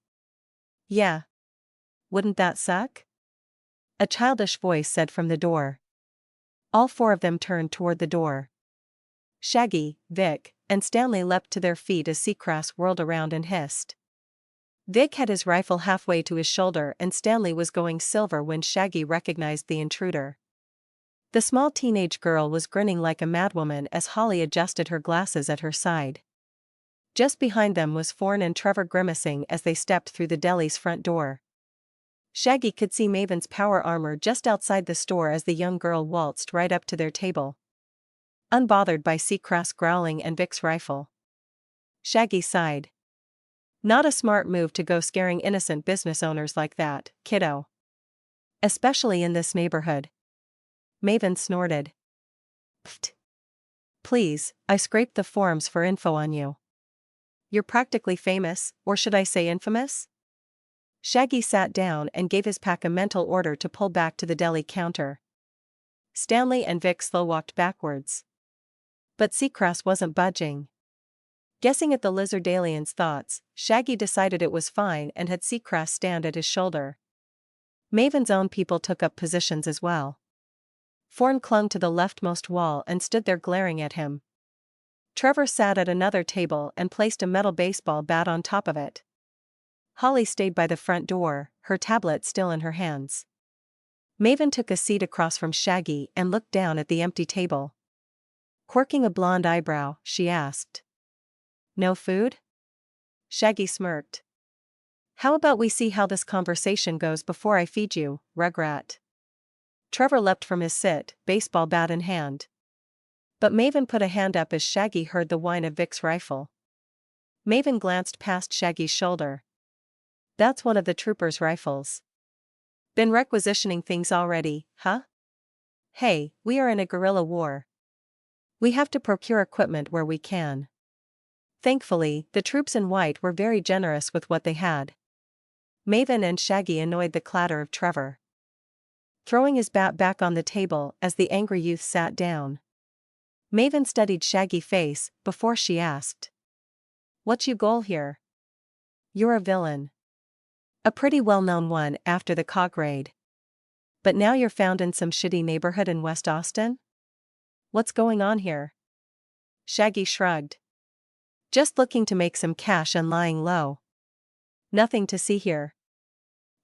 "Yeah. Wouldn't that suck?" a childish voice said from the door. All four of them turned toward the door. Shaggy, Vic, and Stanley leapt to their feet as Seacrest whirled around and hissed. Vic had his rifle halfway to his shoulder and Stanley was going silver when Shaggy recognized the intruder. The small teenage girl was grinning like a madwoman as Holly adjusted her glasses at her side. Just behind them was Fawn and Trevor grimacing as they stepped through the deli's front door. Shaggy could see Maven's power armor just outside the store as the young girl waltzed right up to their table. Unbothered by Seacrest growling and Vic's rifle. Shaggy sighed. "Not a smart move to go scaring innocent business owners like that, kiddo. Especially in this neighborhood." Maven snorted. "Pfft. Please, I scraped the forums for info on you. You're practically famous, or should I say infamous?" Shaggy sat down and gave his pack a mental order to pull back to the deli counter. Stanley and Vic slow-walked backwards. But Seacrest wasn't budging. Guessing at the lizard alien's thoughts, Shaggy decided it was fine and had Seacrest stand at his shoulder. Maven's own people took up positions as well. Fawn clung to the leftmost wall and stood there glaring at him. Trevor sat at another table and placed a metal baseball bat on top of it. Holly stayed by the front door, her tablet still in her hands. Maven took a seat across from Shaggy and looked down at the empty table. Quirking a blonde eyebrow, she asked. "No food?" Shaggy smirked. "How about we see how this conversation goes before I feed you, Rugrat?" Trevor leapt from his sit, baseball bat in hand. But Maven put a hand up as Shaggy heard the whine of Vic's rifle. Maven glanced past Shaggy's shoulder. That's one of the troopers' rifles. Been requisitioning things already, huh? Hey, we are in a guerrilla war. We have to procure equipment where we can. Thankfully, the troops in white were very generous with what they had. Maven and Shaggy annoyed the clatter of Trevor, throwing his bat back on the table as the angry youth sat down. Maven studied Shaggy's face before she asked, "What's your goal here?" "You're a villain. A pretty well-known one after the COG raid. But now you're found in some shitty neighborhood in West Austin? What's going on here?" Shaggy shrugged. "Just looking to make some cash and lying low. Nothing to see here."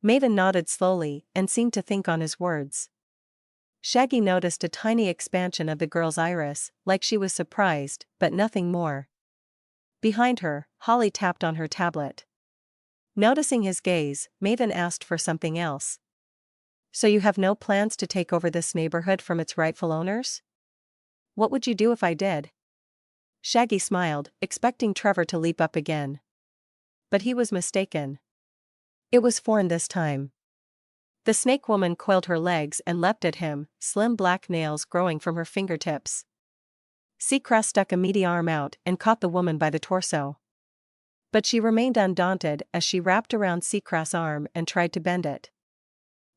Maven nodded slowly and seemed to think on his words. Shaggy noticed a tiny expansion of the girl's iris, like she was surprised, but nothing more. Behind her, Holly tapped on her tablet. Noticing his gaze, Maven asked for something else. "So you have no plans to take over this neighborhood from its rightful owners?" "What would you do if I did?" Shaggy smiled, expecting Trevor to leap up again. But he was mistaken. It was Forn this time. The snake woman coiled her legs and leapt at him, slim black nails growing from her fingertips. Seacrest stuck a meaty arm out and caught the woman by the torso. But she remained undaunted as she wrapped around Seacrest's arm and tried to bend it.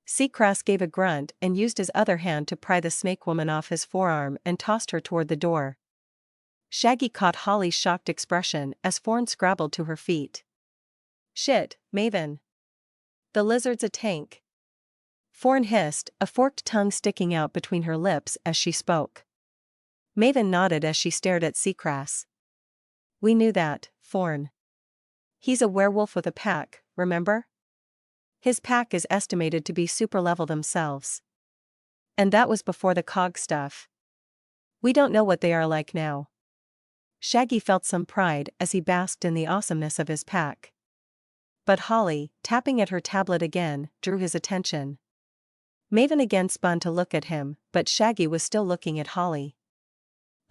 Seacrest gave a grunt and used his other hand to pry the snake woman off his forearm and tossed her toward the door. Shaggy caught Holly's shocked expression as Forn scrabbled to her feet. "Shit, Maven. The lizard's a tank." Forn hissed, a forked tongue sticking out between her lips as she spoke. Maven nodded as she stared at Seacrest. "We knew that, Forn. He's a werewolf with a pack, remember? His pack is estimated to be super level themselves. And that was before the COG stuff. We don't know what they are like now." Shaggy felt some pride as he basked in the awesomeness of his pack. But Holly, tapping at her tablet again, drew his attention. Maven again spun to look at him, but Shaggy was still looking at Holly.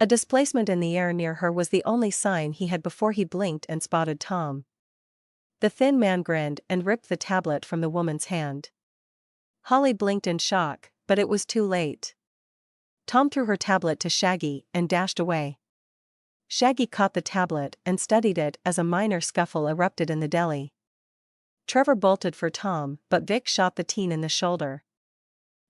A displacement in the air near her was the only sign he had before he blinked and spotted Tom. The thin man grinned and ripped the tablet from the woman's hand. Holly blinked in shock, but it was too late. Tom threw her tablet to Shaggy and dashed away. Shaggy caught the tablet and studied it as a minor scuffle erupted in the deli. Trevor bolted for Tom, but Vic shot the teen in the shoulder.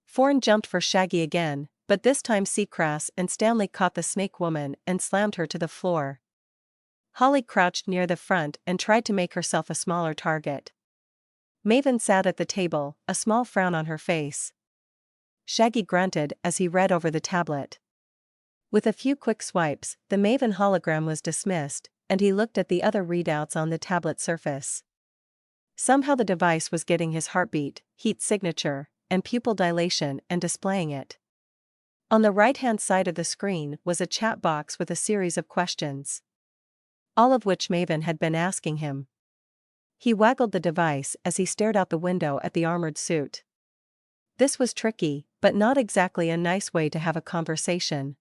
Forn jumped for Shaggy again, but this time Seacrest and Stanley caught the snake woman and slammed her to the floor. Holly crouched near the front and tried to make herself a smaller target. Maven sat at the table, a small frown on her face. Shaggy grunted as he read over the tablet. With a few quick swipes, the Maven hologram was dismissed, and he looked at the other readouts on the tablet surface. Somehow the device was getting his heartbeat, heat signature, and pupil dilation and displaying it. On the right-hand side of the screen was a chat box with a series of questions, all of which Maven had been asking him. He waggled the device as he stared out the window at the armored suit. This was tricky, but not exactly a nice way to have a conversation.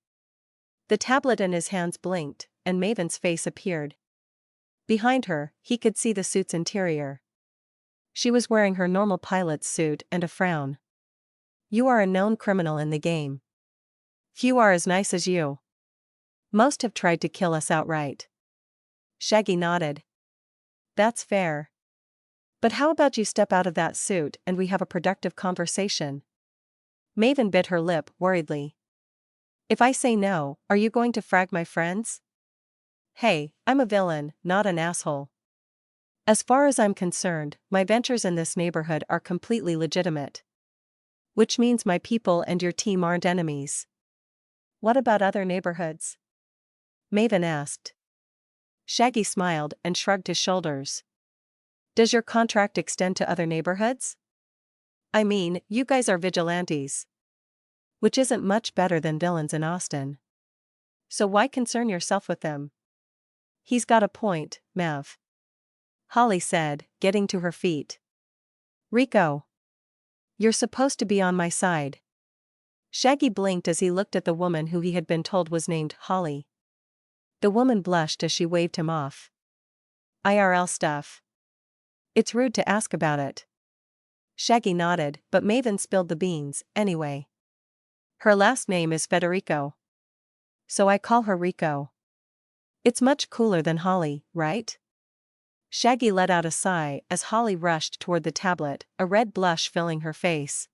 The tablet in his hands blinked, and Maven's face appeared. Behind her, he could see the suit's interior. She was wearing her normal pilot's suit and a frown. "You are a known criminal in the game. Few are as nice as you. Most have tried to kill us outright." Shaggy nodded. "That's fair. But how about you step out of that suit and we have a productive conversation?" Maven bit her lip worriedly. "If I say no, are you going to frag my friends?" "Hey, I'm a villain, not an asshole. As far as I'm concerned, my ventures in this neighborhood are completely legitimate. Which means my people and your team aren't enemies." "What about other neighborhoods?" Maven asked. Shaggy smiled and shrugged his shoulders. "Does your contract extend to other neighborhoods? I mean, you guys are vigilantes. Which isn't much better than villains in Austin. So why concern yourself with them?" "He's got a point, Mav," Holly said, getting to her feet. "Rico. You're supposed to be on my side." Shaggy blinked as he looked at the woman who he had been told was named Holly. The woman blushed as she waved him off. IRL stuff. It's rude to ask about it. Shaggy nodded, but Maven spilled the beans, anyway. Her last name is Federico. So I call her Rico. It's much cooler than Holly, right? Shaggy let out a sigh as Holly rushed toward the tablet, a red blush filling her face.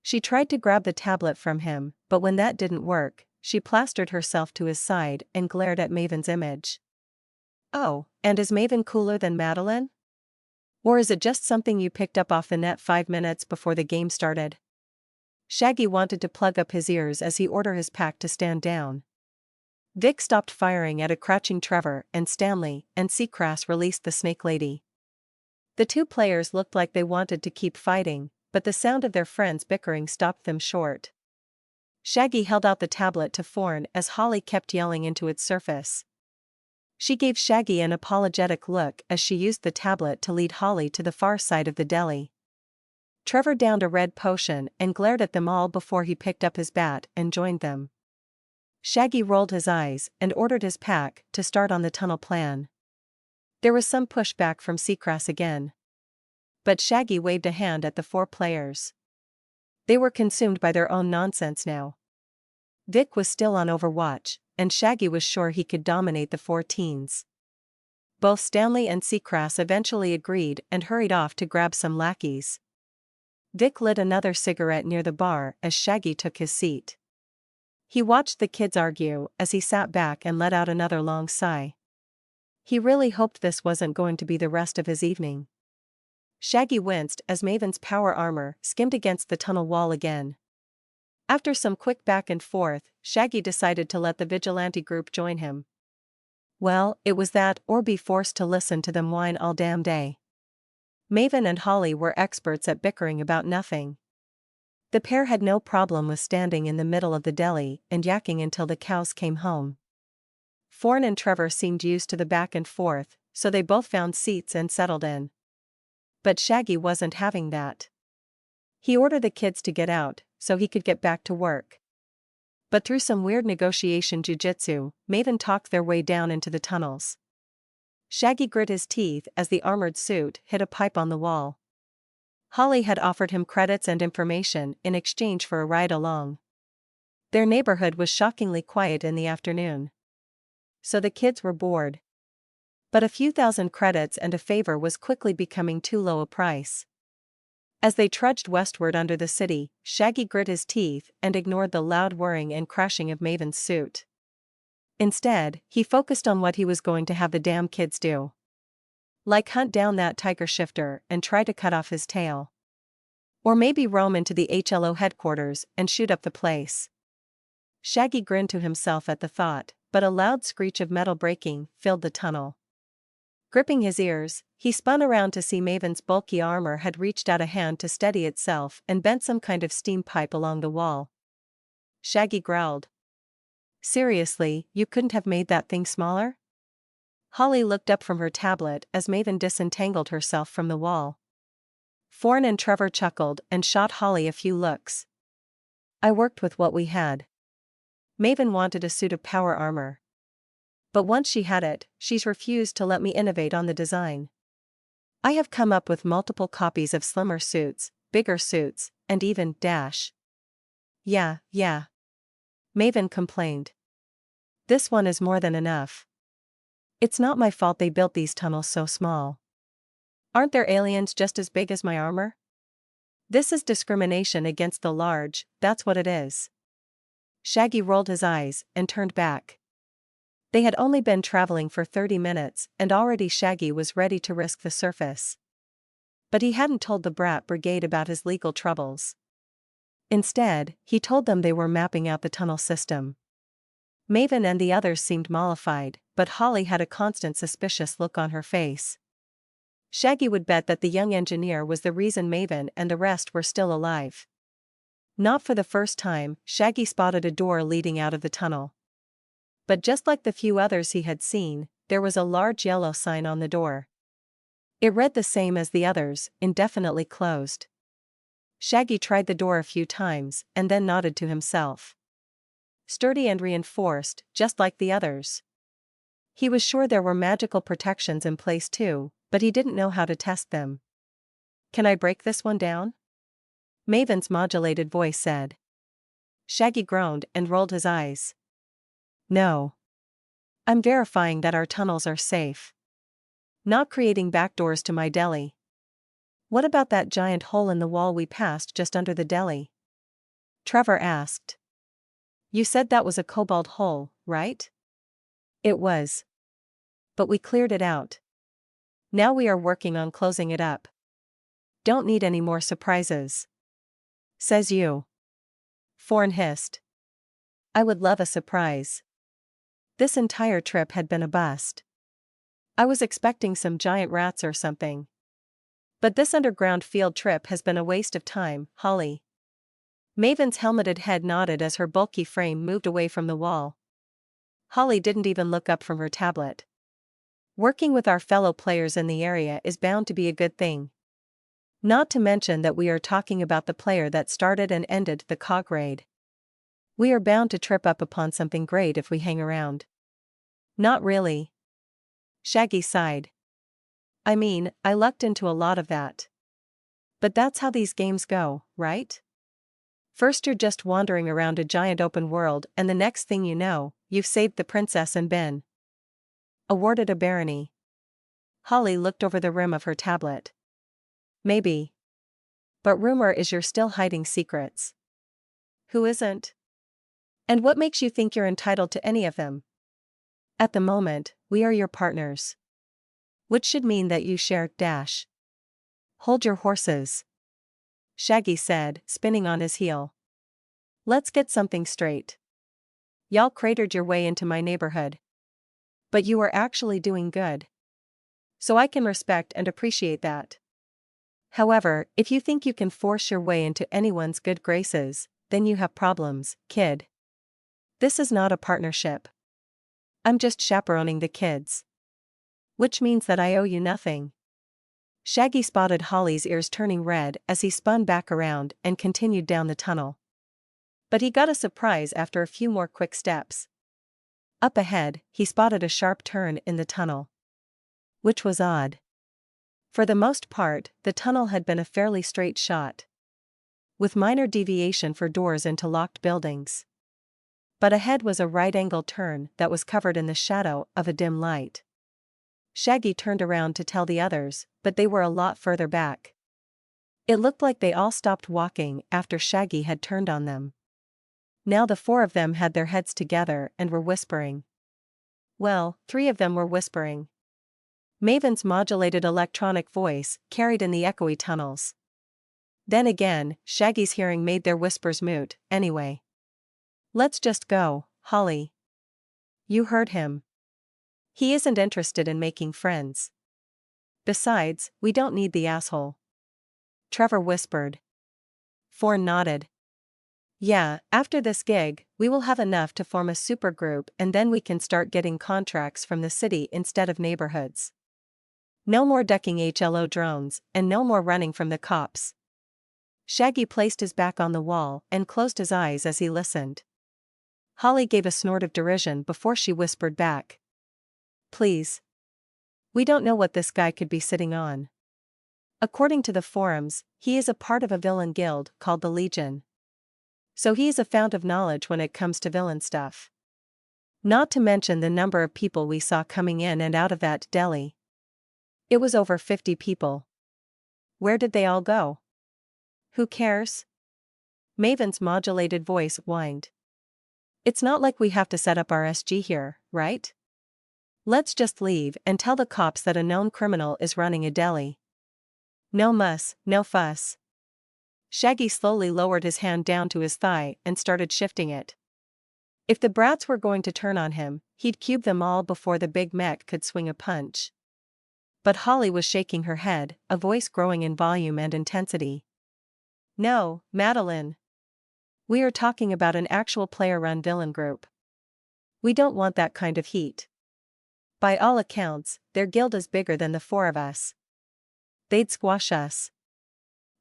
She tried to grab the tablet from him, but when that didn't work, she plastered herself to his side and glared at Maven's image. Oh, and is Maven cooler than Madeline? Or is it just something you picked up off the net 5 minutes before the game started? Shaggy wanted to plug up his ears as he ordered his pack to stand down. Vic stopped firing at a crouching Trevor and Stanley, and Seacrass released the Snake Lady. The two players looked like they wanted to keep fighting, but the sound of their friends bickering stopped them short. Shaggy held out the tablet to Thorn as Holly kept yelling into its surface. She gave Shaggy an apologetic look as she used the tablet to lead Holly to the far side of the deli. Trevor downed a red potion and glared at them all before he picked up his bat and joined them. Shaggy rolled his eyes and ordered his pack to start on the tunnel plan. There was some pushback from Seacrass again. But Shaggy waved a hand at the 4 players. They were consumed by their own nonsense now. Vic was still on Overwatch, and Shaggy was sure he could dominate the 4 teens. Both Stanley and Seacrass eventually agreed and hurried off to grab some lackeys. Vic lit another cigarette near the bar as Shaggy took his seat. He watched the kids argue as he sat back and let out another long sigh. He really hoped this wasn't going to be the rest of his evening. Shaggy winced as Maven's power armor skimmed against the tunnel wall again. After some quick back and forth, Shaggy decided to let the vigilante group join him. Well, it was that or be forced to listen to them whine all damn day. Maven and Holly were experts at bickering about nothing. The pair had no problem with standing in the middle of the deli and yakking until the cows came home. Thorn and Trevor seemed used to the back and forth, so they both found seats and settled in. But Shaggy wasn't having that. He ordered the kids to get out, so he could get back to work. But through some weird negotiation jujitsu, Maven talked their way down into the tunnels. Shaggy grit his teeth as the armored suit hit a pipe on the wall. Holly had offered him credits and information in exchange for a ride along. Their neighborhood was shockingly quiet in the afternoon. So the kids were bored. But a few thousand credits and a favor was quickly becoming too low a price. As they trudged westward under the city, Shaggy grit his teeth and ignored the loud whirring and crashing of Maven's suit. Instead, he focused on what he was going to have the damn kids do. Like hunt down that tiger shifter and try to cut off his tail. Or maybe roam into the HLO headquarters and shoot up the place. Shaggy grinned to himself at the thought, but a loud screech of metal breaking filled the tunnel. Gripping his ears, he spun around to see Maven's bulky armor had reached out a hand to steady itself and bent some kind of steam pipe along the wall. Shaggy growled. Seriously, you couldn't have made that thing smaller? Holly looked up from her tablet as Maven disentangled herself from the wall. Thorn and Trevor chuckled and shot Holly a few looks. I worked with what we had. Maven wanted a suit of power armor. But once she had it, she's refused to let me innovate on the design. I have come up with multiple copies of slimmer suits, bigger suits, and even dash. Yeah. Maven complained. This one is more than enough. It's not my fault they built these tunnels so small. Aren't there aliens just as big as my armor? This is discrimination against the large, that's what it is. Shaggy rolled his eyes and turned back. They had only been traveling for 30 minutes and already Shaggy was ready to risk the surface. But he hadn't told the Brat Brigade about his legal troubles. Instead, he told them they were mapping out the tunnel system. Maven and the others seemed mollified, but Holly had a constant suspicious look on her face. Shaggy would bet that the young engineer was the reason Maven and the rest were still alive. Not for the first time, Shaggy spotted a door leading out of the tunnel. But just like the few others he had seen, there was a large yellow sign on the door. It read the same as the others, indefinitely closed. Shaggy tried the door a few times and then nodded to himself. Sturdy and reinforced, just like the others. He was sure there were magical protections in place too, but he didn't know how to test them. "Can I break this one down?" Maven's modulated voice said. Shaggy groaned and rolled his eyes. "No. I'm verifying that our tunnels are safe. Not creating backdoors to my deli." "What about that giant hole in the wall we passed just under the deli?" Trevor asked. "You said that was a cobalt hole, right?" "It was. But we cleared it out. Now we are working on closing it up. Don't need any more surprises." "Says you." Thorn hissed. "I would love a surprise. This entire trip had been a bust. I was expecting some giant rats or something. But this underground field trip has been a waste of time, Holly." Maven's helmeted head nodded as her bulky frame moved away from the wall. Holly didn't even look up from her tablet. "Working with our fellow players in the area is bound to be a good thing. Not to mention that we are talking about the player that started and ended the cog raid. We are bound to trip up upon something great if we hang around." "Not really." Shaggy sighed. "I mean, I lucked into a lot of that. But that's how these games go, right? First you're just wandering around a giant open world and the next thing you know, you've saved the princess and been awarded a barony." Holly looked over the rim of her tablet. "Maybe. But rumor is you're still hiding secrets." "Who isn't? And what makes you think you're entitled to any of them?" "At the moment, we are your partners. Which should mean that you share dash." "Hold your horses," Shaggy said, spinning on his heel. "Let's get something straight. Y'all cratered your way into my neighborhood. But you were actually doing good. So I can respect and appreciate that. However, if you think you can force your way into anyone's good graces, then you have problems, kid. This is not a partnership. I'm just chaperoning the kids. Which means that I owe you nothing." Shaggy spotted Holly's ears turning red as he spun back around and continued down the tunnel. But he got a surprise after a few more quick steps. Up ahead, he spotted a sharp turn in the tunnel. Which was odd. For the most part, the tunnel had been a fairly straight shot, with minor deviation for doors into locked buildings. But ahead was a right-angle turn that was covered in the shadow of a dim light. Shaggy turned around to tell the others, but they were a lot further back. It looked like they all stopped walking after Shaggy had turned on them. Now the four of them had their heads together and were whispering. Well, three of them were whispering. Maven's modulated electronic voice carried in the echoey tunnels. Then again, Shaggy's hearing made their whispers moot, anyway. "Let's just go, Holly." "You heard him. He isn't interested in making friends. Besides, we don't need the asshole." Trevor whispered. Thorn nodded. "Yeah, after this gig, we will have enough to form a supergroup and then we can start getting contracts from the city instead of neighborhoods. No more ducking HLO drones, and no more running from the cops." Shaggy placed his back on the wall and closed his eyes as he listened. Holly gave a snort of derision before she whispered back. "Please. We don't know what this guy could be sitting on. According to the forums, he is a part of a villain guild called the Legion. So he is a fount of knowledge when it comes to villain stuff. Not to mention the number of people we saw coming in and out of that deli. It was over 50 people. Where did they all go? Who cares?" Maven's modulated voice whined. "It's not like we have to set up our SG here, right? Let's just leave and tell the cops that a known criminal is running a deli. No muss, no fuss." Shaggy slowly lowered his hand down to his thigh and started shifting it. If the brats were going to turn on him, he'd cube them all before the big mech could swing a punch. But Holly was shaking her head, a voice growing in volume and intensity. "No, Madeline. We are talking about an actual player-run villain group. We don't want that kind of heat. By all accounts, their guild is bigger than the four of us. They'd squash us."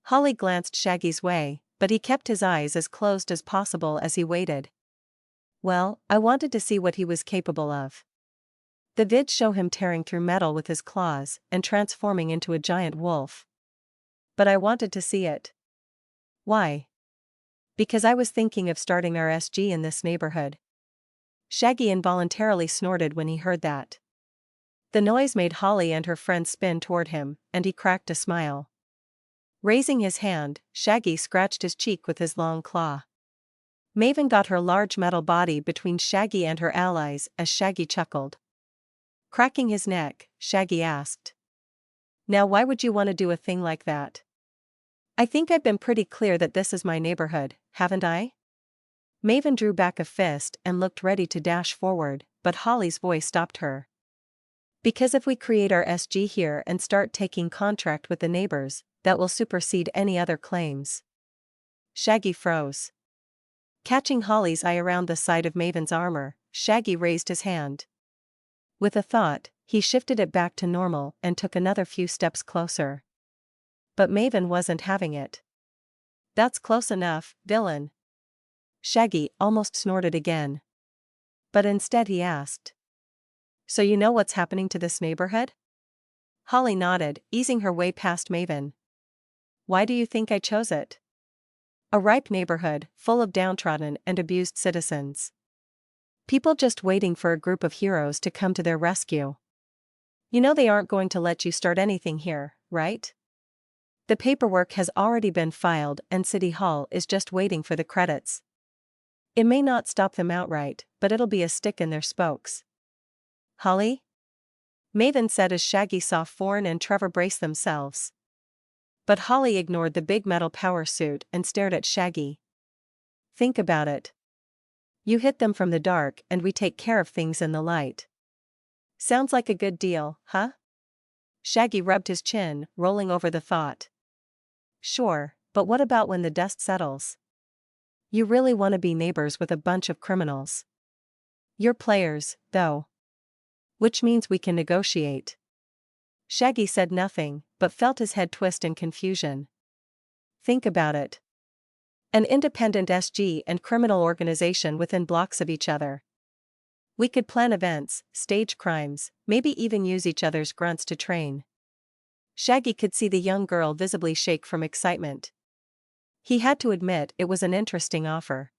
Holly glanced Shaggy's way, but he kept his eyes as closed as possible as he waited. Well, I wanted to see what he was capable of. The vids show him tearing through metal with his claws and transforming into a giant wolf. But I wanted to see it. Why? Because I was thinking of starting our SG in this neighborhood. Shaggy involuntarily snorted when he heard that. The noise made Holly and her friend spin toward him, and he cracked a smile. Raising his hand, Shaggy scratched his cheek with his long claw. Maven got her large metal body between Shaggy and her allies as Shaggy chuckled. Cracking his neck, Shaggy asked, "Now why would you want to do a thing like that? I think I've been pretty clear that this is my neighborhood, haven't I?" Maven drew back a fist and looked ready to dash forward, but Holly's voice stopped her. "Because if we create our SG here and start taking contract with the neighbors, that will supersede any other claims." Shaggy froze. Catching Holly's eye around the side of Maven's armor, Shaggy raised his hand. With a thought, he shifted it back to normal and took another few steps closer. But Maven wasn't having it. "That's close enough, villain." Shaggy almost snorted again. But instead he asked, "So you know what's happening to this neighborhood?" Holly nodded, easing her way past Maven. "Why do you think I chose it? A ripe neighborhood, full of downtrodden and abused citizens. People just waiting for a group of heroes to come to their rescue. You know they aren't going to let you start anything here, right? The paperwork has already been filed and City Hall is just waiting for the credits. It may not stop them outright, but it'll be a stick in their spokes." "Holly?" Maven said as Shaggy saw Forn and Trevor brace themselves. But Holly ignored the big metal power suit and stared at Shaggy. "Think about it. You hit them from the dark and we take care of things in the light. Sounds like a good deal, huh?" Shaggy rubbed his chin, rolling over the thought. "Sure, but what about when the dust settles? You really want to be neighbors with a bunch of criminals. You're players, though. Which means we can negotiate." Shaggy said nothing, but felt his head twist in confusion. "Think about it. An independent SG and criminal organization within blocks of each other. We could plan events, stage crimes, maybe even use each other's grunts to train." Shaggy could see the young girl visibly shake from excitement. He had to admit it was an interesting offer.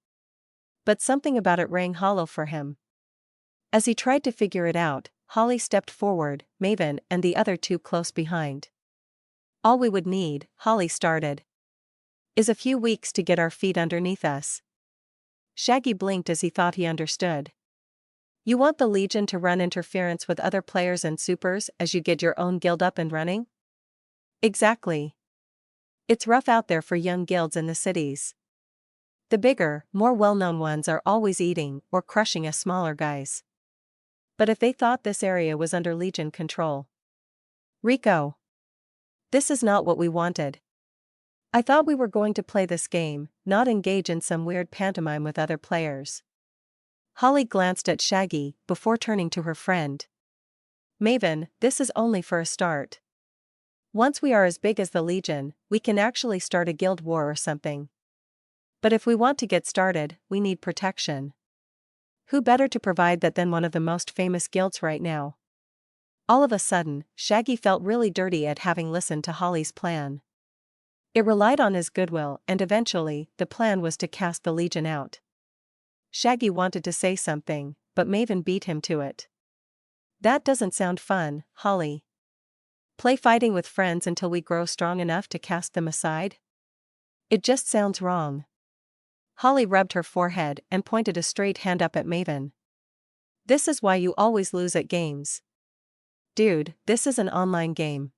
But something about it rang hollow for him. As he tried to figure it out, Holly stepped forward, Maven and the other two close behind. "All we would need," Holly started, "is a few weeks to get our feet underneath us." Shaggy blinked as he thought he understood. "You want the Legion to run interference with other players and supers as you get your own guild up and running?" "Exactly. It's rough out there for young guilds in the cities. The bigger, more well-known ones are always eating or crushing us smaller guys. But if they thought this area was under Legion control. Rico. This is not what we wanted. I thought we were going to play this game, not engage in some weird pantomime with other players." Holly glanced at Shaggy before turning to her friend. "Maven, this is only for a start. Once we are as big as the Legion, we can actually start a guild war or something. But if we want to get started, we need protection. Who better to provide that than one of the most famous guilds right now?" All of a sudden, Shaggy felt really dirty at having listened to Holly's plan. It relied on his goodwill and eventually, the plan was to cast the Legion out. Shaggy wanted to say something, but Maven beat him to it. "That doesn't sound fun, Holly. Play fighting with friends until we grow strong enough to cast them aside? It just sounds wrong." Holly rubbed her forehead and pointed a straight hand up at Maven. "This is why you always lose at games. Dude, this is an online game.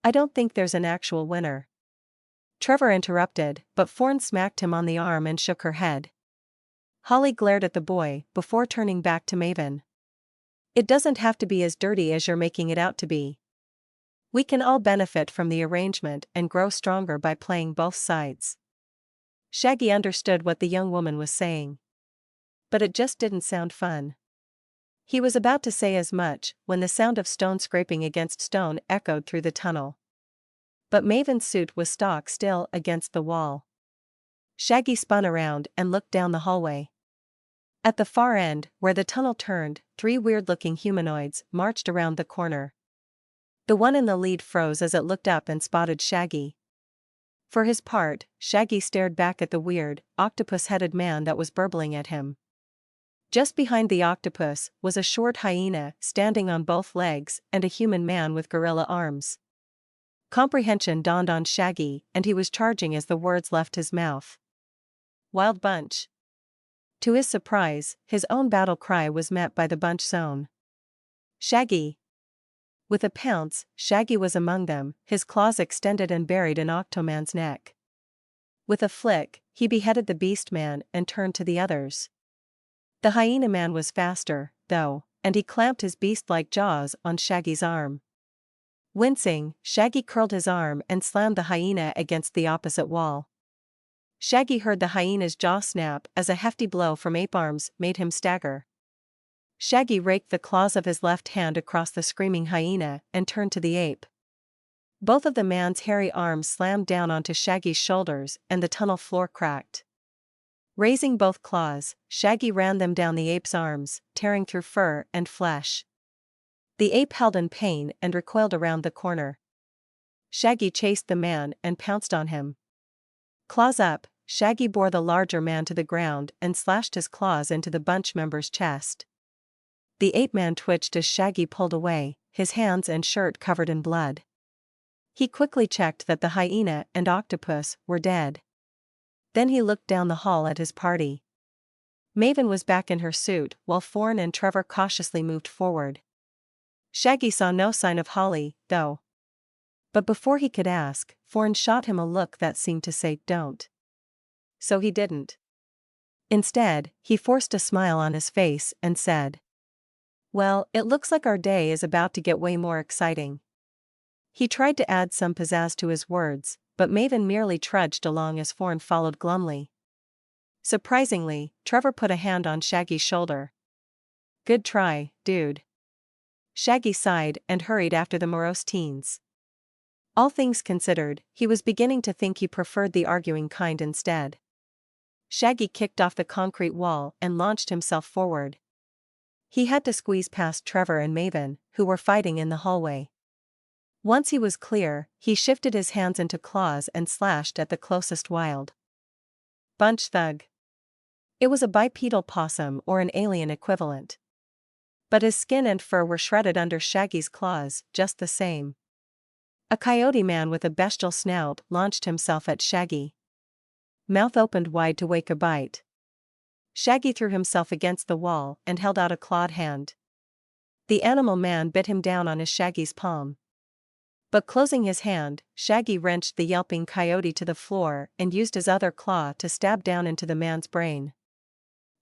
I don't think there's an actual winner." Trevor interrupted, but Forn smacked him on the arm and shook her head. Holly glared at the boy before turning back to Maven. "It doesn't have to be as dirty as you're making it out to be. We can all benefit from the arrangement and grow stronger by playing both sides." Shaggy understood what the young woman was saying. But it just didn't sound fun. He was about to say as much when the sound of stone scraping against stone echoed through the tunnel. But Maven's suit was stock still against the wall. Shaggy spun around and looked down the hallway. At the far end, where the tunnel turned, 3 weird-looking humanoids marched around the corner. The one in the lead froze as it looked up and spotted Shaggy. For his part, Shaggy stared back at the weird, octopus-headed man that was burbling at him. Just behind the octopus was a short hyena standing on both legs and a human man with gorilla arms. Comprehension dawned on Shaggy, and he was charging as the words left his mouth. Wild bunch. To his surprise, his own battle cry was met by the bunch's own. Shaggy. With a pounce, Shaggy was among them, his claws extended and buried in Octoman's neck. With a flick, he beheaded the beast man and turned to the others. The hyena man was faster, though, and he clamped his beast-like jaws on Shaggy's arm. Wincing, Shaggy curled his arm and slammed the hyena against the opposite wall. Shaggy heard the hyena's jaw snap as a hefty blow from ape arms made him stagger. Shaggy raked the claws of his left hand across the screaming hyena and turned to the ape. Both of the man's hairy arms slammed down onto Shaggy's shoulders and the tunnel floor cracked. Raising both claws, Shaggy ran them down the ape's arms, tearing through fur and flesh. The ape held in pain and recoiled around the corner. Shaggy chased the man and pounced on him. Claws up, Shaggy bore the larger man to the ground and slashed his claws into the bunch member's chest. The ape man twitched as Shaggy pulled away, his hands and shirt covered in blood. He quickly checked that the hyena and octopus were dead. Then he looked down the hall at his party. Maven was back in her suit while Thorn and Trevor cautiously moved forward. Shaggy saw no sign of Holly, though. But before he could ask, Thorn shot him a look that seemed to say, "Don't." So he didn't. Instead, he forced a smile on his face and said, "Well, it looks like our day is about to get way more exciting." He tried to add some pizzazz to his words, but Maven merely trudged along as Thorn followed glumly. Surprisingly, Trevor put a hand on Shaggy's shoulder. "Good try, dude." Shaggy sighed and hurried after the morose teens. All things considered, he was beginning to think he preferred the arguing kind instead. Shaggy kicked off the concrete wall and launched himself forward. He had to squeeze past Trevor and Maven, who were fighting in the hallway. Once he was clear, he shifted his hands into claws and slashed at the closest wild bunch thug. It was a bipedal possum or an alien equivalent. But his skin and fur were shredded under Shaggy's claws, just the same. A coyote man with a bestial snout launched himself at Shaggy. Mouth opened wide to wake a bite. Shaggy threw himself against the wall and held out a clawed hand. The animal man bit him down on his Shaggy's palm. But closing his hand, Shaggy wrenched the yelping coyote to the floor and used his other claw to stab down into the man's brain.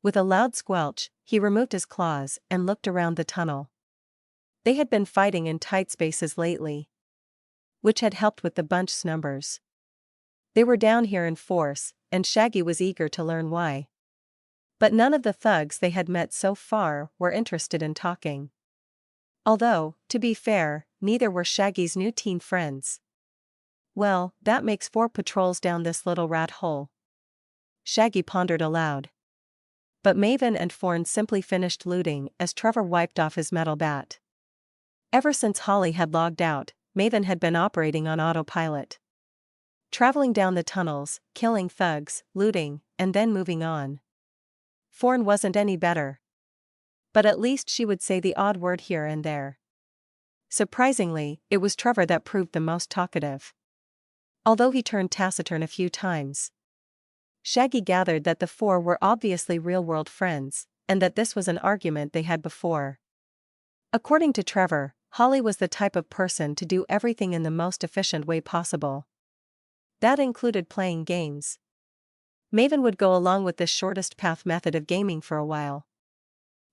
With a loud squelch, he removed his claws and looked around the tunnel. They had been fighting in tight spaces lately, which had helped with the bunch's numbers. They were down here in force, and Shaggy was eager to learn why. But none of the thugs they had met so far were interested in talking. Although, to be fair, neither were Shaggy's new teen friends. "Well, that makes 4 patrols down this little rat hole," Shaggy pondered aloud. But Maven and Thorn simply finished looting as Trevor wiped off his metal bat. Ever since Holly had logged out, Maven had been operating on autopilot. Traveling down the tunnels, killing thugs, looting, and then moving on. Thorn wasn't any better. But at least she would say the odd word here and there. Surprisingly, it was Trevor that proved the most talkative. Although he turned taciturn a few times. Shaggy gathered that the 4 were obviously real-world friends, and that this was an argument they had before. According to Trevor, Holly was the type of person to do everything in the most efficient way possible. That included playing games. Maven would go along with this shortest path method of gaming for a while.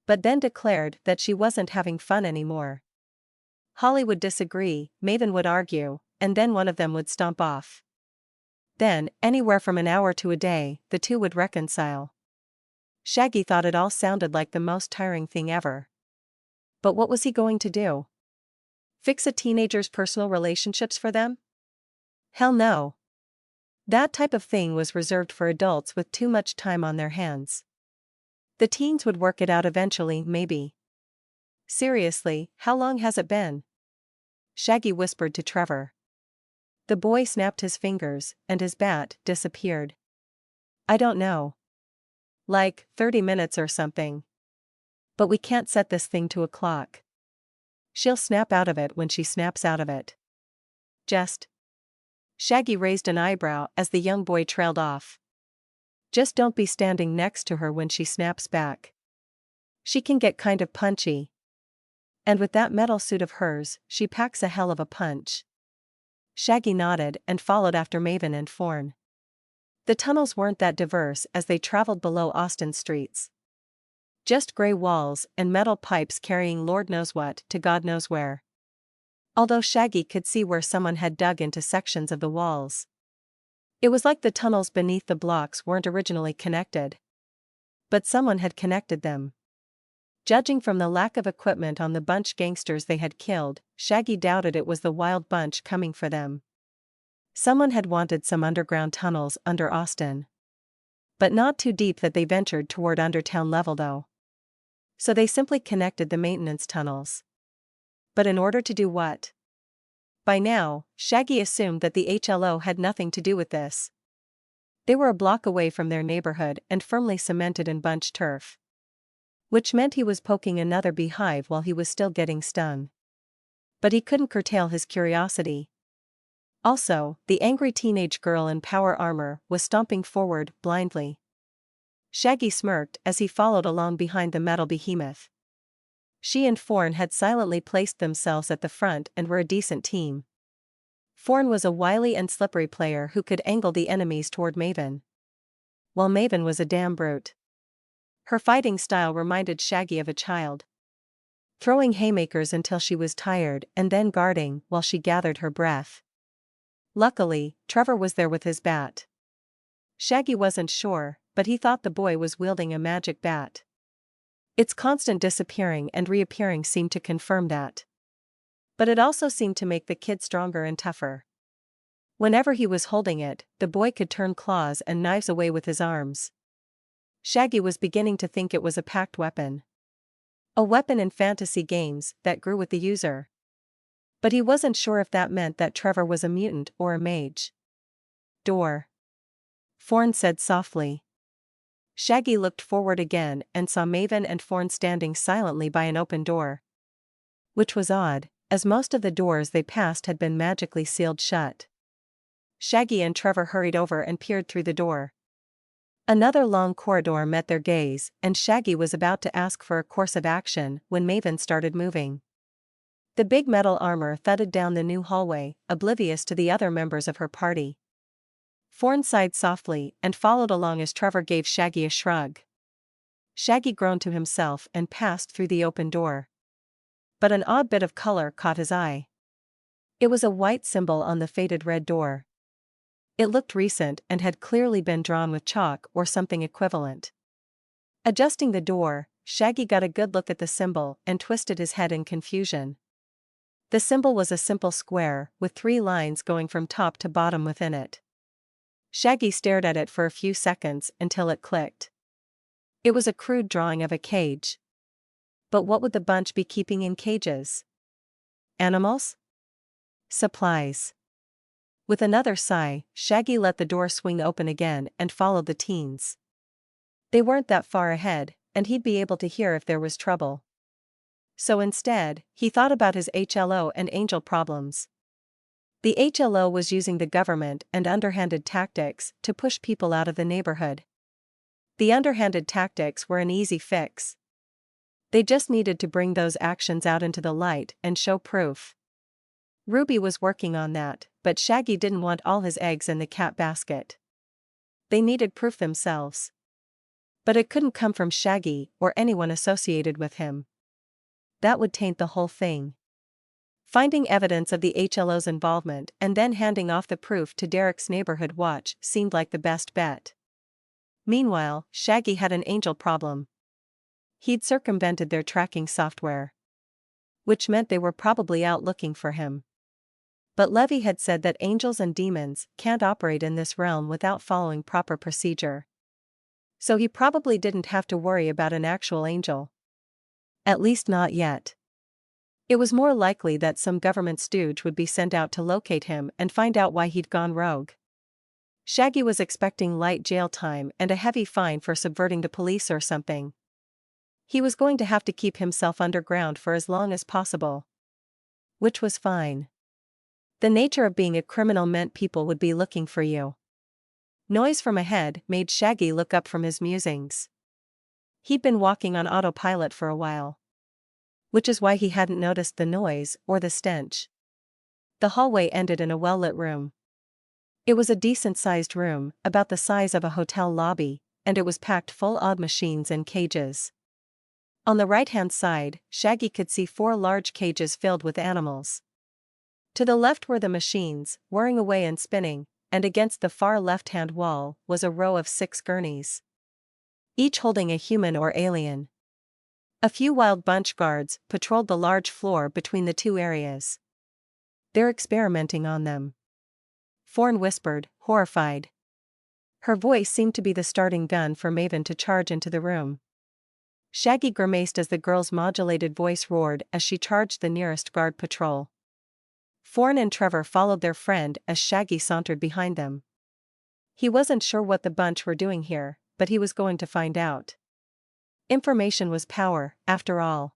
But then declared that she wasn't having fun anymore. Holly would disagree, Maven would argue, and then one of them would stomp off. Then, anywhere from an hour to a day, the two would reconcile. Shaggy thought it all sounded like the most tiring thing ever. But what was he going to do? Fix a teenager's personal relationships for them? Hell no. That type of thing was reserved for adults with too much time on their hands. The teens would work it out eventually, maybe. Seriously, how long has it been? Shaggy whispered to Trevor. The boy snapped his fingers, and his bat disappeared. I don't know. Like, 30 minutes or something. But we can't set this thing to a clock. She'll snap out of it when she snaps out of it. Just. Shaggy raised an eyebrow as the young boy trailed off. Just don't be standing next to her when she snaps back. She can get kind of punchy. And with that metal suit of hers, she packs a hell of a punch. Shaggy nodded and followed after Maven and Forn. The tunnels weren't that diverse as they traveled below Austin's streets. Just gray walls and metal pipes carrying Lord knows what to God knows where. Although Shaggy could see where someone had dug into sections of the walls. It was like the tunnels beneath the blocks weren't originally connected. But someone had connected them. Judging from the lack of equipment on the bunch gangsters they had killed, Shaggy doubted it was the wild bunch coming for them. Someone had wanted some underground tunnels under Austin. But not too deep that they ventured toward undertown level though. So they simply connected the maintenance tunnels. But in order to do what? By now, Shaggy assumed that the HLO had nothing to do with this. They were a block away from their neighborhood and firmly cemented in bunch turf. Which meant he was poking another beehive while he was still getting stung. But he couldn't curtail his curiosity. Also, the angry teenage girl in power armor was stomping forward blindly. Shaggy smirked as he followed along behind the metal behemoth. She and Forn had silently placed themselves at the front and were a decent team. Forn was a wily and slippery player who could angle the enemies toward Maven. While Maven was a damn brute. Her fighting style reminded Shaggy of a child. Throwing haymakers until she was tired and then guarding while she gathered her breath. Luckily, Trevor was there with his bat. Shaggy wasn't sure, but he thought the boy was wielding a magic bat. Its constant disappearing and reappearing seemed to confirm that. But it also seemed to make the kid stronger and tougher. Whenever he was holding it, the boy could turn claws and knives away with his arms. Shaggy was beginning to think it was a packed weapon. A weapon in fantasy games that grew with the user. But he wasn't sure if that meant that Trevor was a mutant or a mage. Door. Forn said softly. Shaggy looked forward again and saw Maven and Forn standing silently by an open door. Which was odd, as most of the doors they passed had been magically sealed shut. Shaggy and Trevor hurried over and peered through the door. Another long corridor met their gaze, and Shaggy was about to ask for a course of action when Maven started moving. The big metal armor thudded down the new hallway, oblivious to the other members of her party. Forn sighed softly and followed along as Trevor gave Shaggy a shrug. Shaggy groaned to himself and passed through the open door. But an odd bit of color caught his eye. It was a white symbol on the faded red door. It looked recent and had clearly been drawn with chalk or something equivalent. Adjusting the door, Shaggy got a good look at the symbol and twisted his head in confusion. The symbol was a simple square, with 3 lines going from top to bottom within it. Shaggy stared at it for a few seconds until it clicked. It was a crude drawing of a cage. But what would the bunch be keeping in cages? Animals? Supplies. With another sigh, Shaggy let the door swing open again and followed the teens. They weren't that far ahead, and he'd be able to hear if there was trouble. So instead, he thought about his HLO and angel problems. The HLO was using the government and underhanded tactics to push people out of the neighborhood. The underhanded tactics were an easy fix. They just needed to bring those actions out into the light and show proof. Ruby was working on that, but Shaggy didn't want all his eggs in the cat basket. They needed proof themselves. But it couldn't come from Shaggy or anyone associated with him. That would taint the whole thing. Finding evidence of the HLO's involvement and then handing off the proof to Derek's neighborhood watch seemed like the best bet. Meanwhile, Shaggy had an angel problem. He'd circumvented their tracking software. Which meant they were probably out looking for him. But Levy had said that angels and demons can't operate in this realm without following proper procedure. So he probably didn't have to worry about an actual angel. At least not yet. It was more likely that some government stooge would be sent out to locate him and find out why he'd gone rogue. Shaggy was expecting light jail time and a heavy fine for subverting the police or something. He was going to have to keep himself underground for as long as possible. Which was fine. The nature of being a criminal meant people would be looking for you. Noise from ahead made Shaggy look up from his musings. He'd been walking on autopilot for a while. Which is why he hadn't noticed the noise or the stench. The hallway ended in a well-lit room. It was a decent-sized room, about the size of a hotel lobby, and it was packed full of machines and cages. On the right-hand side, Shaggy could see 4 large cages filled with animals. To the left were the machines, whirring away and spinning, and against the far left-hand wall was a row of 6 gurneys, each holding a human or alien. A few wild bunch guards patrolled the large floor between the 2 areas. "They're experimenting on them," Thorne whispered, horrified. Her voice seemed to be the starting gun for Maven to charge into the room. Shaggy grimaced as the girl's modulated voice roared as she charged the nearest guard patrol. Thorne and Trevor followed their friend as Shaggy sauntered behind them. He wasn't sure what the bunch were doing here, but he was going to find out. Information was power, after all.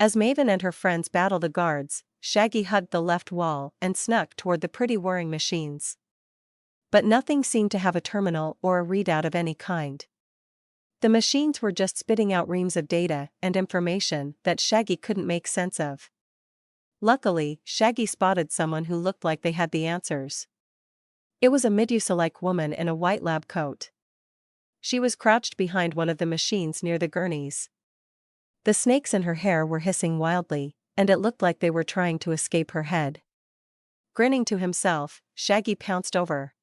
As Maven and her friends battled the guards, Shaggy hugged the left wall and snuck toward the pretty whirring machines. But nothing seemed to have a terminal or a readout of any kind. The machines were just spitting out reams of data and information that Shaggy couldn't make sense of. Luckily, Shaggy spotted someone who looked like they had the answers. It was a Medusa-like woman in a white lab coat. She was crouched behind one of the machines near the gurneys. The snakes in her hair were hissing wildly, and it looked like they were trying to escape her head. Grinning to himself, Shaggy pounced over.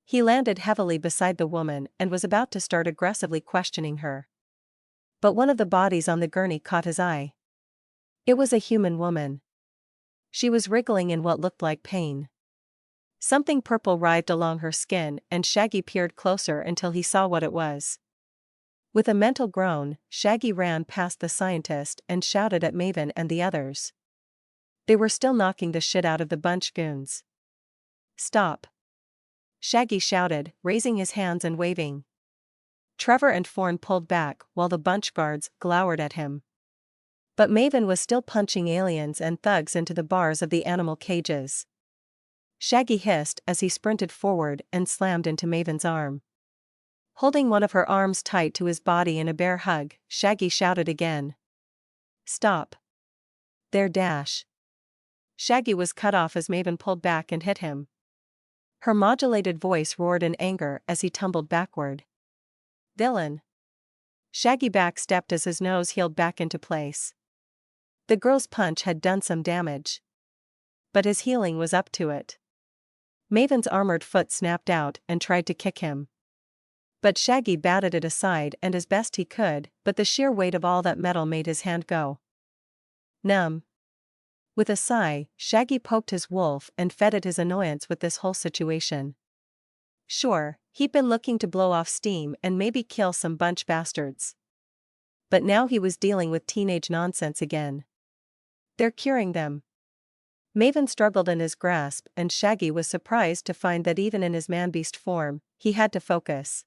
He landed heavily beside the woman and was about to start aggressively questioning her. But one of the bodies on the gurney caught his eye. It was a human woman. She was wriggling in what looked like pain. Something purple writhed along her skin and Shaggy peered closer until he saw what it was. With a mental groan, Shaggy ran past the scientist and shouted at Maven and the others. They were still knocking the shit out of the bunch goons. "Stop!" Shaggy shouted, raising his hands and waving. Trevor and Thorne pulled back while the bunch guards glowered at him. But Maven was still punching aliens and thugs into the bars of the animal cages. Shaggy hissed as he sprinted forward and slammed into Maven's arm. Holding one of her arms tight to his body in a bear hug, Shaggy shouted again. "Stop! There dash!" Shaggy was cut off as Maven pulled back and hit him. Her modulated voice roared in anger as he tumbled backward. "Villain!" Shaggy backstepped as his nose healed back into place. The girl's punch had done some damage. But his healing was up to it. Maven's armored foot snapped out and tried to kick him. But Shaggy batted it aside and as best he could, but the sheer weight of all that metal made his hand go numb. With a sigh, Shaggy poked his wolf and fed at his annoyance with this whole situation. Sure, he'd been looking to blow off steam and maybe kill some bunch bastards. But now he was dealing with teenage nonsense again. They're curing them. Maven struggled in his grasp and Shaggy was surprised to find that even in his man-beast form, he had to focus.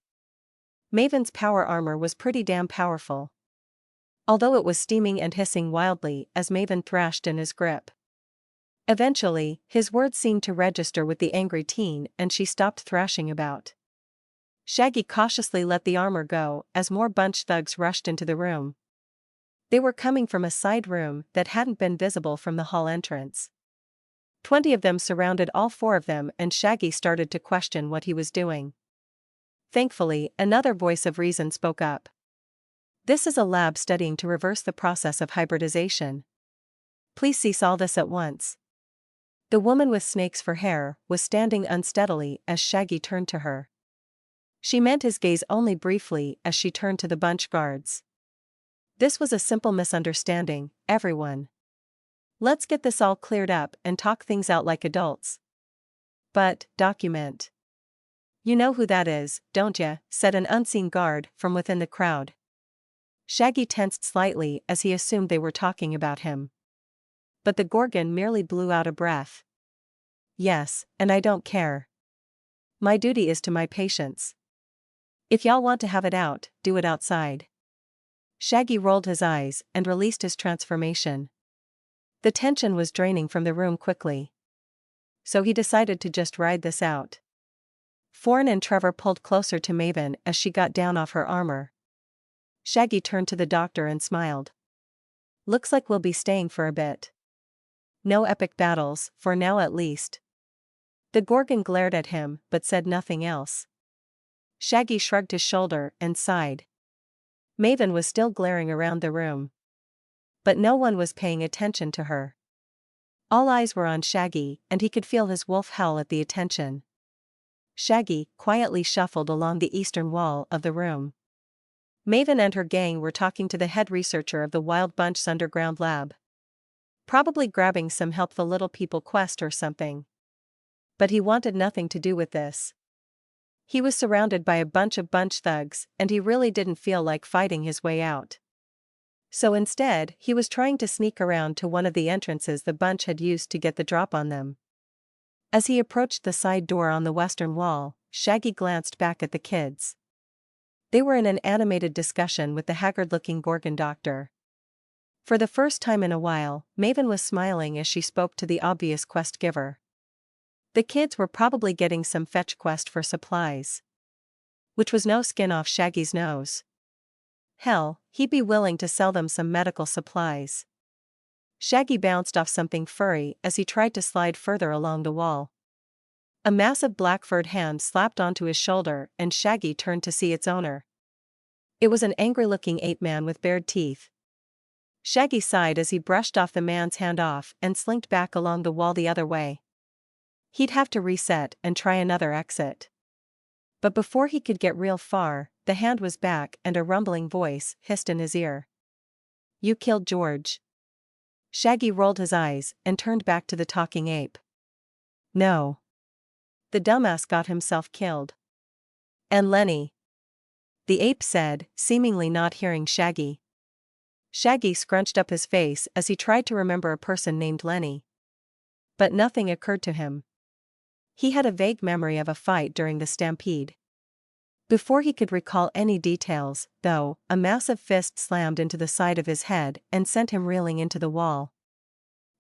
Maven's power armor was pretty damn powerful. Although it was steaming and hissing wildly as Maven thrashed in his grip. Eventually, his words seemed to register with the angry teen and she stopped thrashing about. Shaggy cautiously let the armor go as more bunch thugs rushed into the room. They were coming from a side room that hadn't been visible from the hall entrance. 20 of them surrounded all 4 of them and Shaggy started to question what he was doing. Thankfully, another voice of reason spoke up. "This is a lab studying to reverse the process of hybridization. Please cease all this at once." The woman with snakes for hair was standing unsteadily as Shaggy turned to her. She met his gaze only briefly as she turned to the bunch guards. "This was a simple misunderstanding, everyone. Let's get this all cleared up and talk things out like adults." "But, document. You know who that is, don't ya?" said an unseen guard from within the crowd. Shaggy tensed slightly as he assumed they were talking about him. but the Gorgon merely blew out a breath. Yes, and I don't care. My duty is to my patients. If y'all want to have it out, do it outside. Shaggy rolled his eyes and released his transformation. The tension was draining from the room quickly. So he decided to just ride this out. Thorn and Trevor pulled closer to Maven as she got down off her armor. Shaggy turned to the doctor and smiled. Looks like we'll be staying for a bit. No epic battles, for now at least. The Gorgon glared at him but said nothing else. Shaggy shrugged his shoulder and sighed. Maven was still glaring around the room. But no one was paying attention to her. All eyes were on Shaggy, and he could feel his wolf howl at the attention. Shaggy quietly shuffled along the eastern wall of the room. Maven and her gang were talking to the head researcher of the Wild Bunch's underground lab. Probably grabbing some help the Little People quest or something. But he wanted nothing to do with this. He was surrounded by a bunch of bunch thugs, and he really didn't feel like fighting his way out. So instead, he was trying to sneak around to one of the entrances the bunch had used to get the drop on them. As he approached the side door on the western wall, Shaggy glanced back at the kids. They were in an animated discussion with the haggard-looking Gorgon doctor. For the first time in a while, Maven was smiling as she spoke to the obvious quest giver. The kids were probably getting some fetch quest for supplies. Which was no skin off Shaggy's nose. Hell, he'd be willing to sell them some medical supplies. Shaggy bounced off something furry as he tried to slide further along the wall. A massive black-furred hand slapped onto his shoulder and Shaggy turned to see its owner. It was an angry-looking ape-man with bared teeth. Shaggy sighed as he brushed off the man's hand off and slinked back along the wall the other way. He'd have to reset and try another exit. But before he could get real far, the hand was back and a rumbling voice hissed in his ear. You killed George. Shaggy rolled his eyes and turned back to the talking ape. No. The dumbass got himself killed. And Lenny. The ape said, seemingly not hearing Shaggy. Shaggy scrunched up his face as he tried to remember a person named Lenny. But nothing occurred to him. He had a vague memory of a fight during the stampede. Before he could recall any details, though, a massive fist slammed into the side of his head and sent him reeling into the wall.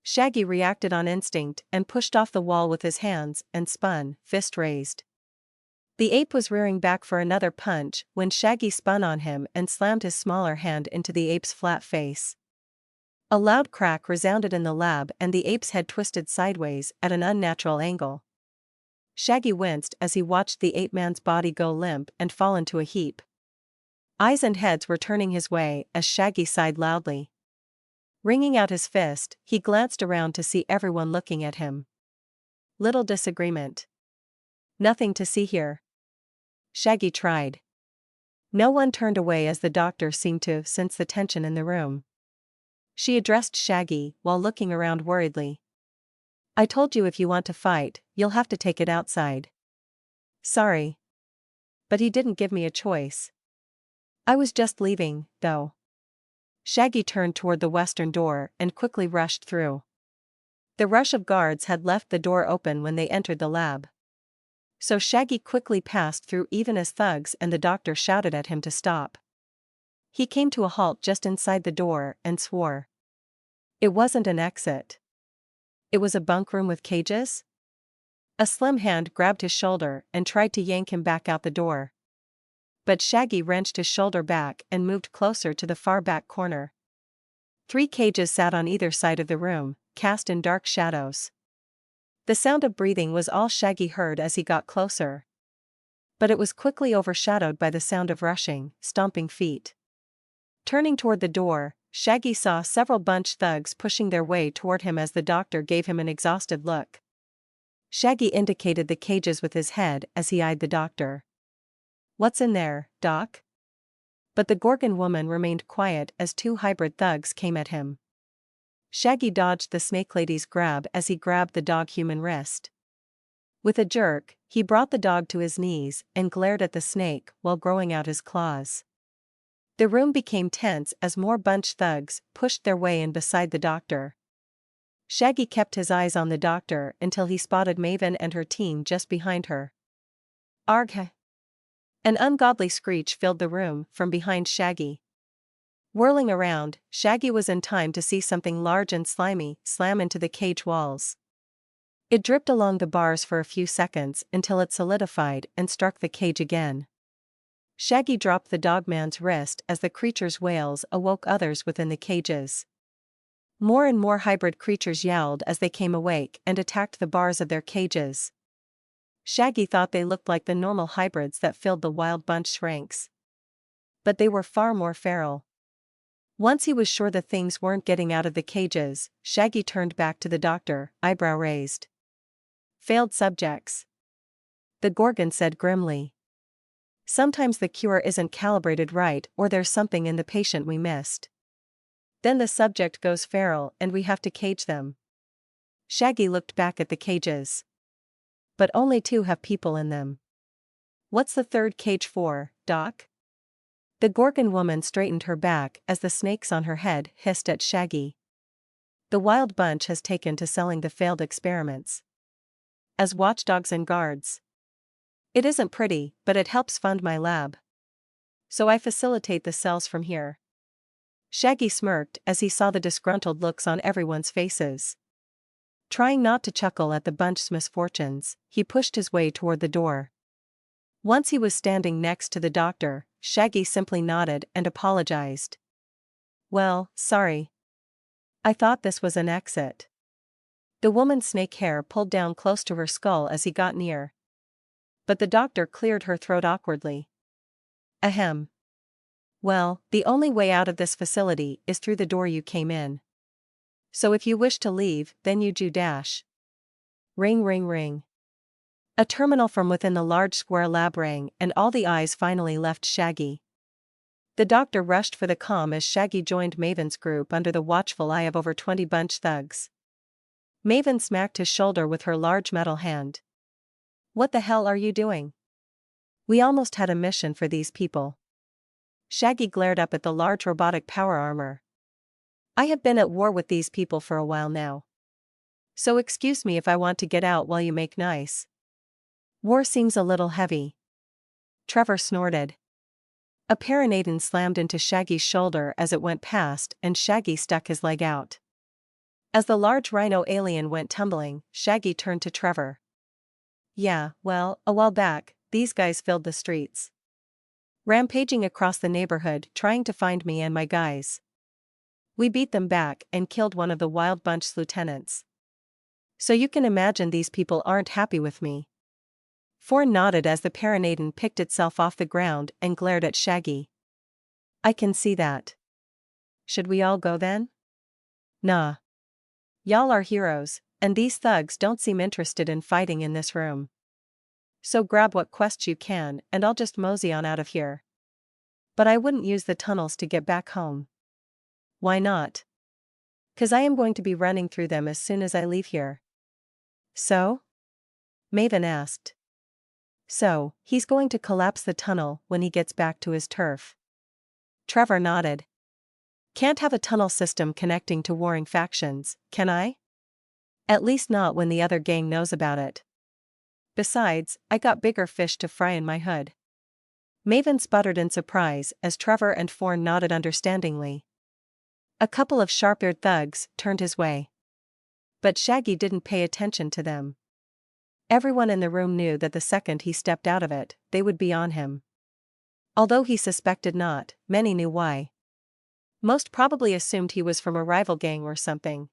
Shaggy reacted on instinct and pushed off the wall with his hands and spun, fist raised. The ape was rearing back for another punch when Shaggy spun on him and slammed his smaller hand into the ape's flat face. A loud crack resounded in the lab and the ape's head twisted sideways at an unnatural angle. Shaggy winced as he watched the ape-man's body go limp and fall into a heap. Eyes and heads were turning his way as Shaggy sighed loudly. Wringing out his fist, he glanced around to see everyone looking at him. Little disagreement. Nothing to see here. Shaggy tried. No one turned away as the doctor seemed to sense the tension in the room. She addressed Shaggy while looking around worriedly. I told you if you want to fight, you'll have to take it outside. Sorry. But he didn't give me a choice. I was just leaving, though. Shaggy turned toward the western door and quickly rushed through. The rush of guards had left the door open when they entered the lab. So Shaggy quickly passed through even as thugs and the doctor shouted at him to stop. He came to a halt just inside the door and swore. It wasn't an exit. It was a bunk room with cages? A slim hand grabbed his shoulder and tried to yank him back out the door. But Shaggy wrenched his shoulder back and moved closer to the far back corner. 3 cages sat on either side of the room, cast in dark shadows. The sound of breathing was all Shaggy heard as he got closer. But it was quickly overshadowed by the sound of rushing, stomping feet. Turning toward the door, Shaggy saw several bunch thugs pushing their way toward him as the doctor gave him an exhausted look. Shaggy indicated the cages with his head as he eyed the doctor. What's in there, Doc? But the Gorgon woman remained quiet as 2 hybrid thugs came at him. Shaggy dodged the snake lady's grab as he grabbed the dog-human wrist. With a jerk, he brought the dog to his knees and glared at the snake while growing out his claws. The room became tense as more bunch thugs pushed their way in beside the doctor. Shaggy kept his eyes on the doctor until he spotted Maven and her team just behind her. Argh! An ungodly screech filled the room from behind Shaggy. Whirling around, Shaggy was in time to see something large and slimy slam into the cage walls. It dripped along the bars for a few seconds until it solidified and struck the cage again. Shaggy dropped the dogman's wrist as the creature's wails awoke others within the cages. More and more hybrid creatures yowled as they came awake and attacked the bars of their cages. Shaggy thought they looked like the normal hybrids that filled the wild bunch's ranks. But they were far more feral. Once he was sure the things weren't getting out of the cages, Shaggy turned back to the doctor, eyebrow raised. Failed subjects. The Gorgon said grimly. Sometimes the cure isn't calibrated right or there's something in the patient we missed. Then the subject goes feral and we have to cage them. Shaggy looked back at the cages. But only 2 have people in them. What's the 3rd cage for, Doc? The Gorgon woman straightened her back as the snakes on her head hissed at Shaggy. The wild bunch has taken to selling the failed experiments as watchdogs and guards. It isn't pretty, but it helps fund my lab. So I facilitate the cells from here. Shaggy smirked as he saw the disgruntled looks on everyone's faces. Trying not to chuckle at the bunch's misfortunes, he pushed his way toward the door. Once he was standing next to the doctor, Shaggy simply nodded and apologized. Well, sorry. I thought this was an exit. The woman's snake hair pulled down close to her skull as he got near. But the doctor cleared her throat awkwardly. Ahem. Well, the only way out of this facility is through the door you came in. So if you wish to leave, then you do dash. Ring ring ring. A terminal from within the large square lab rang and all the eyes finally left Shaggy. The doctor rushed for the comm as Shaggy joined Maven's group under the watchful eye of over 20 bunch thugs. Maven smacked his shoulder with her large metal hand. What the hell are you doing? We almost had a mission for these people. Shaggy glared up at the large robotic power armor. I have been at war with these people for a while now. So excuse me if I want to get out while you make nice. War seems a little heavy. Trevor snorted. A Paranadon slammed into Shaggy's shoulder as it went past and Shaggy stuck his leg out. As the large rhino alien went tumbling, Shaggy turned to Trevor. Yeah, well, a while back, these guys filled the streets. Rampaging across the neighborhood trying to find me and my guys. We beat them back and killed one of the Wild Bunch's lieutenants. So you can imagine these people aren't happy with me. Forn nodded as the Paranadon picked itself off the ground and glared at Shaggy. I can see that. Should we all go then? Nah. Y'all are heroes, and these thugs don't seem interested in fighting in this room. So grab what quests you can and I'll just mosey on out of here. But I wouldn't use the tunnels to get back home. Why not? 'Cause I am going to be running through them as soon as I leave here. So? Maven asked. So, he's going to collapse the tunnel when he gets back to his turf. Trevor nodded. Can't have a tunnel system connecting to warring factions, can I? At least not when the other gang knows about it. Besides, I got bigger fish to fry in my hood. Maven sputtered in surprise as Trevor and Forn nodded understandingly. A couple of sharp-eared thugs turned his way. But Shaggy didn't pay attention to them. Everyone in the room knew that the second he stepped out of it, they would be on him. Although he suspected not, many knew why. Most probably assumed he was from a rival gang or something.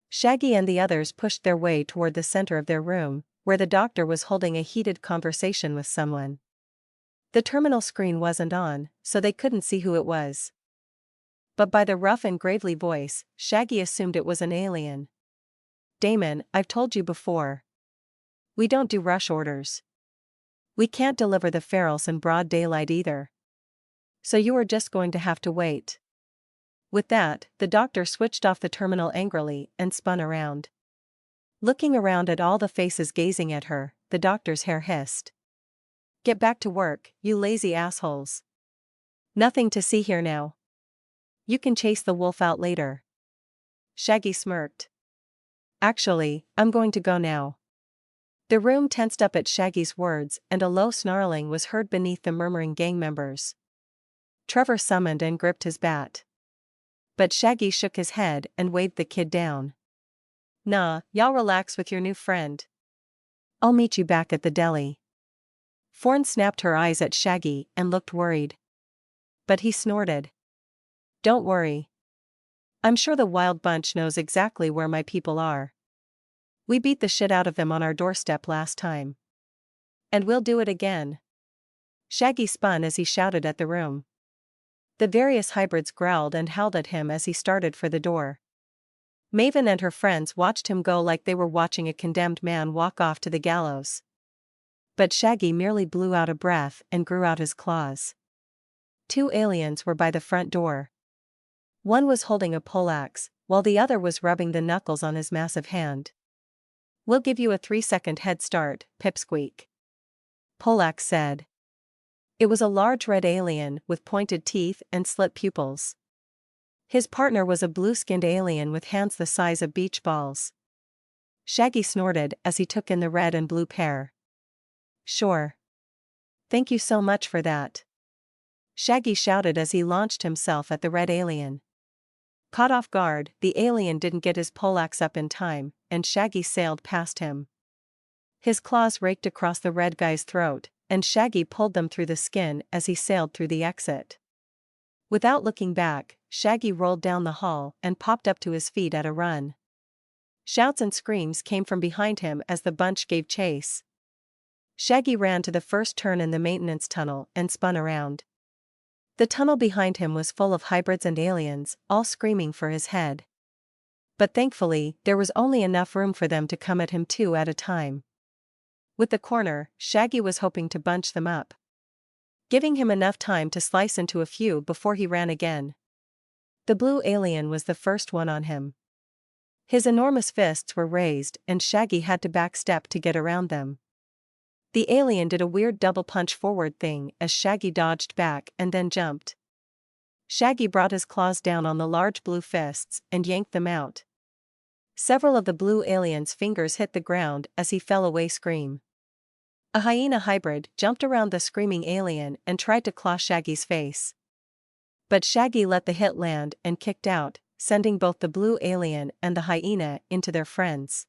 Shaggy and the others pushed their way toward the center of their room, where the doctor was holding a heated conversation with someone. The terminal screen wasn't on, so they couldn't see who it was. But by the rough and gravely voice, Shaggy assumed it was an alien. Damon, I've told you before. We don't do rush orders. We can't deliver the ferals in broad daylight either. So you are just going to have to wait. With that, the doctor switched off the terminal angrily and spun around. Looking around at all the faces gazing at her, the doctor's hair hissed. Get back to work, you lazy assholes. Nothing to see here now. You can chase the wolf out later. Shaggy smirked. Actually, I'm going to go now. The room tensed up at Shaggy's words, and a low snarling was heard beneath the murmuring gang members. Trevor summoned and gripped his bat. But Shaggy shook his head and waved the kid down. Nah, y'all relax with your new friend. I'll meet you back at the deli. Fawn snapped her eyes at Shaggy and looked worried. But he snorted. Don't worry. I'm sure the wild bunch knows exactly where my people are. We beat the shit out of them on our doorstep last time. And we'll do it again. Shaggy spun as he shouted at the room. The various hybrids growled and howled at him as he started for the door. Maven and her friends watched him go like they were watching a condemned man walk off to the gallows. But Shaggy merely blew out a breath and grew out his claws. 2 aliens were by the front door. One was holding a poleaxe, while the other was rubbing the knuckles on his massive hand. We'll give you a 3-second head start, Pipsqueak. Poleaxe said. It was a large red alien with pointed teeth and slit pupils. His partner was a blue-skinned alien with hands the size of beach balls. Shaggy snorted as he took in the red and blue pair. Sure. Thank you so much for that. Shaggy shouted as he launched himself at the red alien. Caught off guard, the alien didn't get his poleaxe up in time, and Shaggy sailed past him. His claws raked across the red guy's throat, and Shaggy pulled them through the skin as he sailed through the exit. Without looking back, Shaggy rolled down the hall and popped up to his feet at a run. Shouts and screams came from behind him as the bunch gave chase. Shaggy ran to the first turn in the maintenance tunnel and spun around. The tunnel behind him was full of hybrids and aliens, all screaming for his head. But thankfully, there was only enough room for them to come at him 2 at a time. With the corner, Shaggy was hoping to bunch them up, giving him enough time to slice into a few before he ran again. The blue alien was the first one on him. His enormous fists were raised and Shaggy had to backstep to get around them. The alien did a weird double punch forward thing as Shaggy dodged back and then jumped. Shaggy brought his claws down on the large blue fists and yanked them out. Several of the blue alien's fingers hit the ground as he fell away scream. A hyena hybrid jumped around the screaming alien and tried to claw Shaggy's face. But Shaggy let the hit land and kicked out, sending both the blue alien and the hyena into their friends.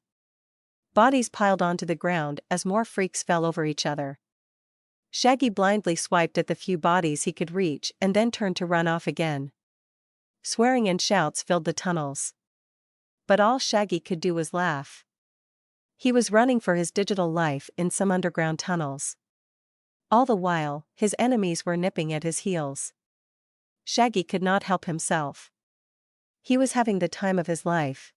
Bodies piled onto the ground as more freaks fell over each other. Shaggy blindly swiped at the few bodies he could reach and then turned to run off again. Swearing and shouts filled the tunnels. But all Shaggy could do was laugh. He was running for his digital life in some underground tunnels. All the while, his enemies were nipping at his heels. Shaggy could not help himself. He was having the time of his life.